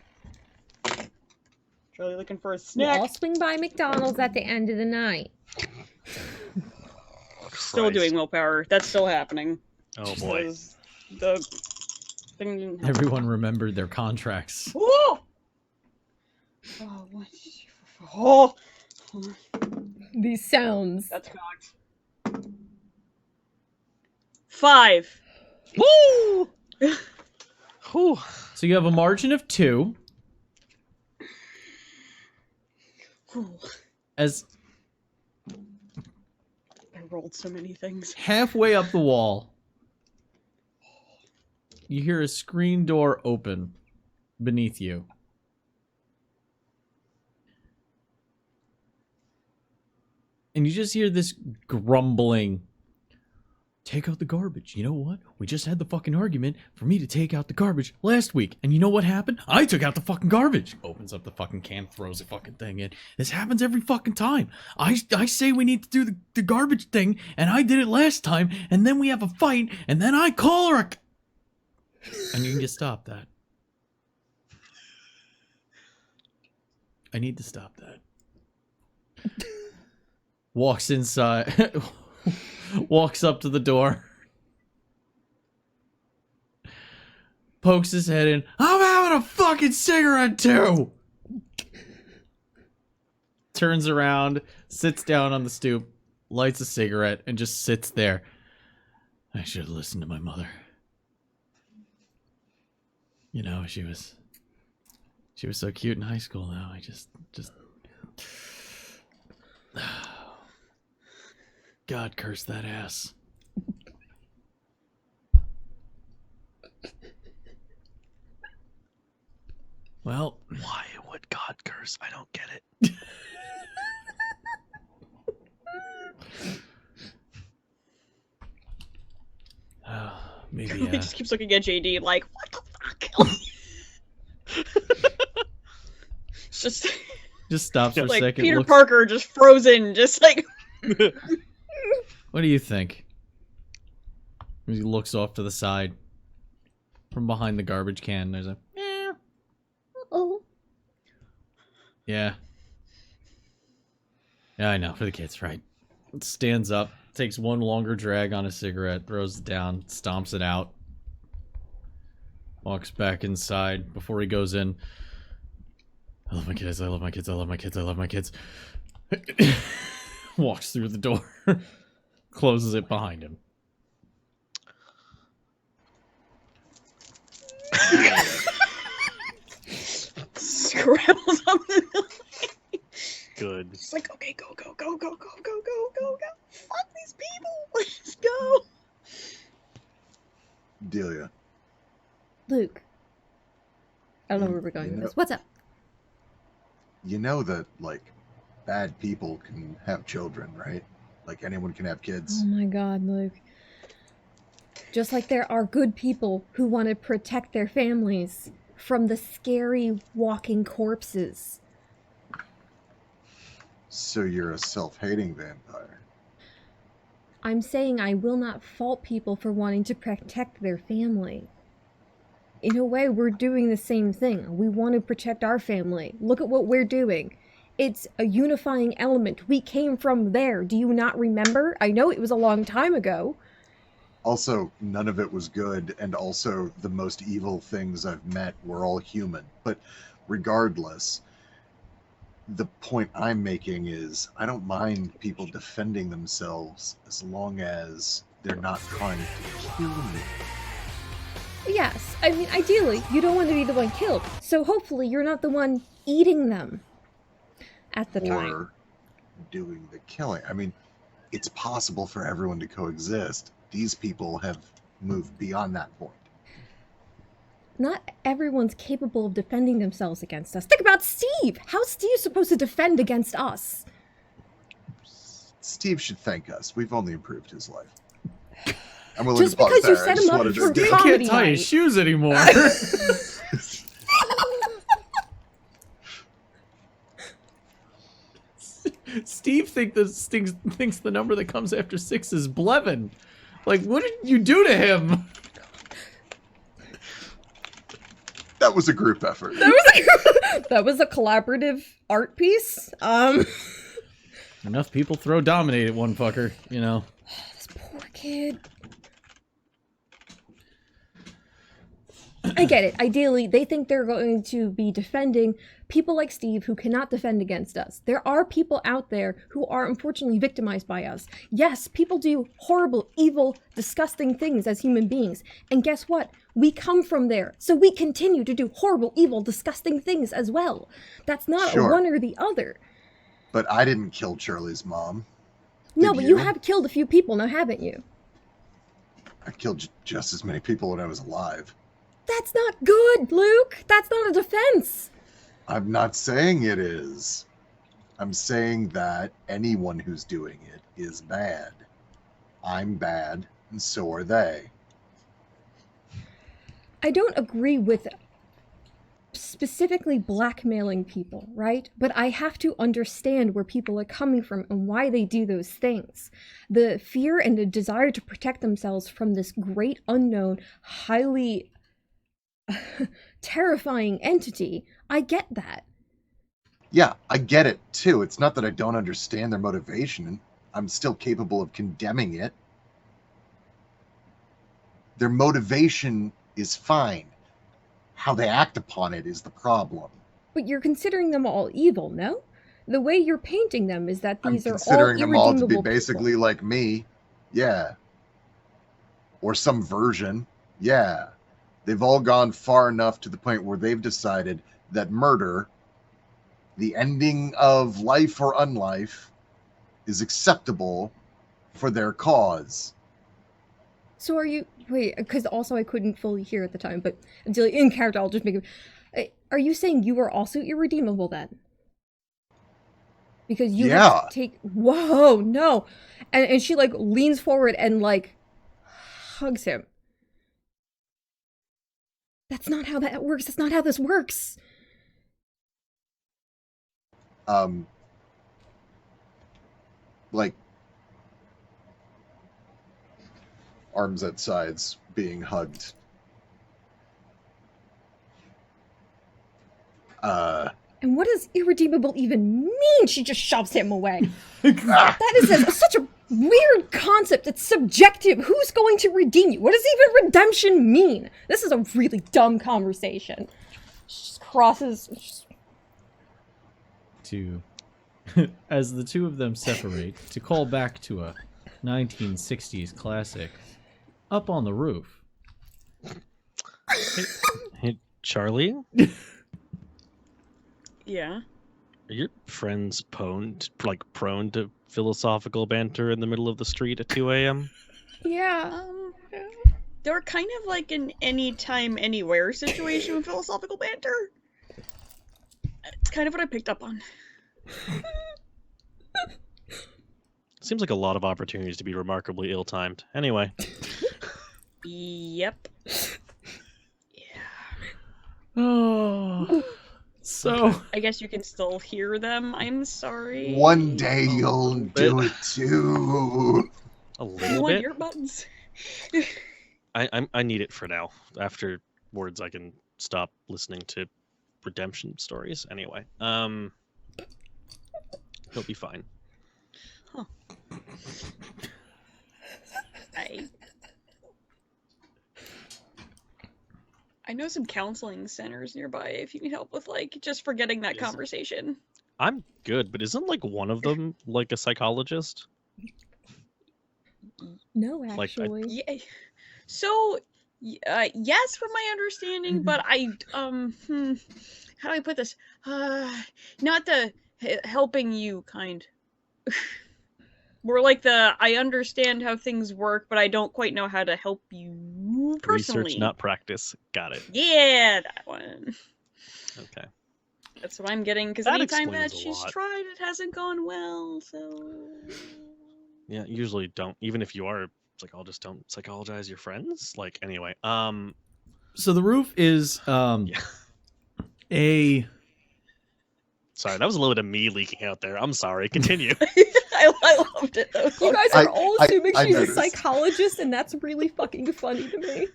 Really looking for a We'll snack. all swing by McDonald's at the end of the night. Still Christ. doing willpower. That's still happening. Oh boy. Because The thing didn't happen. Everyone remembered their contracts. Woo! Oh, what? Oh, These sounds. that's cocked. 5. Woo! Whew. So you have a margin of 2. Whew. As I rolled so many things. halfway up the wall, you hear a screen door open beneath you. And you just hear this grumbling. Take out the garbage. You know what? We just had the fucking argument for me to take out the garbage last week. And you know what happened? I took out the fucking garbage. Opens up the fucking can, throws the fucking thing in. This happens every fucking time. I say we need to do the garbage thing, and I did it last time, and then we have a fight, and then I call her a... And you can just stop that. I need to stop that. Walks inside... Walks up to the door. Pokes his head in. I'm having a fucking cigarette too! Turns around, sits down on the stoop, lights a cigarette, and just sits there. I should have listened to my mother. You know, she was so cute in high school. Though I just God curse that ass. Well, Why would God curse? I don't get it. maybe He just keeps looking at JD like, what the fuck? It's just stops for a like second. Peter looks, Parker just frozen, just like. What do you think? He looks off to the side. From behind the garbage can, there's a... Oh. Yeah. Yeah, I know. For the kids, right. Stands up, takes one longer drag on a cigarette, throws it down, stomps it out. Walks back inside before he goes in. I love my kids, I love my kids, I love my kids, I love my kids. Walks through the door. Closes it behind him. Scrambles on the. Good. It's like, okay, go. Fuck these people. Let's go. Delia. Luke. I don't know where we're going with this. What's up? You know that, like, bad people can have children, right? Like, anyone can have kids. Oh my god, Luke. Just like there are good people who want to protect their families from the scary walking corpses. So you're a self-hating vampire. I'm saying I will not fault people for wanting to protect their family. In a way, we're doing the same thing. We want to protect our family. Look at what we're doing. It's a unifying element. We came from there. Do you not remember? I know it was a long time ago. Also, none of it was good, and also the most evil things I've met were all human. But regardless, the point I'm making is I don't mind people defending themselves as long as they're not trying to kill me. Yes, I mean, ideally, you don't want to be the one killed. So hopefully you're not the one eating them at the time. Or doing the killing. I mean, it's possible for everyone to coexist. These people have moved beyond that point. Not everyone's capable of defending themselves against us. Think about Steve! How's Steve supposed to defend against us? Steve should thank us. We've only improved his life. I'm willing Just to pause because you there. I set just him up wanted to for do it. He can't comedy tie his night. shoes anymore. Steve thinks the number that comes after 6 is Blevin. Like, what did you do to him? That was a group effort. That was a collaborative art piece. Enough people throw dominate at one fucker, you know. This poor kid. I get it. Ideally, they think they're going to be defending people like Steve who cannot defend against us. There are people out there who are unfortunately victimized by us. Yes, people do horrible, evil, disgusting things as human beings. And guess what? We come from there. So we continue to do horrible, evil, disgusting things as well. That's not Sure. one or the other. But I didn't kill Charlie's mom. No, Did but you? you have killed a few people now, haven't you? I killed just as many people when I was alive. That's not good, Luke. That's not a defense. I'm not saying it is. I'm saying that anyone who's doing it is bad. I'm bad, and so are they. I don't agree with specifically blackmailing people, right? But I have to understand where people are coming from and why they do those things. The fear and the desire to protect themselves from this great unknown, highly terrifying entity, I get that. Yeah, I get it too. It's not that I don't understand their motivation. I'm still capable of condemning it. Their motivation is fine. How they act upon it is the problem. But you're considering them all evil, no? the way you're painting them is that I'm these are all considering them all to be irredeemable basically people. like me. Yeah. Or some version. Yeah. They've all gone far enough to the point where they've decided that murder, the ending of life or unlife, is acceptable for their cause. So are you wait? Because also I couldn't fully hear at the time, but until in character, I'll just make it. Are you saying you are also irredeemable then? Because you have Yeah. to take. Whoa, no, and she like leans forward and like hugs him. That's not how that works. That's not how this works. Like arms at sides being hugged. And what does irredeemable even mean? She just shoves him away. Ah, That is such a weird concept. It's subjective. Who's going to redeem you? What does even redemption mean? This is a really dumb conversation. She just crosses. To as the two of them separate, to call back to a 1960s classic, Up on the Roof. Hey, Charlie, Yeah. are your friends prone to philosophical banter in the middle of the street at 2 a.m.? Yeah. They're kind of like an anytime, anywhere situation with philosophical banter. It's kind of what I picked up on. Seems like a lot of opportunities to be remarkably ill-timed. Anyway, Yep. Oh, so I guess you can still hear them. I'm sorry. one day A you'll little do bit. it too. a You little want bit. earbuds? I need it for now. Afterwards, I can stop listening to redemption stories. Anyway, he'll be fine. I know some counseling centers nearby if you need help with like just forgetting that Yes. conversation. I'm good, but isn't like one of them like a psychologist? No, Like, I- actually. Yeah. So, yes, from my understanding, but I how do I put this? Not the helping you kind. More like the I understand how things work, but I don't quite know how to help you personally. Research, not practice. Got it. Yeah, that one. Okay. That's what I'm getting, because That anytime that explains a she's lot. tried, it hasn't gone well, so... Yeah, usually don't. Even if you are a psychologist, don't psychologize your friends. Like, anyway. so the roof is Yeah. a Sorry, that was a little bit of me leaking out there. I'm sorry. Continue. I loved it, though. You guys are I- all I- assuming I she's a noticed. psychologist, and that's really fucking funny to me.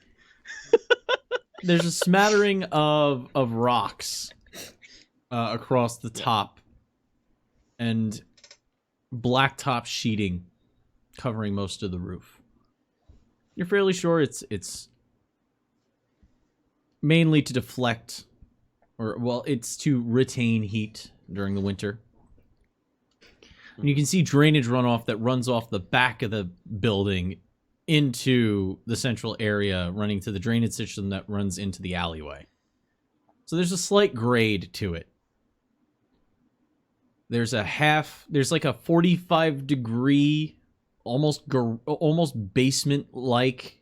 there's a smattering of rocks across the top and blacktop sheeting covering most of the roof. You're fairly sure it's mainly to deflect, or well, it's to retain heat during the winter. And you can see drainage runoff that runs off the back of the building into the central area, running to the drainage system that runs into the alleyway. So there's a slight grade to it. There's like a 45-degree, almost basement-like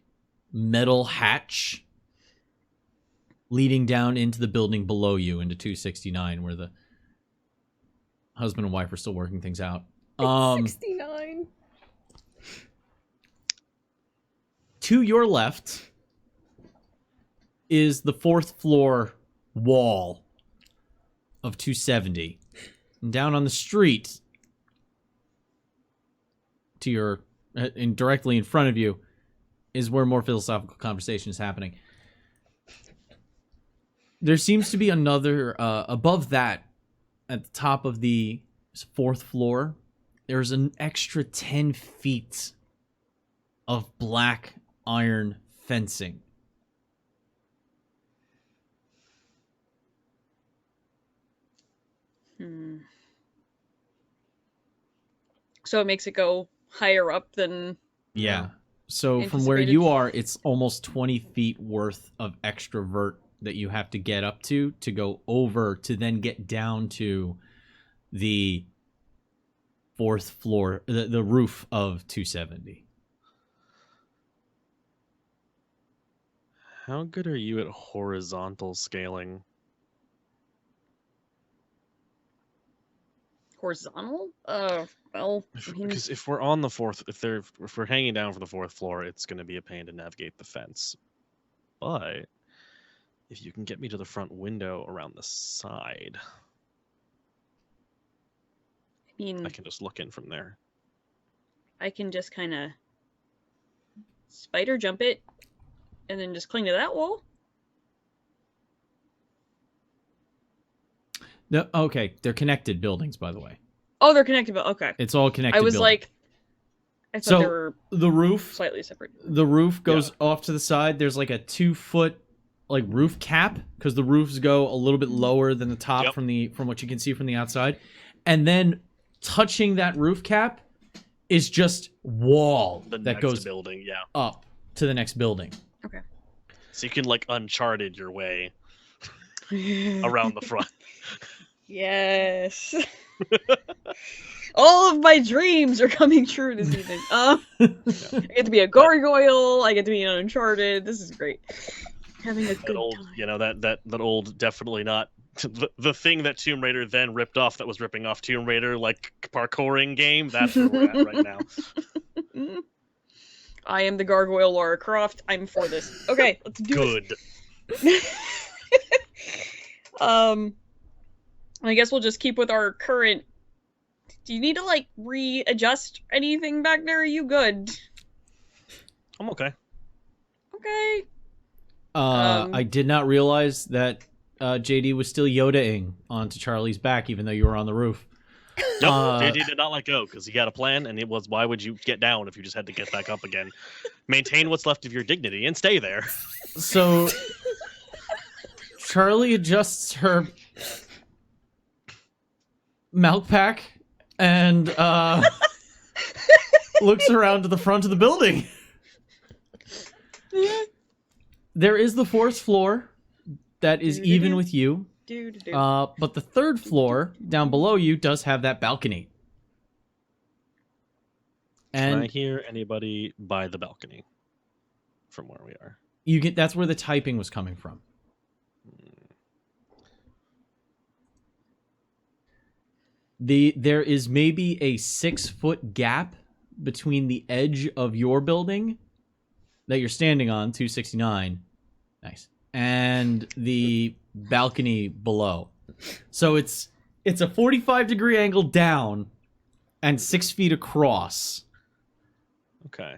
metal hatch leading down into the building below you, into 269, where the husband and wife are still working things out. 69. To your left is the 4th floor wall of 270. And down on the street, to your and directly in front of you, is where more philosophical conversation is happening. There seems to be another above that, at the top of the 4th floor. There's an extra 10 feet of black iron fencing. So it makes it go higher up than... Yeah. So from where you Anticipated. are, it's almost 20 feet worth of extrovert that you have to get up to go over to then get down to the fourth floor, the roof of 270. How good are you at horizontal scaling? horizontal? Well, I mean, Because if we're on the fourth, if we're hanging down from the fourth floor, it's going to be a pain to navigate the fence. But if you can get me to the front window around the side, I can just look in from there. I can just kind of spider jump it and then just cling to that wall. No, okay, they're connected buildings, by the way. Oh, they're connected, but okay. It's all connected. I was buildings. like, I thought they were the roof, slightly separate. the roof goes off to the side. There's like a 2-foot like roof cap because the roofs go a little bit lower than the top from what you can see from the outside, and then touching that roof cap is just wall that goes building, up to the next building. Okay. So you can like Uncharted your way around the front. Yes. All of my dreams are coming true this evening. I get to be a gargoyle. I get to be in Uncharted. This is great. Having a good old, time. you know, that old, definitely not the thing that Tomb Raider then ripped off that was ripping off Tomb Raider, like parkouring game. That's where we're at right now. I am the gargoyle Lara Croft. I'm for this. Okay, let's do Good. I guess we'll just keep with our current. Do you need to like readjust anything back there? Are you good? I'm okay. Okay. I did not realize that JD was still Yoda-ing onto Charlie's back, even though you were on the roof. Nope, JD did not let go because he had a plan, and it was, why would you get down if you just had to get back up again? Maintain what's left of your dignity and stay there. So Charlie adjusts her milk pack and looks around to the front of the building. There is the fourth floor that is even with you. But the third floor down below you does have that balcony. And Can I hear anybody by the balcony from where we are? that's where the typing was coming from. There is maybe a 6-foot gap between the edge of your building that you're standing on, 269. Nice. And the balcony below. So it's a 45-degree angle down and 6 feet across. Okay.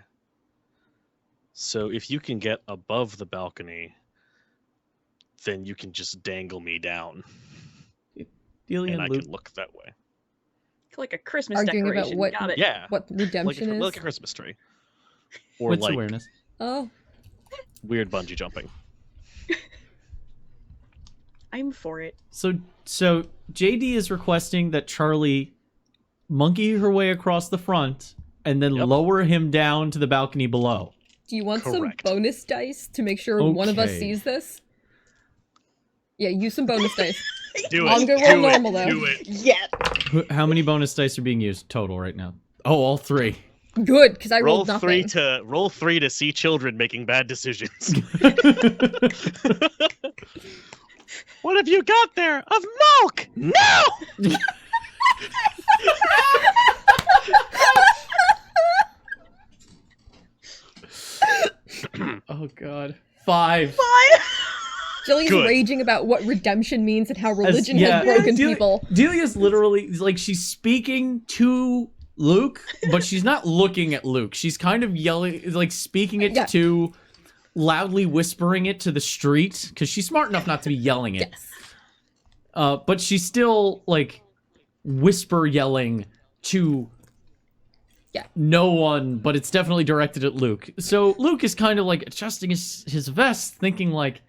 So if you can get above the balcony, then you can just dangle me down. Delia and I Luke. can look that way. Like a Christmas Arguing about decoration. what- Got it. Yeah. What redemption is? Like a Christmas tree. Or Wits like awareness. Oh, weird bungee jumping. I'm for it. So JD is requesting that Charlie monkey her way across the front and then lower him down to the balcony below. do you want Correct. some bonus dice to make sure one of us Okay. sees this? Yeah, use some bonus dice. Do it. I'm gonna roll do normal, it. though. Do it. Yeah. How many bonus dice are being used total right now? Oh, all 3. Good, because I Roll rolled nothing. roll three to see children making bad decisions. What have you got there? Of milk? No! Oh god. 5. Jillian's Good. raging about what redemption means and how religion yeah. has broken Delia- people. Delia's literally like she's speaking to Luke, but she's not looking at Luke. She's kind of yelling, like speaking it Yeah. to, loudly whispering it to the street because she's smart enough not to be yelling it. Yes. But she's still like whisper yelling to no one, but it's definitely directed at Luke. So Luke is kind of like adjusting his vest, thinking like,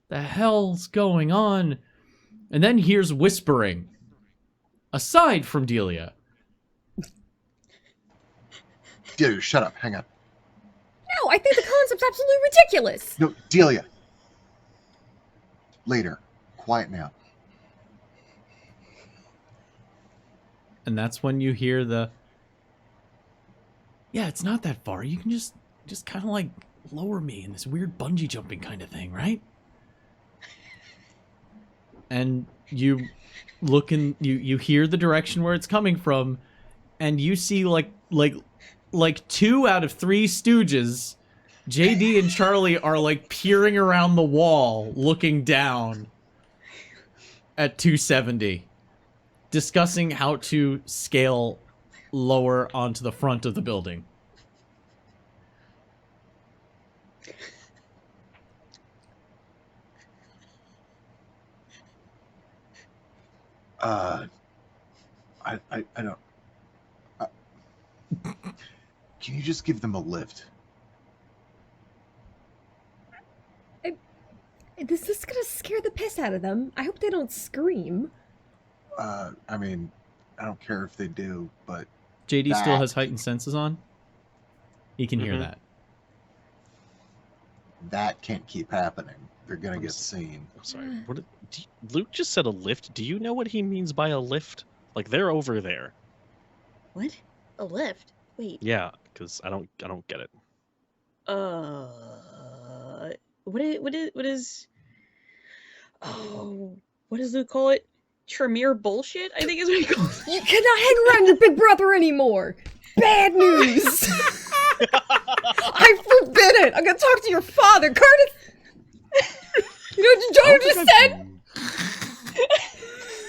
the hell's going on? And then hears whispering aside from Delia. Delia, shut up. Hang on. No, I think the concept's absolutely ridiculous. No, Delia. Later. Quiet now. And that's when you hear the... Yeah, it's not that far. You can just kind of like lower me in this weird bungee jumping kind of thing, right? And you look in, you hear the direction where it's coming from, and you see like 2 out of 3 stooges, JD and Charlie, are like peering around the wall, looking down at 270, discussing how to scale lower onto the front of the building. I don't. Can you just give them a lift? This is gonna scare the piss out of them. I hope they don't scream. I mean, I don't care if they do, but JD still has heightened senses on. He can hear that. That can't keep happening. They're gonna get seen. I'm sorry. Luke just said a lift. Do you know what he means by a lift? Like they're over there. What? A lift? Wait. Yeah, because I don't get it. What is? Oh, what does Luke call it? Tremere bullshit, I think is what he calls it. You cannot hang around your big brother anymore. Bad news. I forbid it. I'm gonna talk to your father, Curtis. You know what Joe just said?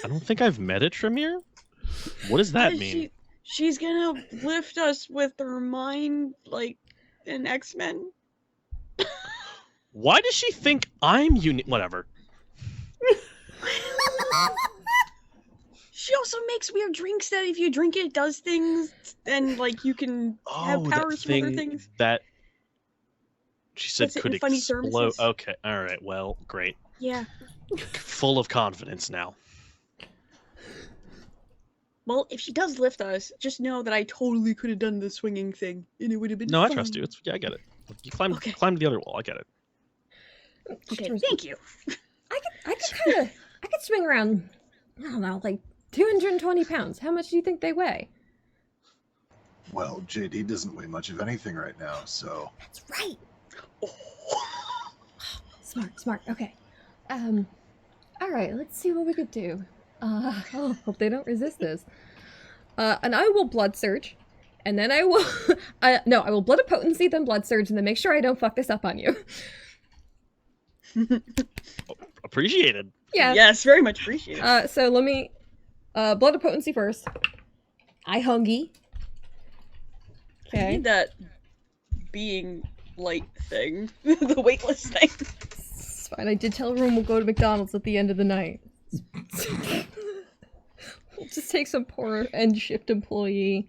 I don't think I've met a Tremere. What does that mean? She's gonna lift us with her mind like an X-Men. Why does she think I'm unique? Whatever. She also makes weird drinks that if you drink it, does things, and like you can have powers from other things. That she said Puts it could in funny explode. services. Okay, all right. Well, great. Yeah. Full of confidence now. Well, if she does lift us, just know that I totally could have done the swinging thing, and it would have been No, fun. I trust you. I get it. You climb Okay. to the other wall. I get it. Okay, thank you. I could swing around, I don't know, like 220 pounds. How much do you think they weigh? Well, JD doesn't weigh much of anything right now, so. That's right. Smart. Okay. All right. Let's see what we could do. Hope they don't resist this. And I will blood surge, and then I will. No, I will blood of potency, then blood surge, and then make sure I don't fuck this up on you. Appreciated. Yeah. Yes, very much appreciated. So let me. Blood of potency first. I hungy. I Okay. need that being light thing, the weightless thing. It's fine. I did tell everyone we'll go to McDonald's at the end of the night. We'll just take some poor end shift employee.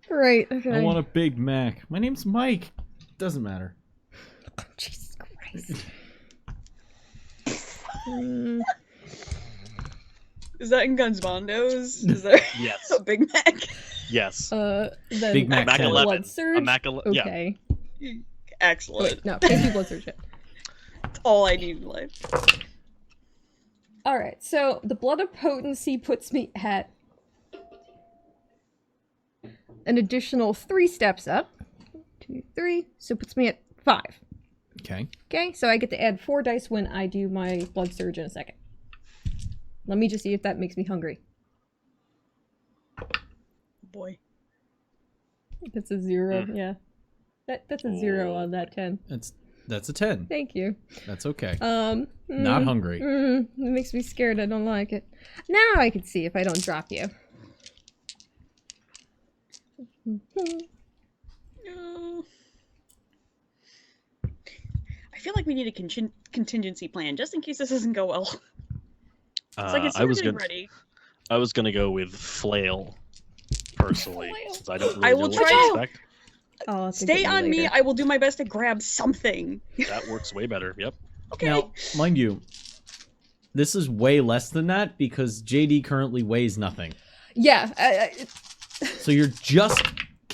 Right, okay. I want a Big Mac. My name's Mike. Doesn't matter. Oh, Jesus Christ. Is that in Guns Bondos? Is there Yes. a Big Mac? Yes. Then Big Mac Mac 10. 11. blood surge. A Mac 11. Yeah. Okay. Excellent. Wait, no, can't do blood surge yet. That's all I need in life. Alright, so the blood of potency puts me at an additional 3 steps up. 2, 3, so it puts me at 5. Okay. Okay, so I get to add 4 dice when I do my blood surge in a second. Let me just see if that makes me hungry. Boy. That's a 0, yeah. That's a 0 on that 10. That's a 10. Thank you. That's okay. Not Not hungry. It makes me scared. I don't like it. Now I can see if I don't drop you. No. I feel like we need a contingency plan just in case this doesn't go well. It's like it's getting ready. I was gonna go with flail, personally, Flail. since I don't really I know will what try to to- expect. Oh, I'll think Stay of it on me. later. I will do my best to grab something. That works way better. Yep. Okay. Now, mind you, this is way less than that because JD currently weighs nothing. Yeah. So you're just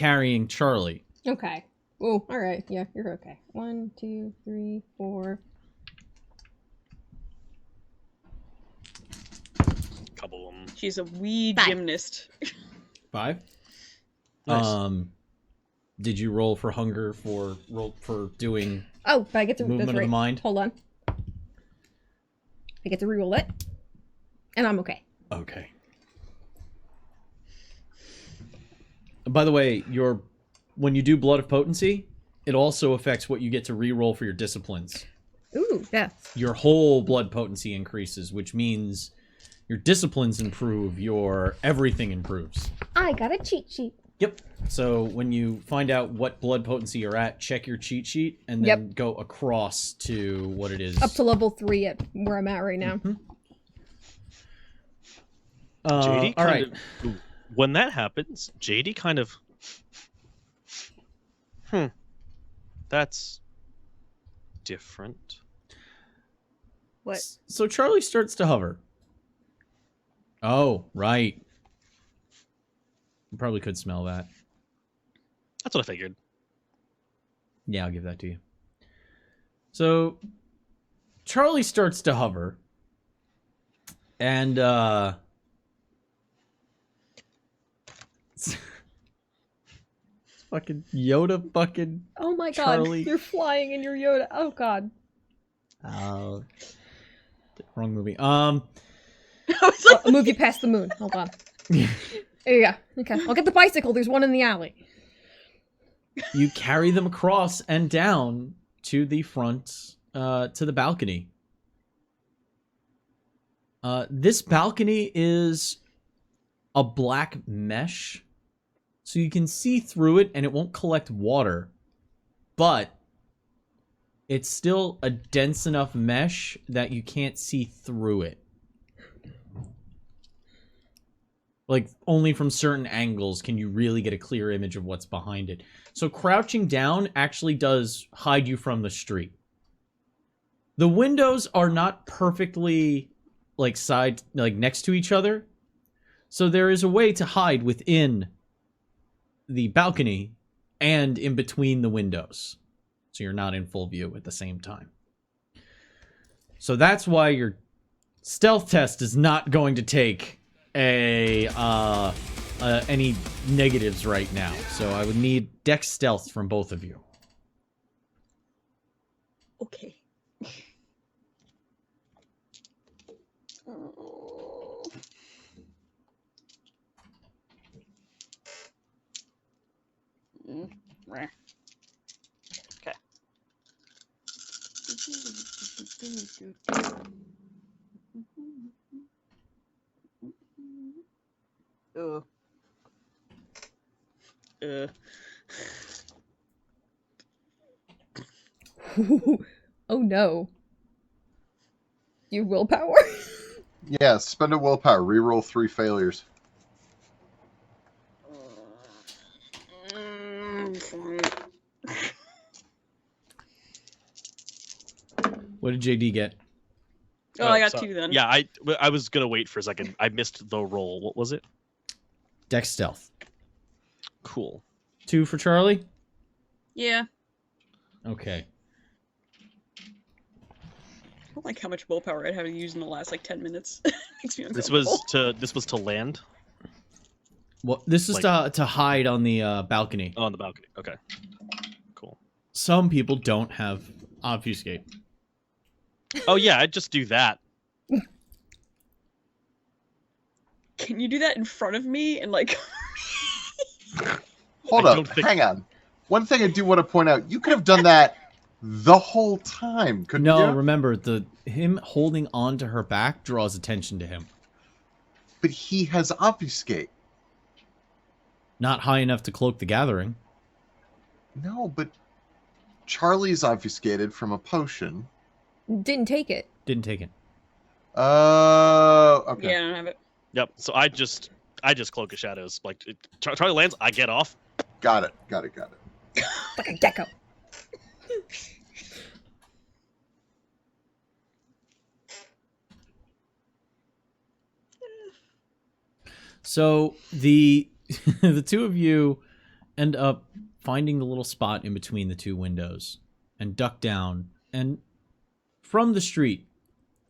carrying Charlie. Okay. Oh, all right. Yeah, you're okay. 1, 2, 3, 4. Couple of them. She's a wee 5. gymnast. 5. Nice. Did you roll for hunger for doing Oh, but I get to movement that's of right. the mind? Hold on. I get to reroll it, and I'm okay. Okay. By the way, when you do Blood of Potency, it also affects what you get to reroll for your disciplines. Ooh, yes. Your whole blood potency increases, which means your disciplines improve, your everything improves. I got a cheat sheet. Yep. So when you find out what blood potency you're at, check your cheat sheet and then go across to what it is. Up to level 3 at where I'm at right now. Mm-hmm. JD all right. When that happens, JD kind of... That's different. What? So Charlie starts to hover. Oh, right. You probably could smell that. That's what I figured. Yeah, I'll give that to you. So Charlie starts to hover. And it's fucking Yoda fucking Oh my Charlie. god, you're flying in your Yoda. Oh god. wrong movie. I was like, I'll move you past the moon. Hold on. There you go. Okay, I'll get the bicycle. There's one in the alley. You carry them across and down to the front, to the balcony. This balcony is a black mesh, so you can see through it and it won't collect water, but it's still a dense enough mesh that you can't see through it. Like, only from certain angles can you really get a clear image of what's behind it. So crouching down actually does hide you from the street. The windows are not perfectly next to each other. So there is a way to hide within the balcony and in between the windows. So you're not in full view at the same time. So that's why your stealth test is not going to take any negatives right now. So I would need dex stealth from both of you. okay. Okay. Oh no. You willpower? Yeah, spend a willpower. Reroll 3 failures. What did JD get? Oh, I got so- 2 then. Yeah, I was gonna wait for a second. I missed the roll. What was it? Dex stealth. Cool. 2 for Charlie? Yeah. Okay. I don't like how much willpower I'd have to use in the last 10 minutes. Makes me This uncomfortable. was to land Well, this is to hide on the balcony. on the balcony. Okay. Cool. Some people don't have obfuscate. Oh yeah, I'd just do that. Can you do that in front of me and Hold I up, don't think- hang on. One thing I do want to point out, you could have done that the whole time, couldn't No, you? remember, him holding on to her back draws attention to him. But he has obfuscate. Not high enough to cloak the gathering. No, but Charlie's obfuscated from a potion. Didn't take it. Didn't take it. Okay. Yeah, I don't have it. Yep. So I just cloak of shadows. Charlie lands, I get off. Got it. Like a gecko. So the the two of you end up finding the little spot in between the two windows and duck down. And from the street,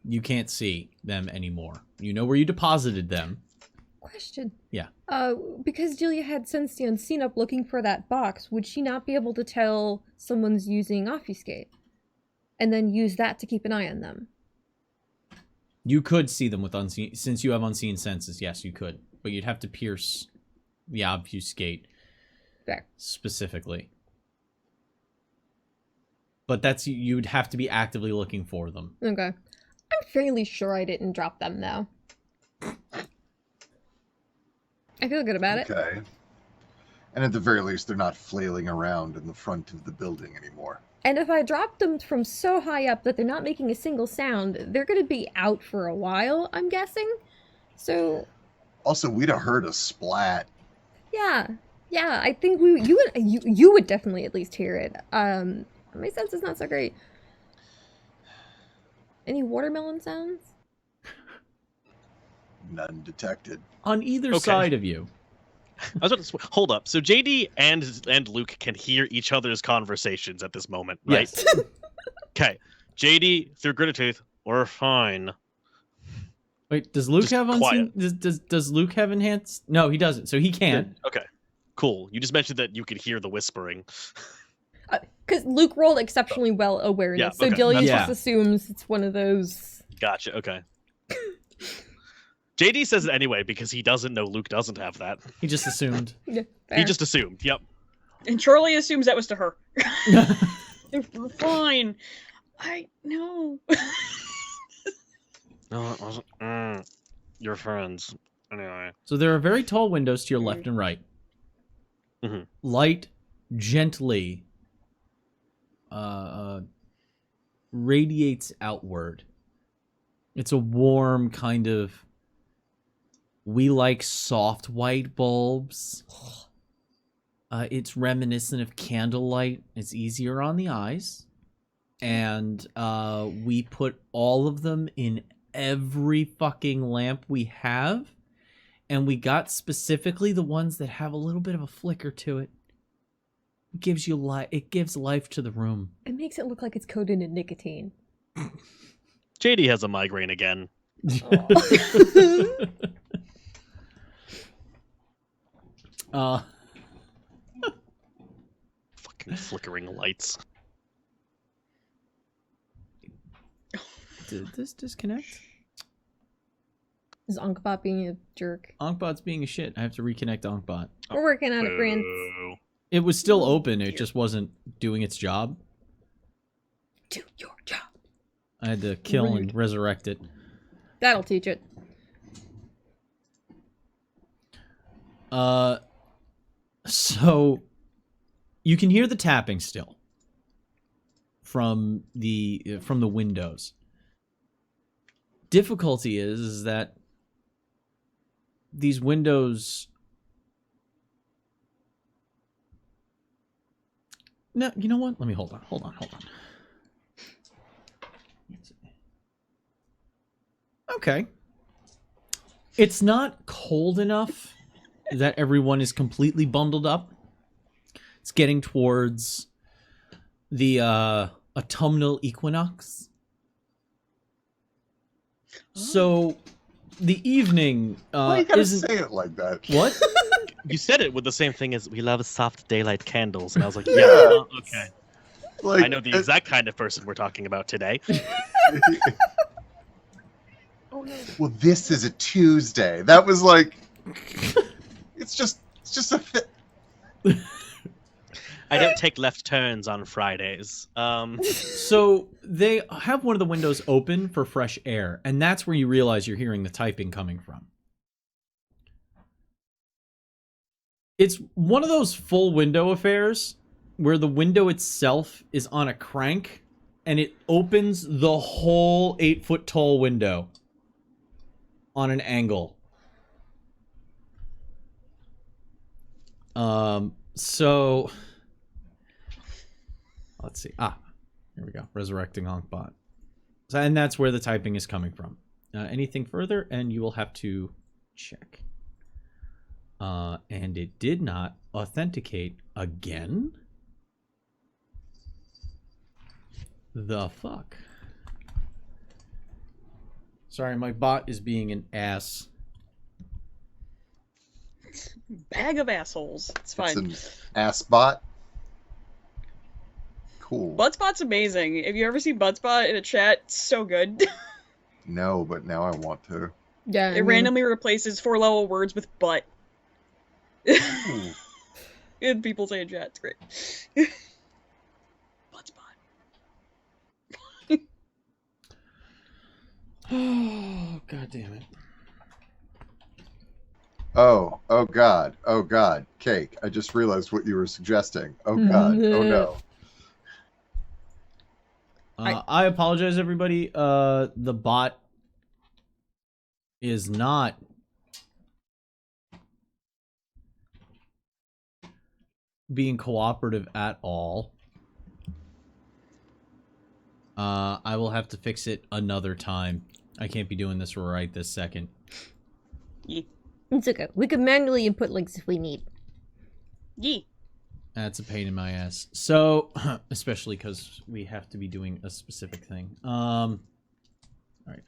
you can't see them anymore. You know where you deposited them. Question. Yeah. Because Julia had sensed the unseen up looking for that box, would she not be able to tell someone's using obfuscate? And then use that to keep an eye on them? You could see them with unseen... Since you have unseen senses, yes, you could. But you'd have to pierce the obfuscate. Fair. Specifically. But that's... You'd have to be actively looking for them. Okay. I'm fairly sure I didn't drop them, though. I feel good about it. Okay. And at the very least, they're not flailing around in the front of the building anymore. And if I dropped them from so high up that they're not making a single sound, they're going to be out for a while, I'm guessing. So... Also, we'd have heard a splat. Yeah. Yeah, I think you would definitely at least hear it. My sense is not so great. Any watermelon sounds? None detected. On either Okay. side of you. I was about to hold up. So JD and Luke can hear each other's conversations at this moment, right? Yes. Okay. JD, through gritted teeth, we're fine. Wait, does Luke Just have unseen... quiet. Does Luke have enhanced... No, he doesn't, so he can't. Okay. Cool. You just mentioned that you could hear the whispering. Because Luke rolled exceptionally well awareness, Yeah, so okay, Delia that's just fine. assumes it's one of those... Gotcha. Okay. JD says it anyway because he doesn't know Luke doesn't have that. He just assumed. Yeah, He fair. just assumed. Yep. And Charlie assumes that was to her. We're fine. I know. No, it wasn't. Your friends. Anyway. So there are very tall windows to your left and right. Mhm. Light gently radiates outward. It's a warm kind of... We like soft white bulbs. It's reminiscent of candlelight. It's easier on the eyes. And we put all of them in every fucking lamp we have. And we got specifically the ones that have a little bit of a flicker to it. It gives you light. It gives life to the room. It makes it look like it's coated in nicotine. JD has a migraine again. Fucking flickering lights. Did this disconnect? Is Ankbot being a jerk? Ankbot's being a shit. I have to reconnect Ankbot. We're working on it, Prince. Boo. It was still open. It just wasn't doing its job. Do your job. I had to kill and resurrect it. That'll teach it. So you can hear the tapping still from the windows. Difficulty is that these windows... No, you know what? Let me hold on. Okay. It's not cold enough that everyone is completely bundled up. It's getting towards the autumnal equinox. So the evening Why you gotta isn't... say it like that? What? You said it with the same thing as we love soft daylight candles, and I was like, Yeah. yeah, okay. Like, I know the exact kind of person we're talking about today. Well, this is a Tuesday. That was like, it's just a I don't take left turns on Fridays. So they have one of the windows open for fresh air, and that's where you realize you're hearing the typing coming from. It's one of those full window affairs where the window itself is on a crank, and it opens the whole 8-foot tall window on an angle. So let's see. Here we go. Resurrecting Ankbot. So, and that's where the typing is coming from. Anything further, and you will have to check. And it did not authenticate again? The fuck? Sorry, my bot is being an ass. Bag of assholes. It's fine. It's an ass bot. Cool. Buttspot's amazing. If you ever see Buttspot in a chat, it's so good. No, but now I want to. Yeah, It randomly replaces 4-level words with butt. Ooh. And people say in chat, it's great. Buttspot. Oh, god damn it. Oh God. Cake. I just realized what you were suggesting. Oh God. Oh no. I apologize, everybody. The bot is not being cooperative at all. I will have to fix it another time. I can't be doing this right this second. Yeah. It's okay. We can manually input links if we need. Yeah. That's a pain in my ass. So, especially because we have to be doing a specific thing. Alright,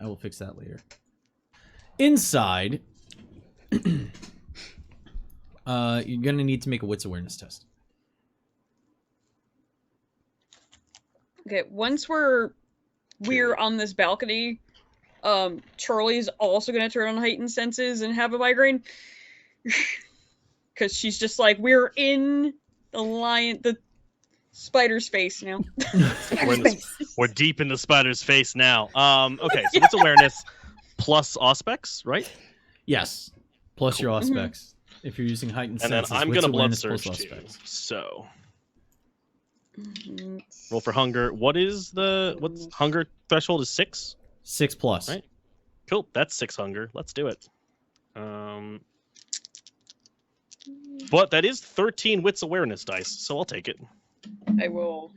I will fix that later. Inside, you're gonna need to make a wits awareness test. Okay, once we're on this balcony, Charlie's also gonna turn on heightened senses and have a migraine. Cause she's just like, we're in the spider's face now. We're deep in the spider's face now. Okay, so it's awareness plus aspects, right? Yes. Plus Cool. your aspects. If you're using heightened And then senses, I'm wits gonna blood awareness plus surge too. aspects. So roll for hunger. What's hunger threshold is 6? 6 plus. Right. Cool. That's 6 hunger. Let's do it. But that is 13 wits awareness dice, so I'll take it. I will.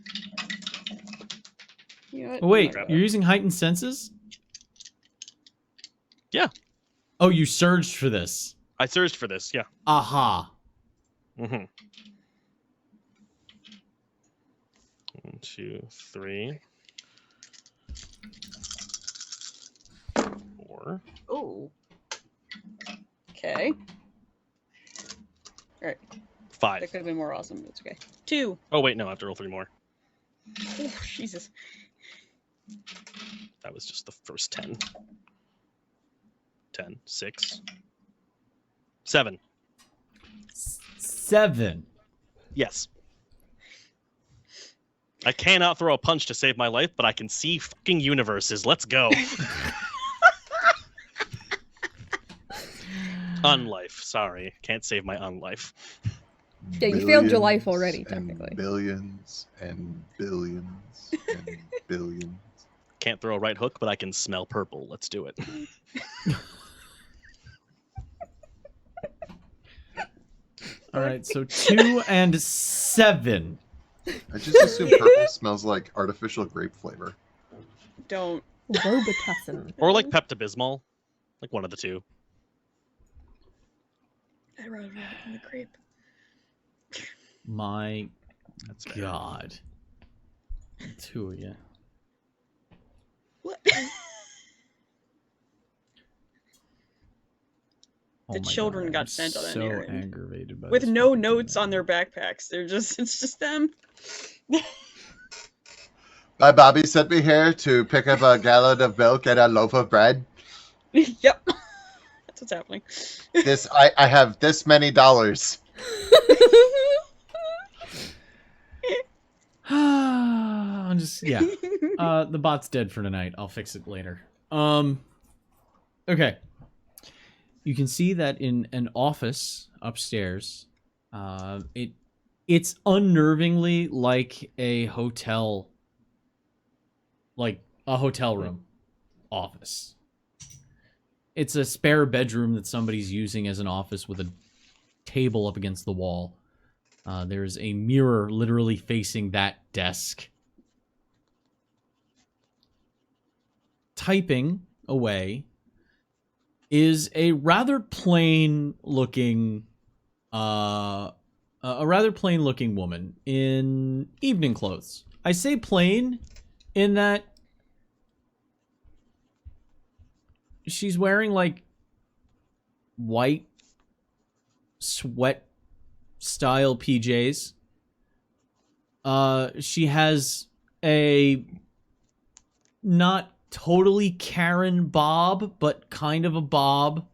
You know what? Oh, wait, Grab you're it. using heightened senses? Yeah. Oh, you surged for this. I surged for this, yeah. Aha. Mm-hmm. 1, 2, 3, 4. Oh. Okay. Alright. 5. That could have been more awesome, but it's okay. 2. Oh wait, no, I have to roll 3 more. Oh, Jesus. That was just the first 10. 10, 6, 7. 7. Yes. I cannot throw a punch to save my life, but I can see fucking universes. Let's go. Unlife. Sorry. Can't save my unlife. Yeah, you failed your life Billions already, and technically. Billions and billions and billions. Can't throw a right hook, but I can smell purple. Let's do it. Alright, so 2 and 7. I just assume purple smells like artificial grape flavor. Don't. Robitussin. Or like Pepto-Bismol. Like one of the two. I'd rather have it in the crepe. My That's fair. god. 2 of you. What? Oh The my children God, got I'm sent on an so errand. aggravated by With this no fucking notes thing. on their backpacks. It's just them. My Bobby sent me here to pick up a gallon of milk and a loaf of bread. Yep. That's what's happening. I have this many dollars. I'm just, yeah. The bot's dead for tonight. I'll fix it later. Okay. You can see that in an office upstairs, it's unnervingly like a hotel room office. It's a spare bedroom that somebody's using as an office with a table up against the wall. There's a mirror literally facing that desk. Typing away is a rather plain looking a rather plain-looking woman in evening clothes. I say plain in that she's wearing, like, white sweat-style PJs. She has a not totally Karen bob, but kind of a bob.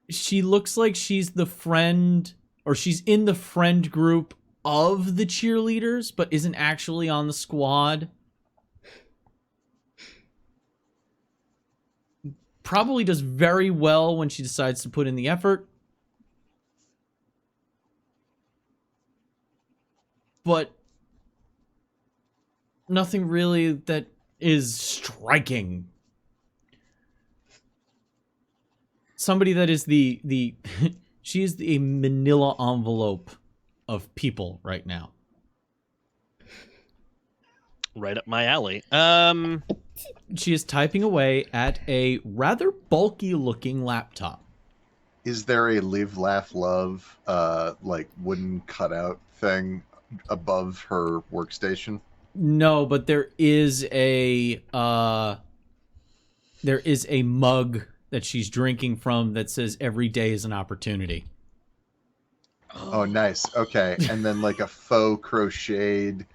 She looks like she's the friend, or she's in the friend group of the cheerleaders, but isn't actually on the squad. Probably does very well when she decides to put in the effort. But nothing really that is striking. Somebody that is the she is the manila envelope of people right now. Right up my alley. She is typing away at a rather bulky looking laptop. Is there a live, laugh, love, like wooden cutout thing above her workstation? No, but there is a mug that she's drinking from that says every day is an opportunity. Oh, nice. Okay. And then like a faux crocheted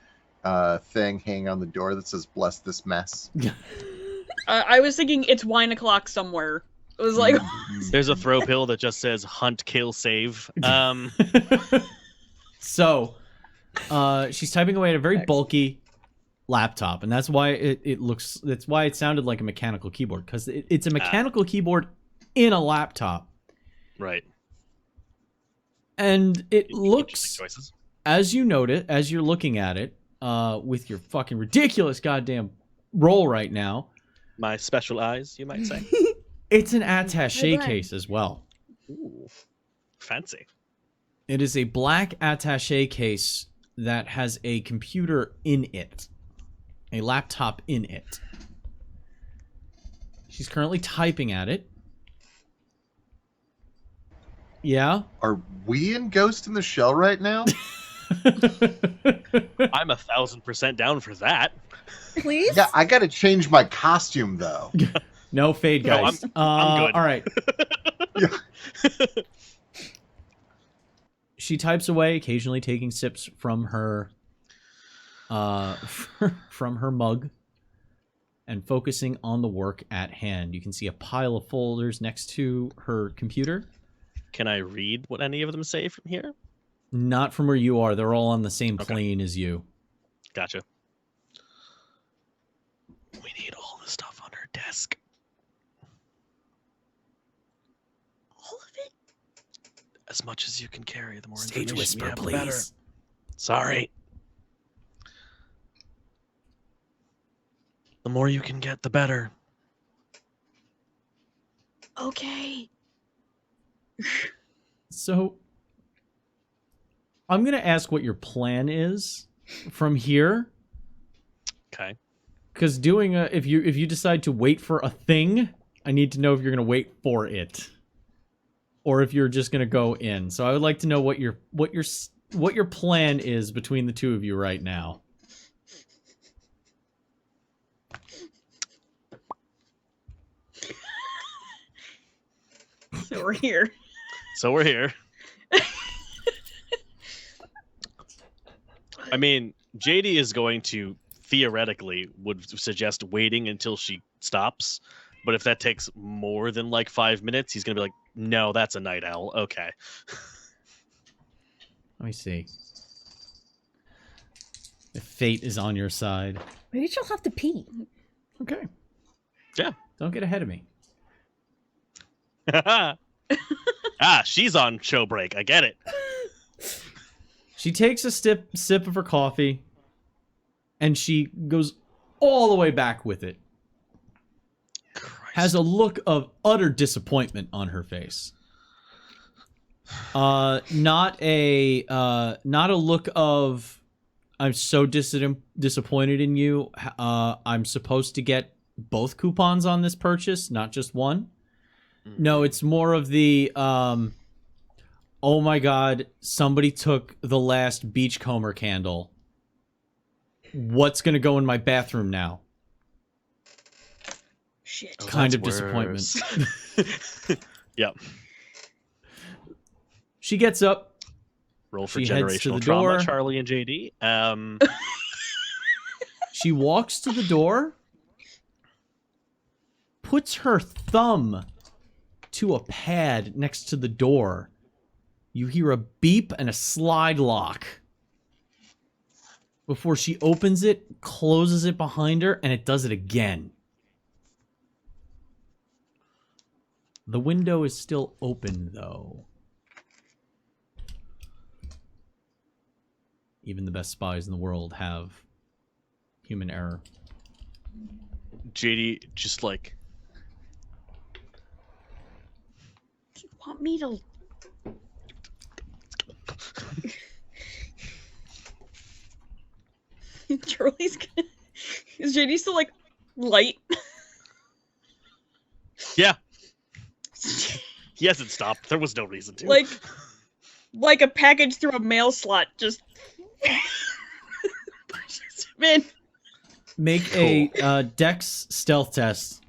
thing hanging on the door that says bless this mess. I was thinking it's wine o'clock somewhere. It was like There's a throw pill that just says hunt, kill, save. So, she's typing away at a very bulky laptop, and that's why it looks. That's why it sounded like a mechanical keyboard, because it's a mechanical keyboard in a laptop, Right. and it Interesting looks, choices. as you note it, as you're looking at it, with your fucking ridiculous goddamn roll right now. My special eyes, you might say. It's an attaché Hi, Glenn. case as well. Ooh, fancy. It is a black attaché case that has a computer in it. A laptop in it. She's currently typing at it. Yeah? Are we in Ghost in the Shell right now? I'm 1,000% down for that. Please? Yeah, I gotta change my costume though. No fade, No, guys. I'm good. All right. She types away, occasionally taking sips from her mug and focusing on the work at hand. You can see a pile of folders next to her computer. Can I read what any of them say from here? Not from where you are. They're all on the same Okay. plane as you. Gotcha. We need all the stuff on her desk. all of it. As much as you can carry, the more Stage information whisper, we have, the better. please. Sorry. The more you can get, the better. Okay. So, I'm going to ask what your plan is from here. Okay. Because if you decide to wait for a thing, I need to know if you're going to wait for it, or if you're just going to go in. So I would like to know what your plan is between the two of you right now. So we're here. So we're here. I mean, JD is going to theoretically would suggest waiting until she stops, but if that takes more than like 5 minutes, he's gonna be like, "No, that's a night owl." Okay. Let me see. If fate is on your side. Maybe she'll have to pee. Okay. Yeah. Don't get ahead of me. She's on show break. I get it. She takes a sip of her coffee, and she goes all the way back with it. Christ. Has a look of utter disappointment on her face. Not a look of I'm so disappointed in you. I'm supposed to get both coupons on this purchase, not just one. No, it's more of the oh my god, somebody took the last beachcomber candle. What's gonna go in my bathroom now? Shit. Oh, Kind of that's disappointment. worse. Yep. She gets up. Roll for She heads to generational the trauma, door. Charlie and JD. She walks to the door, puts her thumb to a pad next to the door. You hear a beep and a slide lock. Before she opens it, closes it behind her, and it does it again. The window is still open, though. Even the best spies in the world have human error. JD just like, You want me to? Charlie's gonna. Is JD still like light? yeah. He hasn't stopped. There was no reason to. Like a package through a mail slot, just pushes him in. Make a Dex stealth test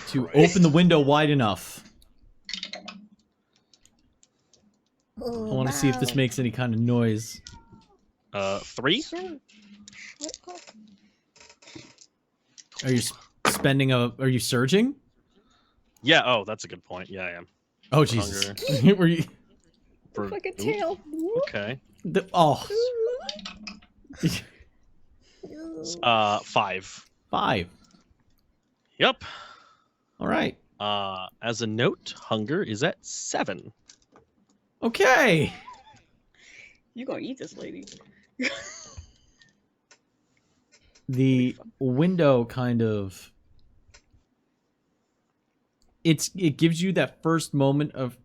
to open the window wide enough. I want to see if this makes any kind of noise. 3? Are you spending a... Are you surging? Yeah. Oh, that's a good point. Yeah, I am. Oh, Jesus. Were you... For, Like a ooh, tail. okay. Oh. 5. 5. Yep. All right. As a note, hunger is at 7. Okay. You gonna eat this lady? The window kind of... It gives you that first moment of...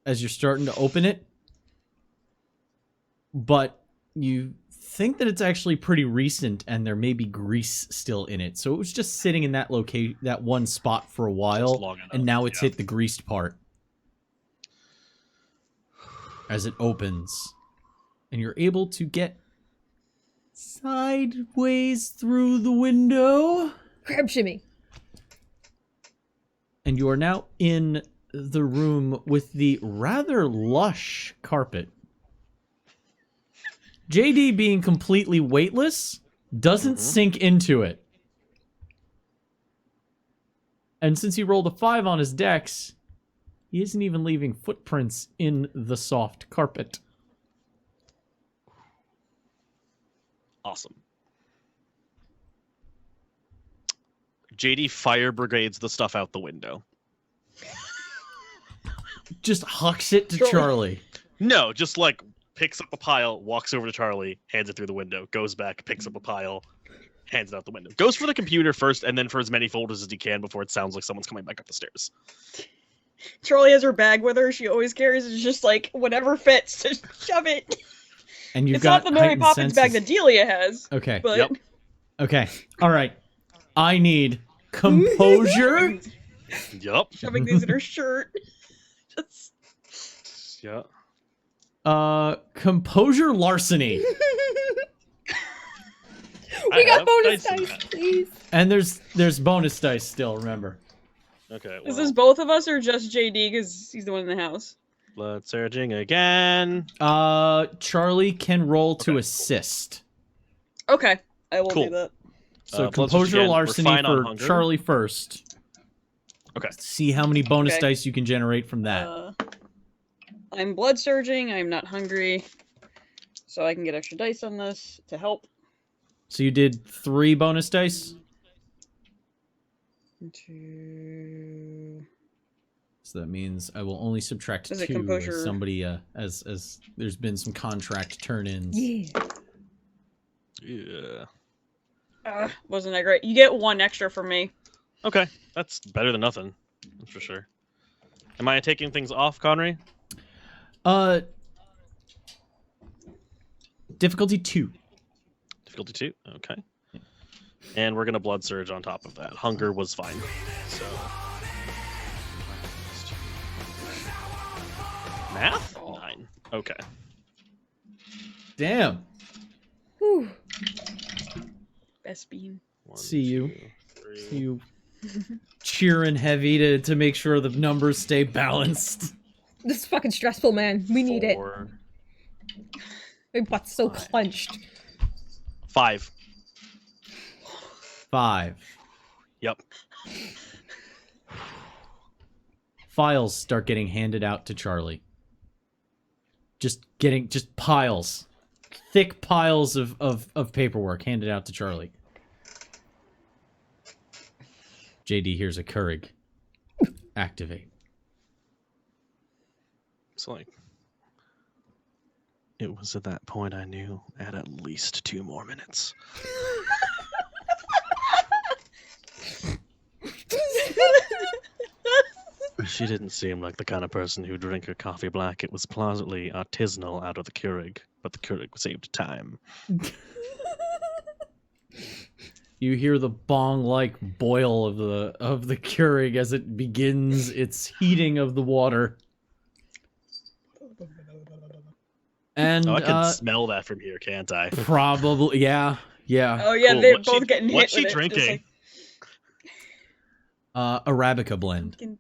as you're starting to open it. But you think that it's actually pretty recent and there may be grease still in it. So it was just sitting in that that one spot for a while, long enough, and now it's yeah. hit the greased part. As it opens. And you're able to get sideways through the window. Crab shimmy. And you are now in the room with the rather lush carpet. JD, being completely weightless, doesn't sink into it. And since he rolled a 5 on his dex, he isn't even leaving footprints in the soft carpet. Awesome. JD fire brigades the stuff out the window. Just hucks it to Charlie. Charlie. No, just like picks up a pile, walks over to Charlie, hands it through the window, goes back, picks up a pile, hands it out the window. Goes for the computer first, and then for as many folders as he can before it sounds like someone's coming back up the stairs. Charlie has her bag with her. She always carries. It's just like whatever fits. Just shove it. And you've It's got not the Mary heightened Poppins bag senses. that Delia has. Okay. But Yep. Okay. All right. I need composure. Yup. shoving these in her shirt. Just... Yeah. Composure larceny. We got have bonus dice in dice, that. please. And there's bonus dice still, remember. Okay. Is well, this both of us or just JD? Because he's the one in the house. blood surging again. Charlie can roll to Okay. assist. Okay, I will Cool. do that. So Blood surge composure again. We're larceny fine on for hunger. Charlie first. Okay. See how many bonus Okay. dice you can generate from that. I'm blood surging. I'm not hungry, so I can get extra dice on this to help. So you did 3 bonus dice. So that means I will only subtract Is it 2 composure? as somebody as there's been some contract turn-ins. Yeah. Yeah. Wasn't that great? You get 1 extra from me. Okay. That's better than nothing. That's for sure. Am I taking things off, Connery? Difficulty 2. Difficulty 2. Okay. And we're gonna blood surge on top of that. Hunger was fine. So Math? 9. Okay. Damn. Whew. Best bean. 1, See you. 2, 3. See you cheering heavy to make sure the numbers stay balanced. This is fucking stressful, man. We need it. 4, My butt's so 5. clenched. 5. 5. Yep. Files start getting handed out to Charlie. Just piles. Thick piles of paperwork handed out to Charlie. JD hears a Keurig. Activate. It's like, it was at that point I knew I had at least 2 more minutes. She didn't seem like the kind of person who'd drink her coffee black. It was plausibly artisanal out of the Keurig, but the Keurig saved time. You hear the bong-like boil of the Keurig as it begins its heating of the water. And I can smell that from here, can't I? probably, yeah. Oh yeah, Cool. they're What's both she- getting hit what's she with it, just drinking? Arabica blend. like-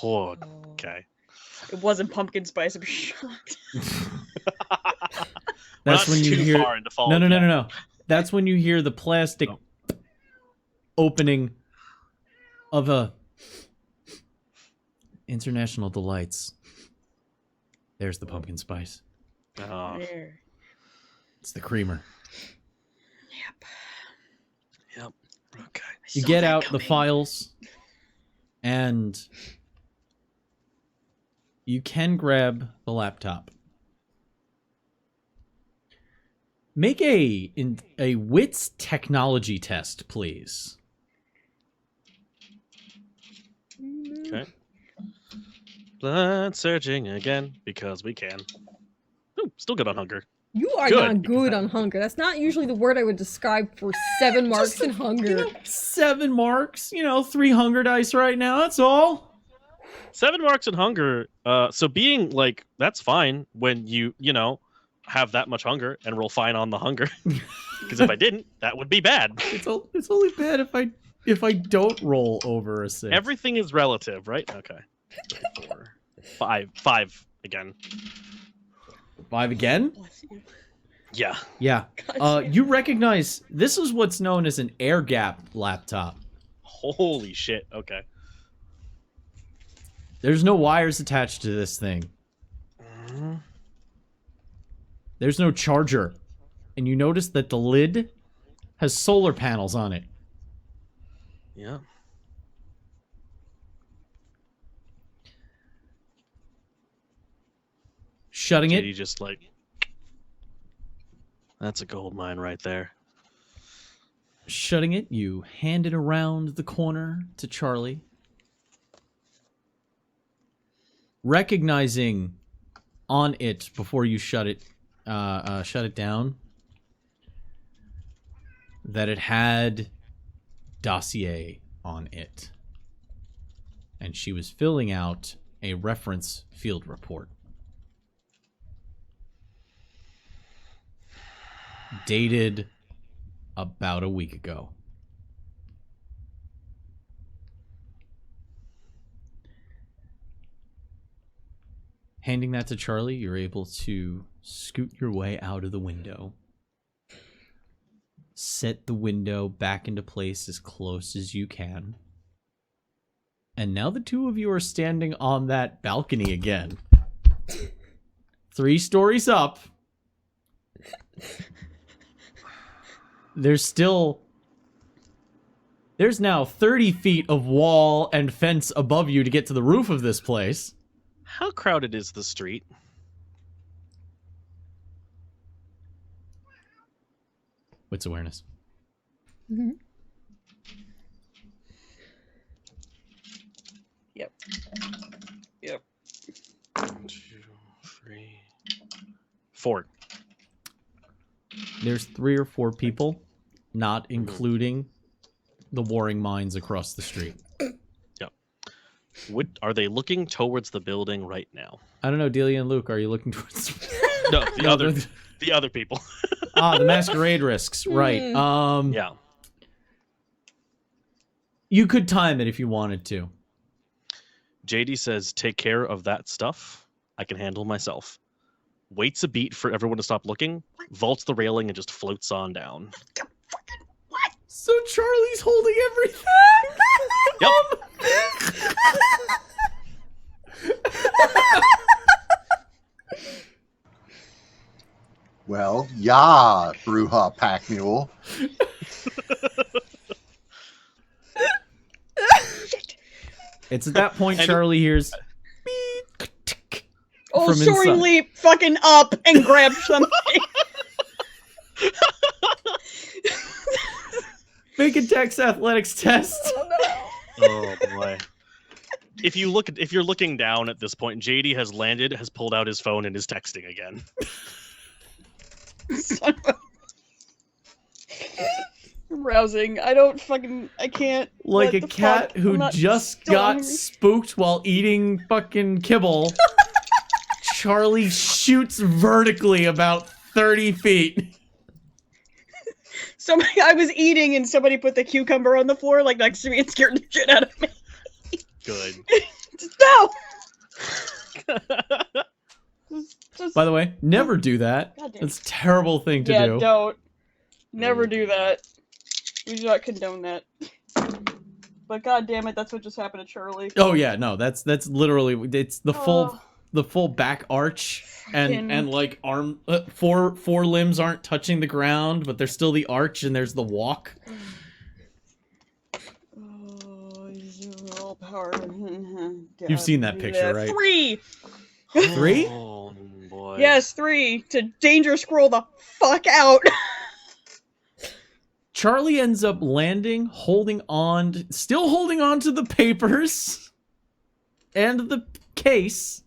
Oh, okay. It wasn't pumpkin spice. I'm shocked. That's We're when not you too hear. far into fall No. yet. That's when you hear the plastic opening of a International Delights. There's the pumpkin spice. Oh, There. It's the creamer. yep. Okay. You Saw get that out the coming. files, and you can grab the laptop. Make a wits technology test, please. Okay. Blood surging again because we can. Ooh, still good on hunger. You are Good, not because good that- on hunger. That's not usually the word I would describe for 7 marks in hunger. 7 marks, 3 hunger dice right now, that's all. 7 marks in hunger. So being like, that's fine when you have that much hunger and roll fine on the hunger. Because if I didn't, that would be bad. It's only bad if I don't roll over a 6. Everything is relative, right? Okay. 4, 5 again. 5 again? Bless you. Yeah. Yeah. God, You recognize this is what's known as an air gap laptop. Holy shit. Okay. There's no wires attached to this thing. There's no charger. And you notice that the lid has solar panels on it. Yeah. Shutting it. JD just like, that's a gold mine right there. Shutting it, you hand it around the corner to Charlie. Recognizing on it before you shut it down that it had dossier on it. And she was filling out a reference field report. Dated about a week ago. Handing that to Charlie, you're able to scoot your way out of the window. Set the window back into place as close as you can. And now the two of you are standing on that balcony again. 3 stories up. There's now 30 feet of wall and fence above you to get to the roof of this place. How crowded is the street? Wits awareness. Mhm. Yep. Yep. 1, 2, 3, 4. There's 3 or 4 people, not including the warring minds across the street. Are they looking towards the building right now? I don't know, Delia and Luke, are you looking towards... No, the No, other they're- the other people. the masquerade risks, right. Yeah. You could time it if you wanted to. JD says, take care of that stuff. I can handle myself. Waits a beat for everyone to stop looking, vaults the railing, and just floats on down. So Charlie's holding everything. Yep. Well, yeah, Bruja Pack Mule. It's at that point And- Charlie hears... Oh, From soaring inside. leap fucking up and grab something. Make a Dex athletics test. Oh boy. If you're looking down at this point, JD has landed, has pulled out his phone, and is texting again. Son of a- Rousing. I can't. Like What a the cat fuck? who I'm not just still got hungry. spooked while eating fucking kibble. Charlie shoots vertically about 30 feet. I was eating and somebody put the cucumber on the floor like next to me and scared the shit out of me. Good. Just, no! Just, By the way, never do that. Goddamn. That's a terrible thing to yeah, do. don't. Never do that. We do not condone that. But god damn it, that's what just happened to Charlie. Oh yeah, no, that's literally it's the full back arch Fucking- and like arm four limbs aren't touching the ground, but there's still the arch and there's the walk. Oh, zero power. You've seen that picture, right? 3! 3? Oh boy. Yes, 3! To danger scroll the fuck out! Charlie ends up landing, still holding on to the papers and the case.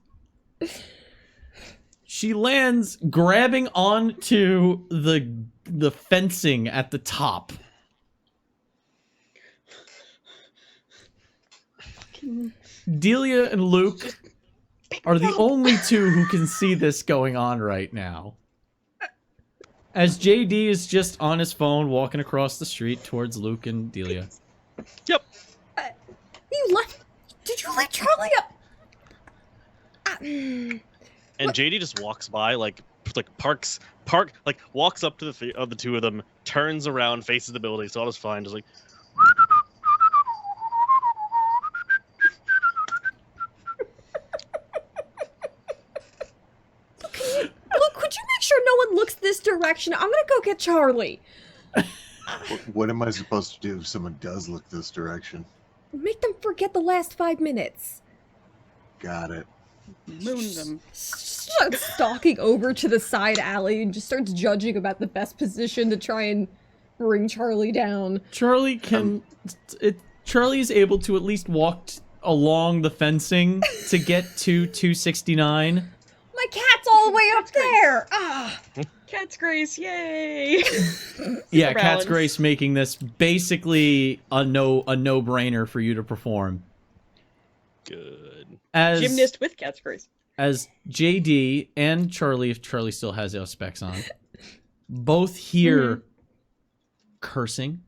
She lands grabbing onto the fencing at the top. Delia and Luke are the only two who can see this going on right now. As JD is just on his phone walking across the street towards Luke and Delia. Yep. Did you let Charlie up? And JD just walks by, walks up to the two of them, turns around, faces the building, so all is fine, just like. Look, could you make sure no one looks this direction? I'm gonna go get Charlie. What am I supposed to do if someone does look this direction? Make them forget the last 5 minutes. Got it. Moon them. Starts stalking over to the side alley and just starts judging about the best position to try and bring Charlie down. Charlie Charlie is able to at least walk along the fencing to get to 269. My cat's all the way up there! Ah! Cat's Grace, yay! Yeah, Super Cat's balance. Grace making this basically a no-brainer for you to perform. Good. As Gymnast with Cat's Grace. as JD and Charlie, if Charlie still has those specs on, both hear cursing.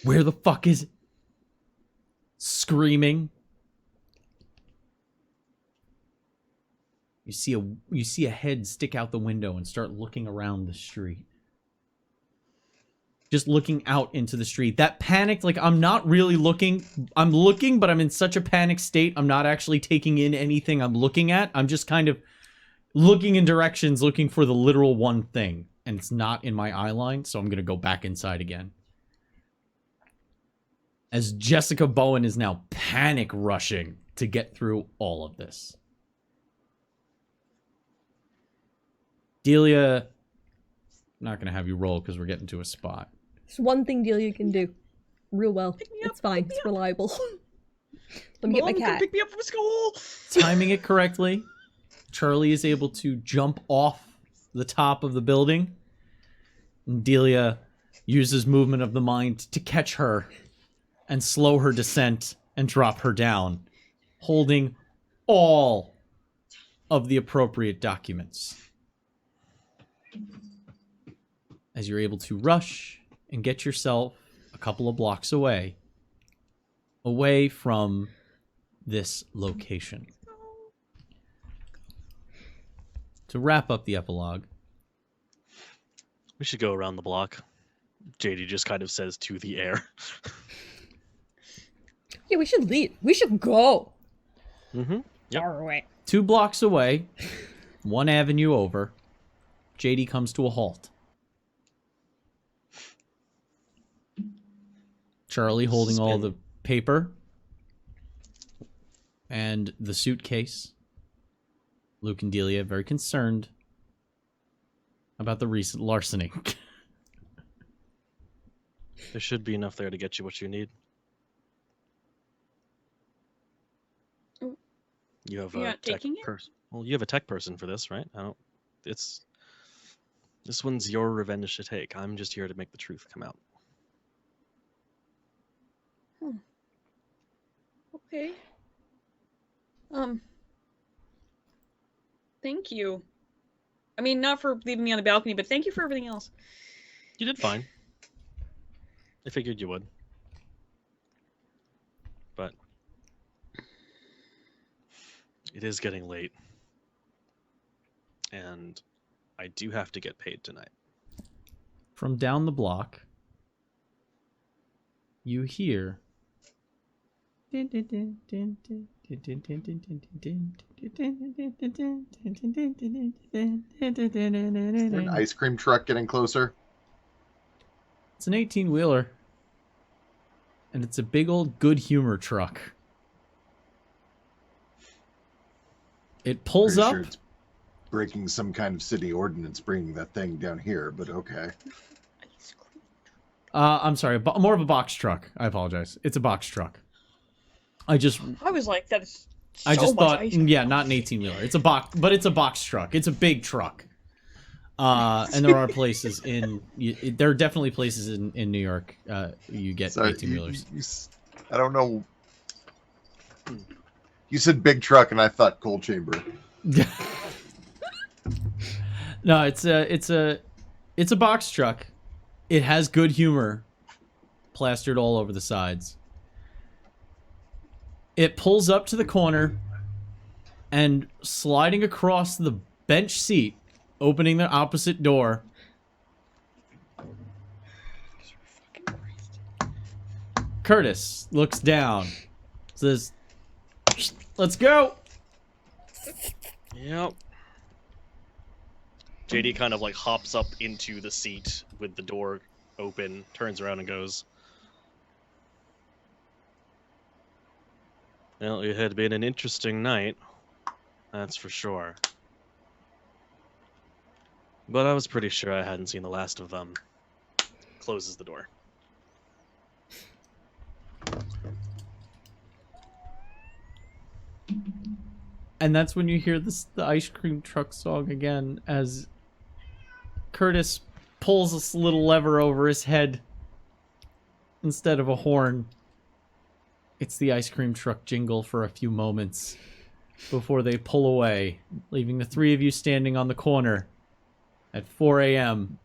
Where the fuck is it? Screaming. You see a head stick out the window and start looking around the street. Just looking out into the street. That panicked, like, I'm not really looking. I'm looking, but I'm in such a panicked state. I'm not actually taking in anything I'm looking at. I'm just kind of looking in directions, looking for the literal one thing. And it's not in my eye line, so I'm going to go back inside again. As Jessica Bowen is now panic rushing to get through all of this. Delia, I'm not going to have you roll because we're getting to a spot. There's one thing Delia can do. Real well. me It's up, fine. pick me It's up. reliable. Let me get my Mom, come cat. pick me up from school! Timing it correctly, Charlie is able to jump off the top of the building. And Delia uses movement of the mind to catch her and slow her descent and drop her down, holding all of the appropriate documents. As you're able to rush and get yourself a couple of blocks away from this location. To wrap up the epilogue, We should go around the block. JD just kind of says to the air. Yeah, we should leave. We should go. Mm-hmm. Yep. Far away. 2 blocks away, 1 avenue over, JD comes to a halt. Charlie holding all the paper and the suitcase. Luke and Delia very concerned about the recent larceny. There should be enough there to get you what you need. You have You're a not tech taking it? person. Well, you have a tech person for this, right? This one's your revenge to take. I'm just here to make the truth come out. Okay. Thank you. I mean, not for leaving me on the balcony, but thank you for everything else. You did fine. I figured you would. But it is getting late. And I do have to get paid tonight. From down the block, you hear An ice cream truck getting closer. It's an 18-wheeler. And it's a big old good humor truck. It pulls Pretty up. sure it's breaking some kind of city ordinance, bringing that thing down here, but okay. I'm sorry, more of a box truck. I apologize. It's a box truck. I was like, that is so I just much thought, ice cream. yeah, not an 18-wheeler. It's a box, but it's a box truck. It's a big truck. And there are places there are definitely places in New York you get So 18-wheelers. I don't know. You said big truck, and I thought coal chamber. No, it's a box truck. It has good humor plastered all over the sides. It pulls up to the corner, and sliding across the bench seat, opening the opposite door, Curtis looks down, says, "Let's go." Yep. JD kind of like hops up into the seat with the door open, turns around and goes, "Well, it had been an interesting night, that's for sure. But I was pretty sure I hadn't seen the last of them." Closes the door. And that's when you hear the ice cream truck song again, as Curtis pulls this little lever over his head instead of a horn. It's the ice cream truck jingle for a few moments before they pull away, leaving the 3 of you standing on the corner at 4 a.m.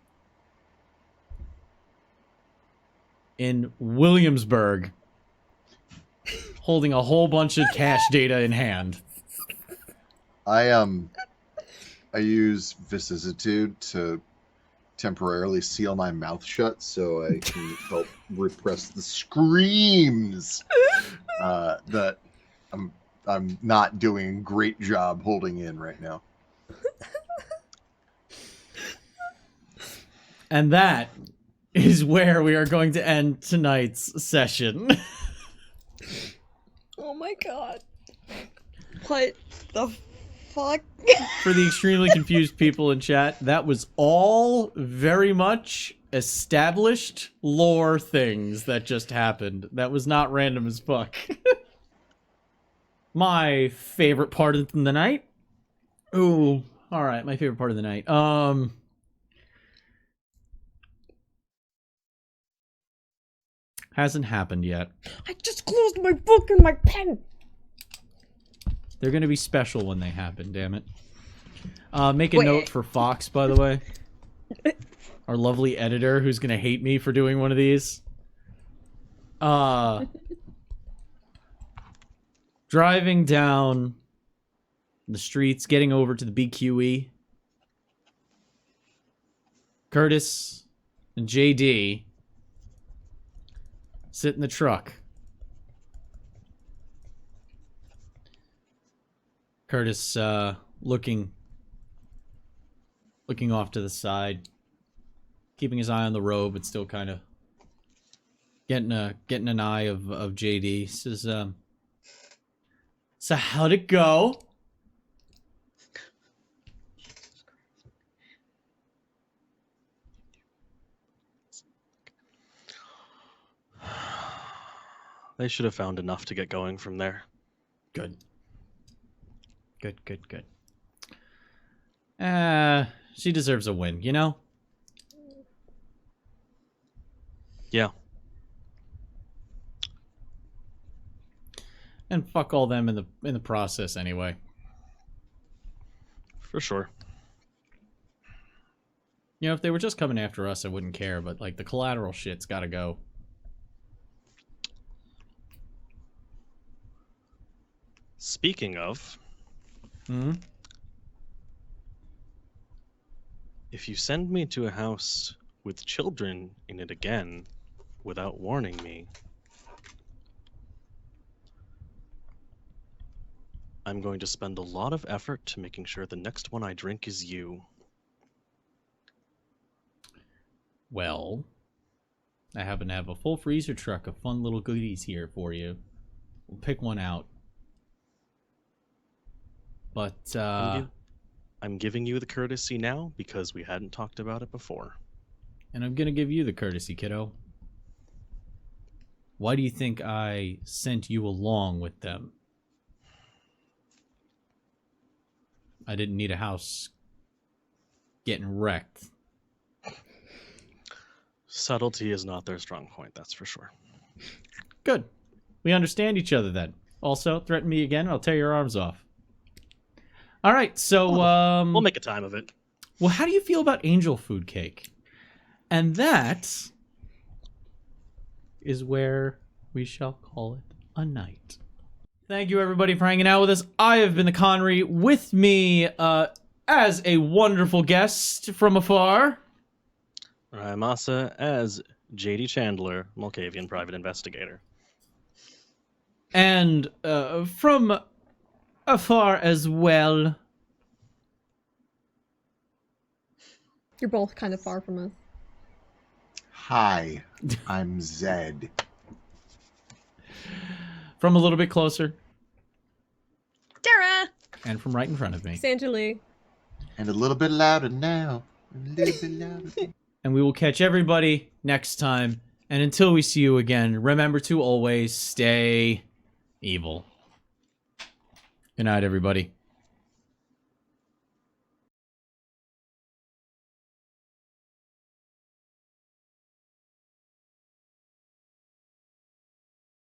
in Williamsburg, holding a whole bunch of cash data in hand. I use vicissitude to temporarily seal my mouth shut so I can help repress the screams that I'm not doing a great job holding in right now. And that is where we are going to end tonight's session. Oh my god. What the fuck? For the extremely confused people in chat, that was all very much established lore things that just happened. That was not random as fuck. My favorite part of the night? Ooh, alright, my favorite part of the night. Hasn't happened yet. I just closed my book and my pen. They're gonna be special when they happen, damn it. Make a Wait. note for Fox, by the way. Our lovely editor who's gonna hate me for doing one of these. Driving down the streets, getting over to the BQE. Curtis and JD sit in the truck. Curtis looking off to the side, keeping his eye on the road, but still kind of getting an eye of JD. Says, so how'd it go? They should have found enough to get going from there. Good. She deserves a win, you know? Yeah. And fuck all them in the process anyway. For sure. You know, if they were just coming after us, I wouldn't care, but like the collateral shit's gotta go. Speaking of, if you send me to a house with children in it again without warning me, I'm going to spend a lot of effort to making sure the next one I drink is you. Well, I happen to have a full freezer truck of fun little goodies here for you. We'll pick one out. But, I'm giving you the courtesy now because we hadn't talked about it before. And I'm gonna give you the courtesy, kiddo. Why do you think I sent you along with them? I didn't need a house getting wrecked. Subtlety is not their strong point, that's for sure. Good. We understand each other then. Also, threaten me again, I'll tear your arms off. All right, so we'll make a time of it. Well, how do you feel about angel food cake? And that is where we shall call it a night. Thank you, everybody, for hanging out with us. I have been the Conry. With me, as a wonderful guest from afar, I'm Asa as JD Chandler, Malkavian private investigator. and from afar as well. You're both kind of far from us. Hi, I'm Zed. From a little bit closer, Dara! and from right in front of me. Sanjali. And a little bit louder now. A little bit louder. And we will catch everybody next time. And until we see you again, remember to always stay evil. Good night, everybody.